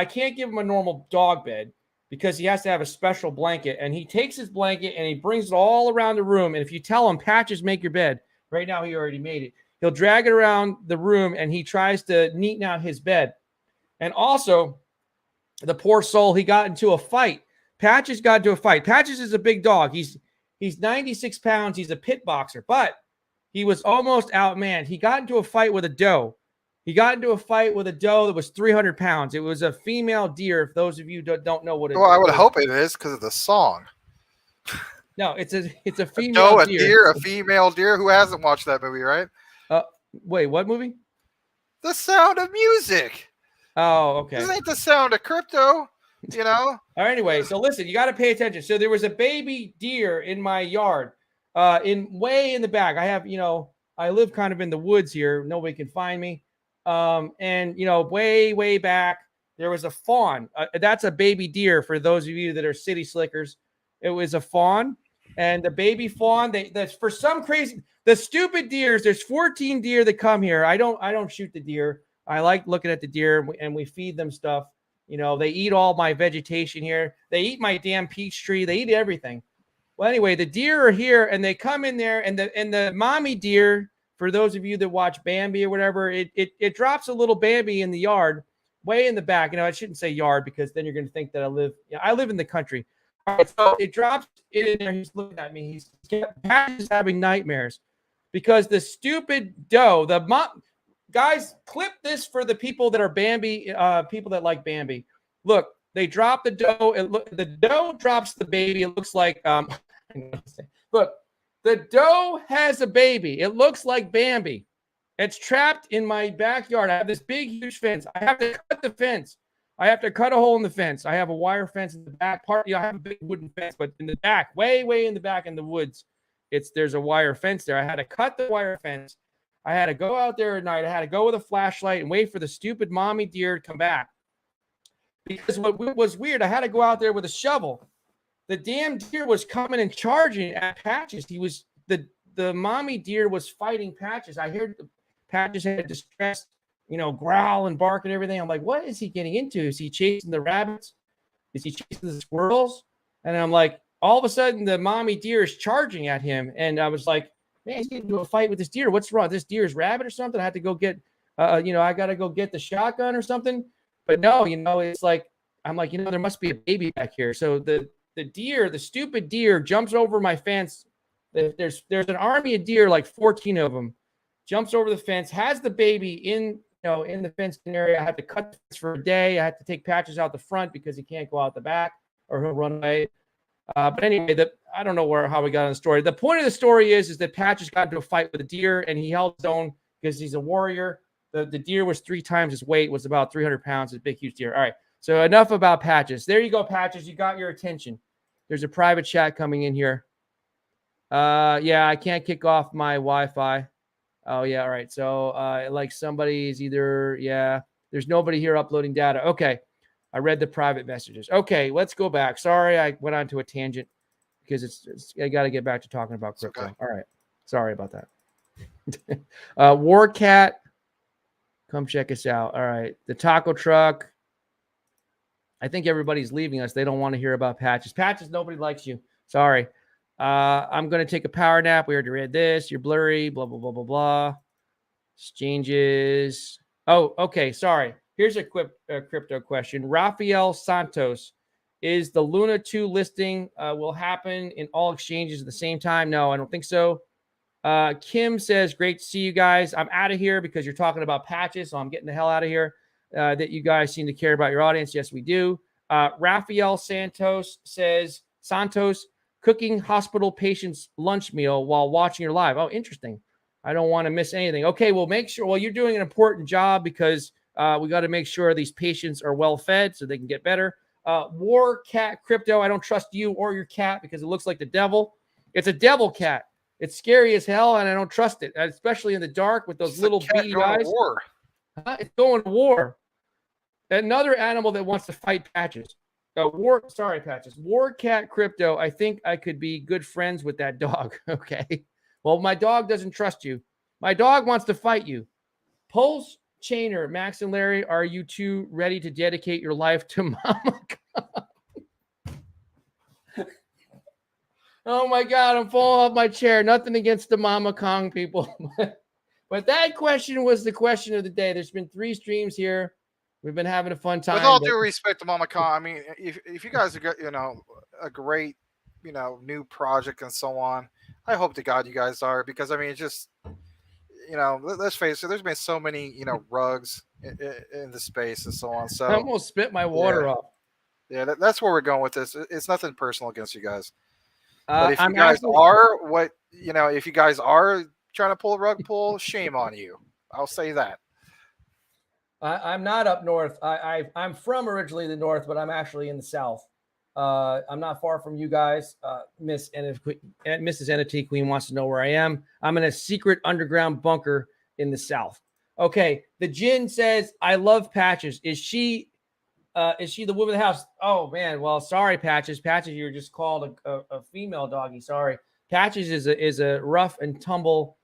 can't give him a normal dog bed because he has to have a special blanket. And he takes his blanket and he brings it all around the room. And if you tell him, Patches, make your bed, right now he already made it. He'll drag it around the room and he tries to neaten out his bed. And also, the poor soul, he got into a fight. Patches got into a fight. Patches is a big dog. He's 96 pounds. He's a pit boxer, but he was almost outmanned. He got into a fight with a doe. That was 300 pounds. It was a female deer. If those of you don't know what it is. Well, I would hope it is because of the song. No, it's a female deer. A female deer. Who hasn't watched that movie, right? Wait, what movie? The Sound of Music. Oh, okay. This ain't the sound of crypto, All right, anyway, so listen, you got to pay attention. So there was a baby deer in my yard, way in the back. I have, I live kind of in the woods here. Nobody can find me. And way back, there was a fawn. That's a baby deer for those of you that are city slickers. It was a fawn, and the baby fawn. That's for some crazy. The stupid deers. There's 14 deer that come here. I don't shoot the deer. I like looking at the deer, and we feed them stuff. They eat all my vegetation here. They eat my damn peach tree. They eat everything. Well, anyway, the deer are here, and they come in there, and the mommy deer, for those of you that watch Bambi or whatever, it drops a little Bambi in the yard, way in the back. I shouldn't say yard because then you're going to think that I live in the country. All right, so it drops it in there. He's looking at me. He's having nightmares because the stupid doe, the mom. Guys, clip this for the people that are Bambi, people that like Bambi. Look, They drop the doe. The doe drops the baby. It looks like look, the doe has a baby. It looks like Bambi. It's trapped in my backyard. I have this big, huge fence. I have to cut the fence. I have to cut a hole in the fence. I have a wire fence in the back part. I have a big wooden fence, but in the back, way in the back in the woods, there's a wire fence there. I had to cut the wire fence. I had to go out there at night. I had to go with a flashlight and wait for the stupid mommy deer to come back. Because what was weird, I had to go out there with a shovel. The damn deer was coming and charging at Patches. He was the mommy deer was fighting Patches. I heard the Patches had distressed, growl and bark and everything. I'm like, what is he getting into? Is he chasing the rabbits? Is he chasing the squirrels? And I'm like, all of a sudden the mommy deer is charging at him. And I was like, man, he's getting into a fight with this deer. What's wrong? This deer is rabid or something? I had to go get, I got to go get the shotgun or something. But no, it's like, I'm like, there must be a baby back here. So the deer, the stupid deer jumps over my fence. There's an army of deer, like 14 of them, jumps over the fence, has the baby in the fenced area. I had to cut the fence for a day. I had to take Patches out the front because he can't go out the back or he'll run away. But anyway, I don't know how we got on the story. The point of the story is that Patches got into a fight with a deer and he held his own because he's a warrior. The deer was 3 times his weight, was about 300 pounds. It's a big, huge deer. All right. So enough about Patches. There you go, Patches. You got your attention. There's a private chat coming in here. Yeah, I can't kick off my Wi-Fi. Oh, yeah. All right. So like somebody's there's nobody here uploading data. Okay. I read the private messages. Okay. Let's go back. Sorry, I went on to a tangent because I got to get back to talking about crypto. Okay. All right. Sorry about that. Warcat. Come check us out. All right. The taco truck. I think everybody's leaving us. They don't want to hear about Patches. Patches, nobody likes you. Sorry. I'm going to take a power nap. We already read this. You're blurry. Blah, blah, blah, blah, blah. Exchanges. Oh, okay. Sorry. Here's a quick crypto question. Rafael Santos. Is the Luna 2 listing will happen in all exchanges at the same time? No, I don't think so. Kim says, great to see you guys. I'm out of here because you're talking about Patches, so I'm getting the hell out of here. That you guys seem to care about your audience. Yes, we do. Rafael Santos says, cooking hospital patients lunch meal while watching your live. Oh, interesting. I don't want to miss anything. Okay, well, make sure. Well, you're doing an important job because we got to make sure these patients are well fed so they can get better. War Cat Crypto. I don't trust you or your cat because it looks like the devil. It's a devil cat. It's scary as hell, and I don't trust it, especially in the dark with those little beady eyes. War. It's going to war. Another animal that wants to fight Patches. Patches. War Cat Crypto. I think I could be good friends with that dog. Okay. Well, my dog doesn't trust you. My dog wants to fight you. Pulse Chainer, Max and Larry, are you two ready to dedicate your life to Mama Kong? Oh my God, I'm falling off my chair. Nothing against the Mama Kong people. But that question was the question of the day. There's been 3 streams here. We've been having a fun time. With all due respect to Mama Kong, I mean, if you guys have got, a great, new project and so on, I hope to God you guys are, because I mean, it's just, let's face it, there's been so many, rugs in the space and so on. So I almost spit my water off. Yeah, that's where we're going with this. It's nothing personal against you guys. But if you guys are trying to pull a rug pull, shame on you. I'll say that. I'm not up north. I'm from originally the north, but I'm actually in the south. I'm not far from you guys. Mrs. NFT Queen wants to know where I am. I'm in a secret underground bunker in the south. Okay. The Jinn says, I love Patches. Is she the woman of the house? Oh man. Well, sorry, Patches. Patches, you're just called a female doggy. Sorry. Patches is a rough and tumble,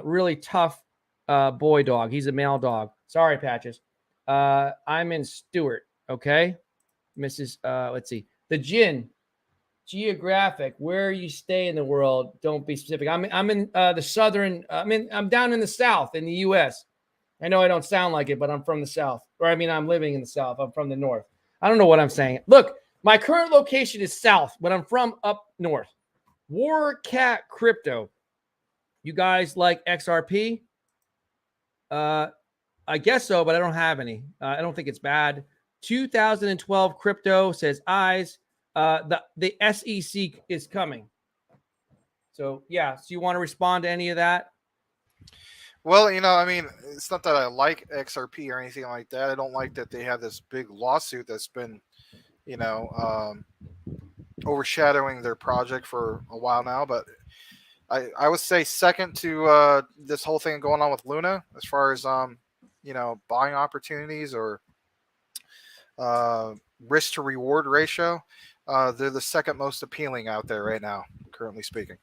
really tough boy dog. He's a male dog. Sorry, Patches. I'm in Stewart. Okay. Mrs. Let's see. The Jinn, geographic, where you stay in the world. Don't be specific. I'm in the southern. I'm down in the south in the U.S. I know I don't sound like it, but I'm from the south. Or I mean, I'm living in the south. I'm from the north. I don't know what I'm saying. Look, my current location is south, but I'm from up north. War Cat Crypto. You guys like XRP? I guess so, but I don't have any. I don't think it's bad. 2012 crypto says eyes. The SEC is coming. So yeah, so you want to respond to any of that? Well, I mean, it's not that I like XRP or anything like that. I don't like that they have this big lawsuit that's been, you know, overshadowing their project for a while now. But I would say second to this whole thing going on with Luna, as far as buying opportunities or risk to reward ratio. They're the second most appealing out there right now, currently speaking.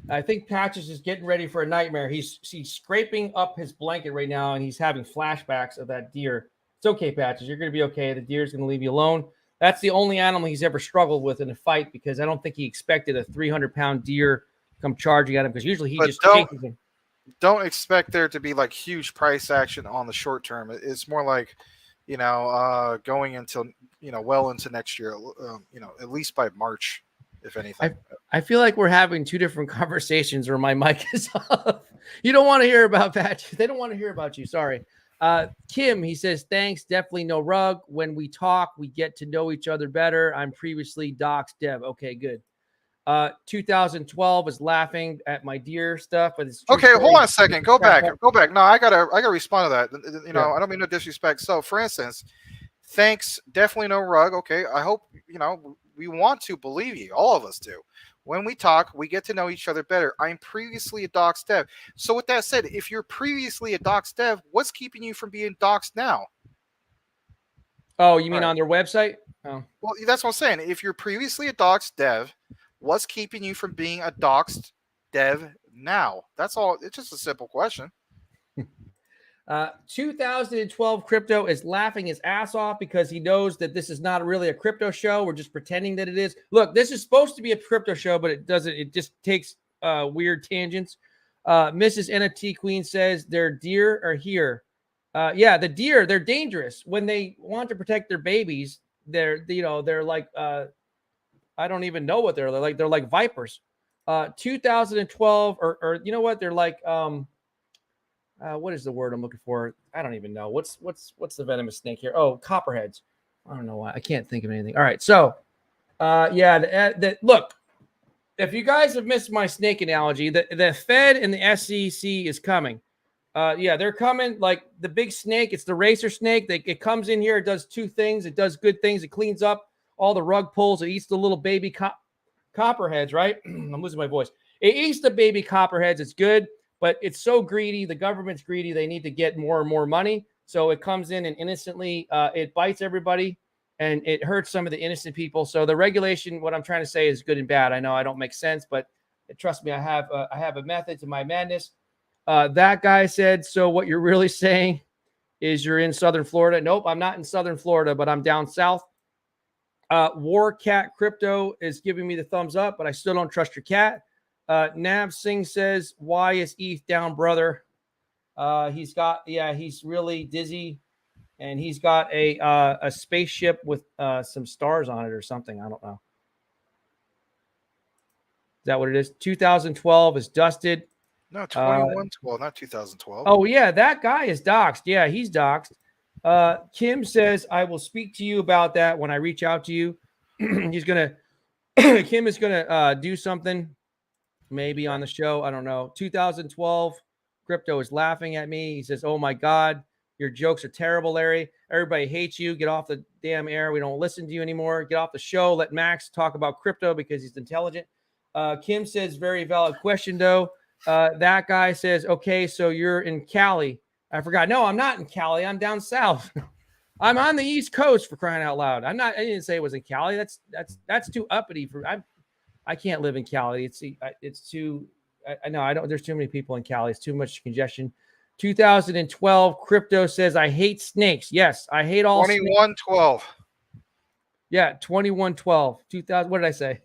I think Patches is getting ready for a nightmare. He's scraping up his blanket right now, and he's having flashbacks of that deer. It's okay, Patches. You're going to be okay. The deer's going to leave you alone. That's the only animal he's ever struggled with in a fight, because I don't think he expected a 300-pound deer come charging at him, because usually he just chases him. Don't expect there to be like huge price action on the short term. It's more like, going into, well into next year, at least by March, if anything. I feel like we're having two different conversations where my mic is off. You don't want to hear about Patches. They don't want to hear about you. Sorry. Kim, he says, thanks. Definitely no rug. When we talk, we get to know each other better. I'm previously Doc's dev. Okay, good. 2012 is laughing at my deer stuff, but it's okay. Hold on a second. Go back. No, I gotta respond to that. I don't mean no disrespect. So, for instance, thanks. Definitely no rug. Okay. I hope we want to believe you. All of us do. When we talk, we get to know each other better. I'm previously a Doc's dev. So with that said, if you're previously a Doc's dev, what's keeping you from being Doc's now? Oh, you mean on their website? Oh. Well, that's what I'm saying. If you're previously a Doc's dev, what's keeping you from being a Doc's dev now? That's all. It's just a simple question. 2012 crypto is laughing his ass off because he knows that this is not really a crypto show. We're just pretending that it is. Look, this is supposed to be a crypto show, but it doesn't. It just takes weird tangents. Mrs. NFT Queen says their deer are here. Yeah, the deer, they're dangerous. When they want to protect their babies, they're like, I don't even know what they're like. They're like vipers. 2012 or you know what? They're like, what is the word I'm looking for? I don't even know. What's the venomous snake here? Oh, copperheads. I don't know why. I can't think of anything. All right. So, look, if you guys have missed my snake analogy, the Fed and the SEC is coming. They're coming like the big snake. It's the racer snake. It comes in here. It does two things. It does good things. It cleans up all the rug pulls. It eats the little baby copperheads, right? I'm losing my voice. It eats the baby copperheads. It's good. But it's so greedy. The government's greedy. They need to get more and more money. So it comes in and innocently it bites everybody, and it hurts some of the innocent people. So the regulation, what I'm trying to say, is good and bad. I know I don't make sense, but trust me, I have a method to my madness. That guy said, so what you're really saying is you're in Southern Florida? Nope, I'm not in Southern Florida, but I'm down south. War Cat Crypto is giving me the thumbs up, but I still don't trust your cat. Nav Singh says, why is ETH down, brother? He's really dizzy, and he's got a spaceship with some stars on it or something. I don't know. Is that what it is? 2012 is dusted. No, 2112, not 2012. Oh, yeah, that guy is doxxed. Yeah, he's doxxed. Kim says, I will speak to you about that when I reach out to you. Kim is gonna do something. Maybe on the show. I don't know. 2012 crypto is laughing at me. He says, oh my God, your jokes are terrible, Larry. Everybody hates you. Get off the damn air. We don't listen to you anymore. Get off the show. Let Max talk about crypto because he's intelligent. Kim says, very valid question, though. That guy says, okay, so you're in Cali. I forgot. No, I'm not in Cali. I'm down south. I'm on the East Coast, for crying out loud. I didn't say it was in Cali. That's too uppity for I can't live in Cali. It's too. I know I don't. There's too many people in Cali. It's too much congestion. 2012 crypto says I hate snakes. Yes, I hate all. 2112. Yeah, 2112. 2000. What did I say?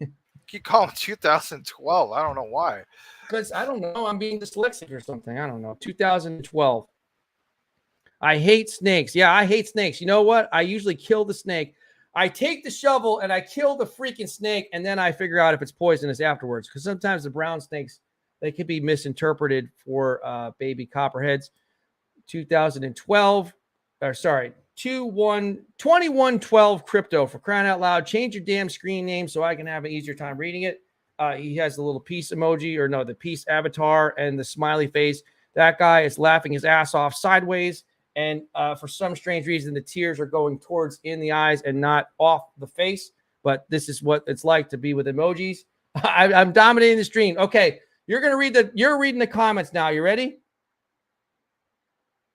Keep calling 2012. I don't know why. Because I don't know. I'm being dyslexic or something. I don't know. 2012. I hate snakes. Yeah, I hate snakes. You know what? I usually kill the snake. I take the shovel and I kill the freaking snake, and then I figure out if it's poisonous afterwards. Because sometimes the brown snakes, they can be misinterpreted for baby copperheads. 2012, or sorry, 2112 crypto, for crying out loud. Change your damn screen name so I can have an easier time reading it. He has the little peace emoji, or no, the peace avatar and the smiley face. That guy is laughing his ass off sideways. And for some strange reason, the tears are going towards in the eyes and not off the face. But this is what it's like to be with emojis. I'm dominating the stream. Okay, you're reading the comments now. You ready?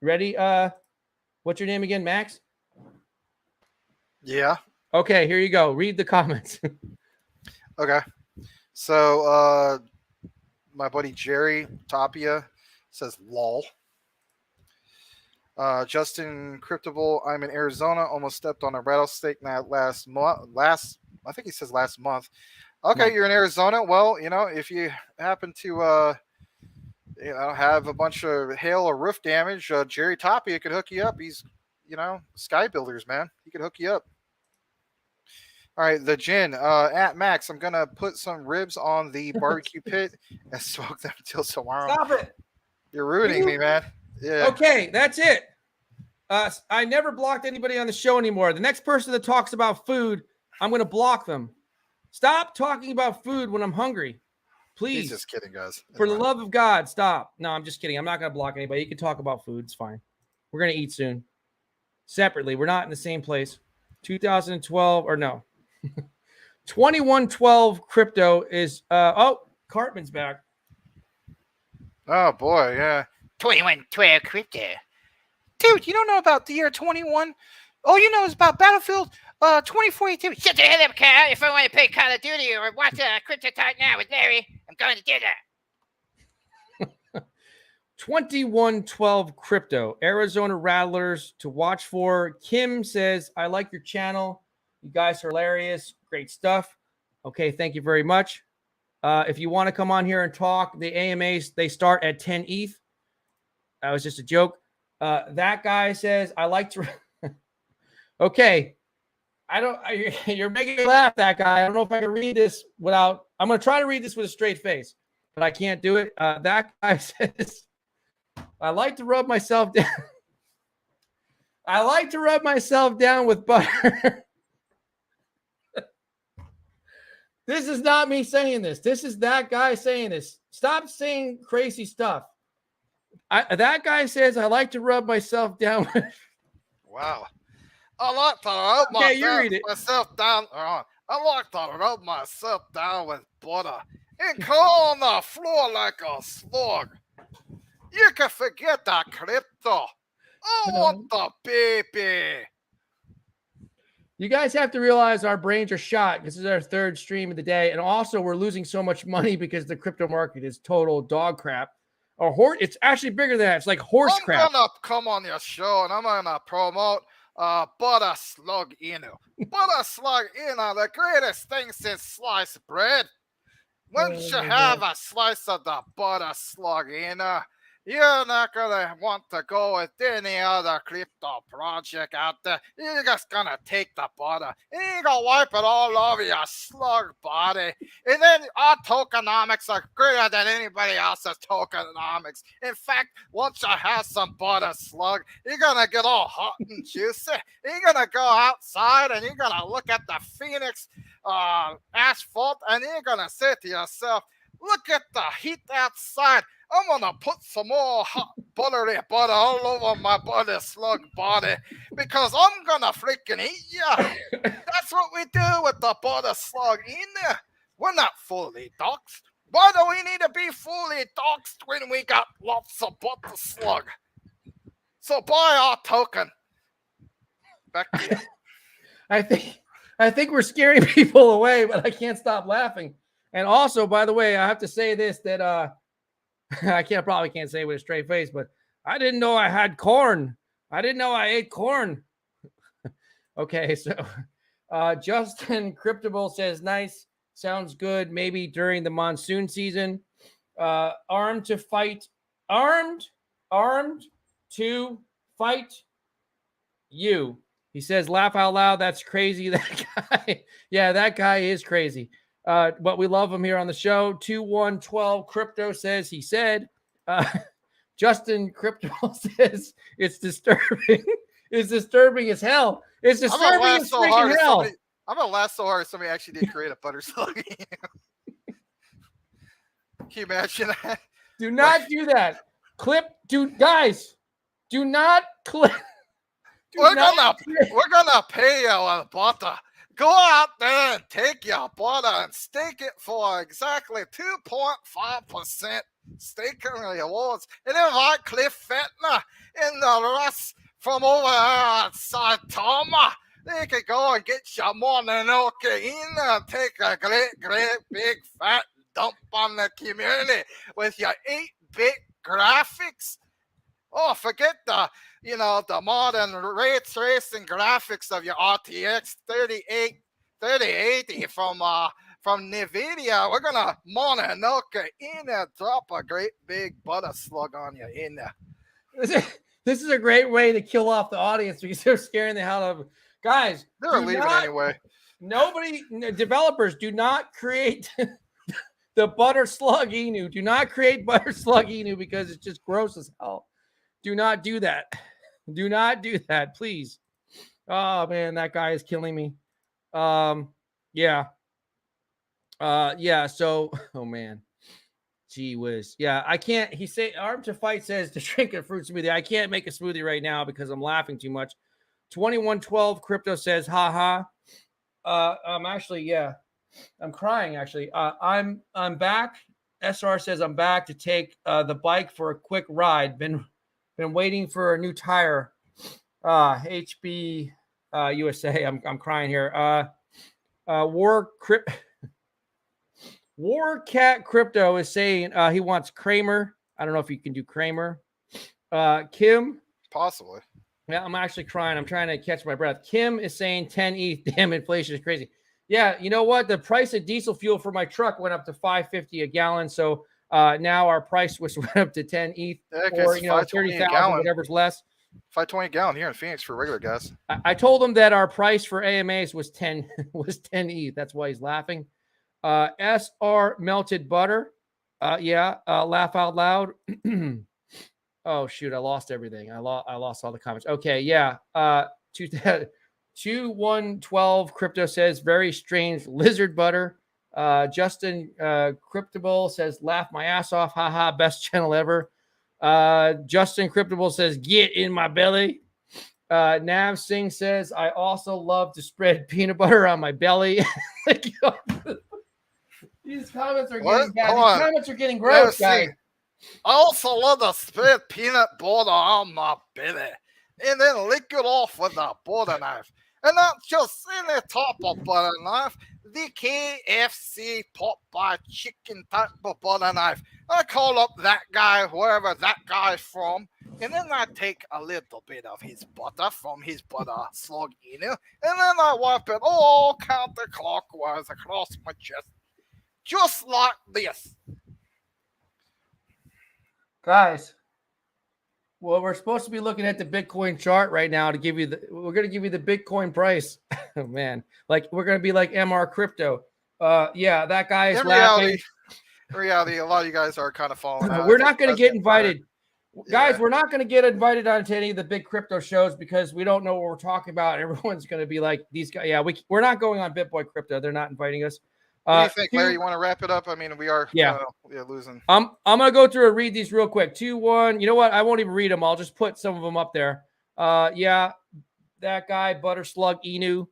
Ready? What's your name again, Max? Yeah. Okay, here you go. Read the comments. Okay. So my buddy Jerry Tapia says lol. Justin Cryptable, I'm in Arizona, almost stepped on a rattlesnake last month. I think he says last month. Okay, you're in Arizona. Well, if you happen to have a bunch of hail or roof damage, Jerry Tapia could hook you up. He's, Sky Builders, man. He could hook you up. All right, the gin. At Max, I'm gonna put some ribs on the barbecue pit and smoke them until tomorrow. Stop it! You're ruining me, man. Yeah. Okay, that's it. I never blocked anybody on the show anymore. The next person that talks about food, I'm going to block them. Stop talking about food when I'm hungry. Please. He's just kidding, guys. For the love of God, stop. No, I'm just kidding. I'm not going to block anybody. You can talk about food. It's fine. We're going to eat soon. Separately. We're not in the same place. 2012, or no. 2112 crypto is, Cartman's back. Oh, boy, yeah. 2112 crypto. Dude, you don't know about the year 21? All you know is about Battlefield 2042. Shut the hell up, Kyle. If I want to play Call of Duty or watch Crypto Talk Now with Larry, I'm going to do that. 2112 crypto. Arizona Rattlers to watch for. Kim says, I like your channel. You guys are hilarious. Great stuff. Okay, thank you very much. If you want to come on here and talk, the AMAs, they start at 10 ETH. That was just a joke. That guy says, I like to. Okay. You're making me laugh, that guy. I don't know if I can read this without. I'm going to try to read this with a straight face, but I can't do it. That guy says, I like to rub myself down. I like to rub myself down with butter. This is not me saying this. This is that guy saying this. Stop saying crazy stuff. That guy says, I like to rub myself down with. Wow. I like to rub myself down. I like to rub myself down with butter and crawl on the floor like a slug. You can forget that crypto. I want the baby. You guys have to realize our brains are shot. This is our third stream of the day. And also, we're losing so much money because the crypto market is total dog crap. Or it's actually bigger than that. It's like horse crap. I'm going to come on your show and I'm going to promote Butter Slug Inu. Butter Slug Inu, the greatest thing since sliced bread. Once you have a slice of the Butter Slug Inu, you're not going to want to go with any other crypto project out there. You're just going to take the butter and you're going to wipe it all over your slug body. And then our tokenomics are greater than anybody else's tokenomics. In fact, once you have some butter slug, you're going to get all hot and juicy. You're going to go outside and you're going to look at the Phoenix asphalt and you're going to say to yourself, look at the heat outside. I'm going to put some more hot buttery butter all over my butter slug body because I'm going to freaking eat you. That's what we do with the butter slug in there. We're not fully doxed. Why do we need to be fully doxed when we got lots of butter slug? So buy our token. Back to you. I think we're scaring people away, but I can't stop laughing. And also, by the way, I have to say this, that I probably can't say it with a straight face, but I didn't know I had corn. I didn't know I ate corn. Okay, so Justin Cryptable says, nice, sounds good. Maybe during the monsoon season. Armed to fight you. He says, laugh out loud. That's crazy. That guy. Yeah, that guy is crazy. But we love him here on the show. 2112 Crypto says he said. Justin Crypto says it's disturbing. is disturbing as hell. It's I'm gonna disturbing laugh as so hard freaking if hell. somebody. I'm gonna laugh so hard if somebody actually did create a butter slug. Can you imagine that? Do not do that. Guys, do not clip. We're gonna pay you a butter. Go out there and take your butter and stake it for exactly 2.5% staking rewards. And invite Cliff Fettner and the rest from over at Saitama. They can go and get your Mononoke in and take a great big fat dump on the community with your 8-bit graphics. Oh, forget the modern ray tracing graphics of your RTX 3080 from NVIDIA. We're gonna Mononoke in and drop a great big butter slug on you in there. This is a great way to kill off the audience because they're scaring the hell out of them. Guys. They're leaving anyway. Developers do not create the butter slug Inu. Do not create butter slug Inu because it's just gross as hell. Do not do that. Do not do that, please. Oh man, that guy is killing me. Yeah. So, oh man. Gee whiz. Yeah, I can't. He say Arm to Fight says to drink a fruit smoothie. I can't make a smoothie right now because I'm laughing too much. 2112 Crypto says, haha. Actually, yeah. I'm crying actually. I'm back. SR says I'm back to take the bike for a quick ride. Been waiting for a new tire. HB USA. I'm crying here. Warcat Crypto is saying he wants Kramer. I don't know if you can do Kramer. Kim. Possibly. Yeah, I'm actually crying. I'm trying to catch my breath. Kim is saying 10 ETH. Damn, inflation is crazy. Yeah, you know what? The price of diesel fuel for my truck went up to $5.50 a gallon. So now our price went up to 10 ETH or 30,000, whatever's less. $5.20 a gallon here in Phoenix for regular gas. I told him that our price for AMAs was 10 ETH. That's why he's laughing. SR melted butter. Laugh out loud. Oh shoot, I lost everything. I lost all the comments. Okay, yeah. 2112 Crypto says very strange lizard butter. Justin Cryptable says laugh my ass off. Haha, best channel ever. Justin Cryptable says get in my belly. Nav Singh says I also love to spread peanut butter on my belly. These comments are getting bad. These comments are getting gross, guys. I also love to spread peanut butter on my belly and then lick it off with a butter knife. And not just any type of butter knife, the KFC Popeye chicken type of butter knife. I call up that guy, wherever that guy's from, and then I take a little bit of his butter from his butter slug Inu, and then I wipe it all counterclockwise across my chest. Just like this. Guys, well, we're supposed to be looking at the Bitcoin chart right now to give you we're going to give you the Bitcoin price. Oh, man. Like, we're going to be like MR Crypto. Yeah, that guy is laughing. In reality, a lot of you guys are kind of falling out. We're not going to get invited. Guys, we're not going to get invited onto any of the big crypto shows because we don't know what we're talking about. Everyone's going to be like, these guys. Yeah, we're not going on BitBoy Crypto. They're not inviting us. What do you think, Larry? You want to wrap it up? I mean, we are losing. I'm gonna go through and read these real quick. 2-1. You know what? I won't even read them. I'll just put some of them up there. Yeah, that guy Butter Slug Inu.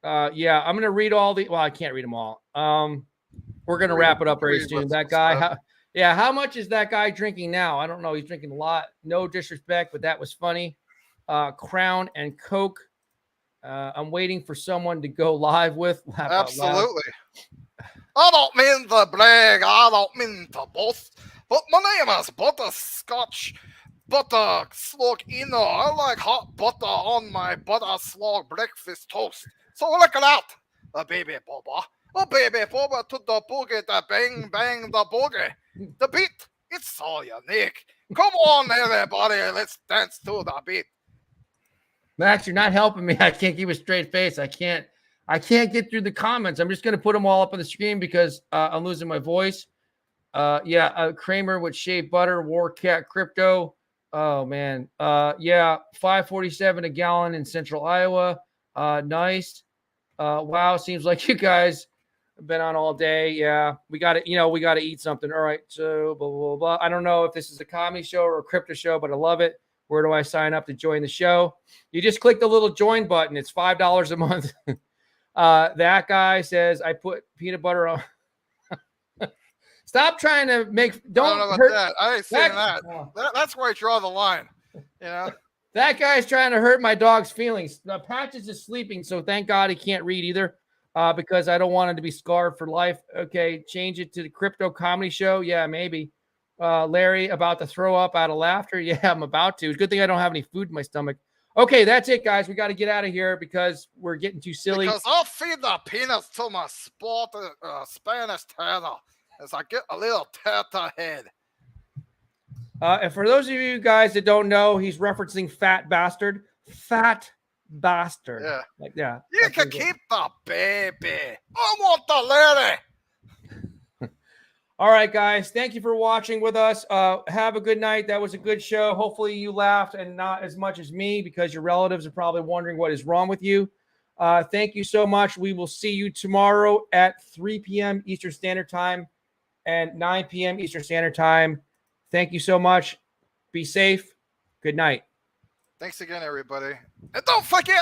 Yeah, I'm gonna read all the. Well, I can't read them all. We're gonna wrap it up very soon. That guy. How much is that guy drinking now? I don't know. He's drinking a lot. No disrespect, but that was funny. Crown and Coke. I'm waiting for someone to go live with. Absolutely. I don't mean to brag. I don't mean to boast. But my name is Butterscotch Butter Slug Inu. I like hot butter on my butter slug breakfast toast. So look it out, baby Boba. Oh, baby Boba to the boogie, the bang, bang, the boogie. The beat, it's so unique. Come on, everybody, let's dance to the beat. Max, you're not helping me. I can't keep a straight face. I can't get through the comments. I'm just going to put them all up on the screen because I'm losing my voice. Kramer with shaved butter, Warcat Crypto. Oh man. Yeah, 5.47 a gallon in central Iowa. Nice. Wow, seems like you guys have been on all day. Yeah, we got to, we got to eat something. All right, so blah, blah, blah, blah. I don't know if this is a comedy show or a crypto show, but I love it. Where do I sign up to join the show? You just click the little join button. It's $5 a month. That guy says, I put peanut butter on. Stop trying to make, I don't know about hurt that. I ain't saying that. Oh. That's where I draw the line. You know? That guy's trying to hurt my dog's feelings. Patches is sleeping, so thank God he can't read either, because I don't want him to be scarred for life. Okay, change it to the crypto comedy show. Yeah, maybe. Larry, about to throw up out of laughter. Yeah, I'm about to. It's a good thing I don't have any food in my stomach. Okay, that's it, guys. We got to get out of here because we're getting too silly. Because I'll feed the peanuts to my Spanish Terra as I get a little Terra head. And for those of you guys that don't know, he's referencing Fat Bastard. Fat Bastard. Yeah. Yeah. You can keep the baby. I want the lady. All right, guys. Thank you for watching with us. Have a good night. That was a good show. Hopefully you laughed and not as much as me because your relatives are probably wondering what is wrong with you. Thank you so much. We will see you tomorrow at 3 p.m. Eastern Standard Time and 9 p.m. Eastern Standard Time. Thank you so much. Be safe. Good night. Thanks again, everybody. And don't forget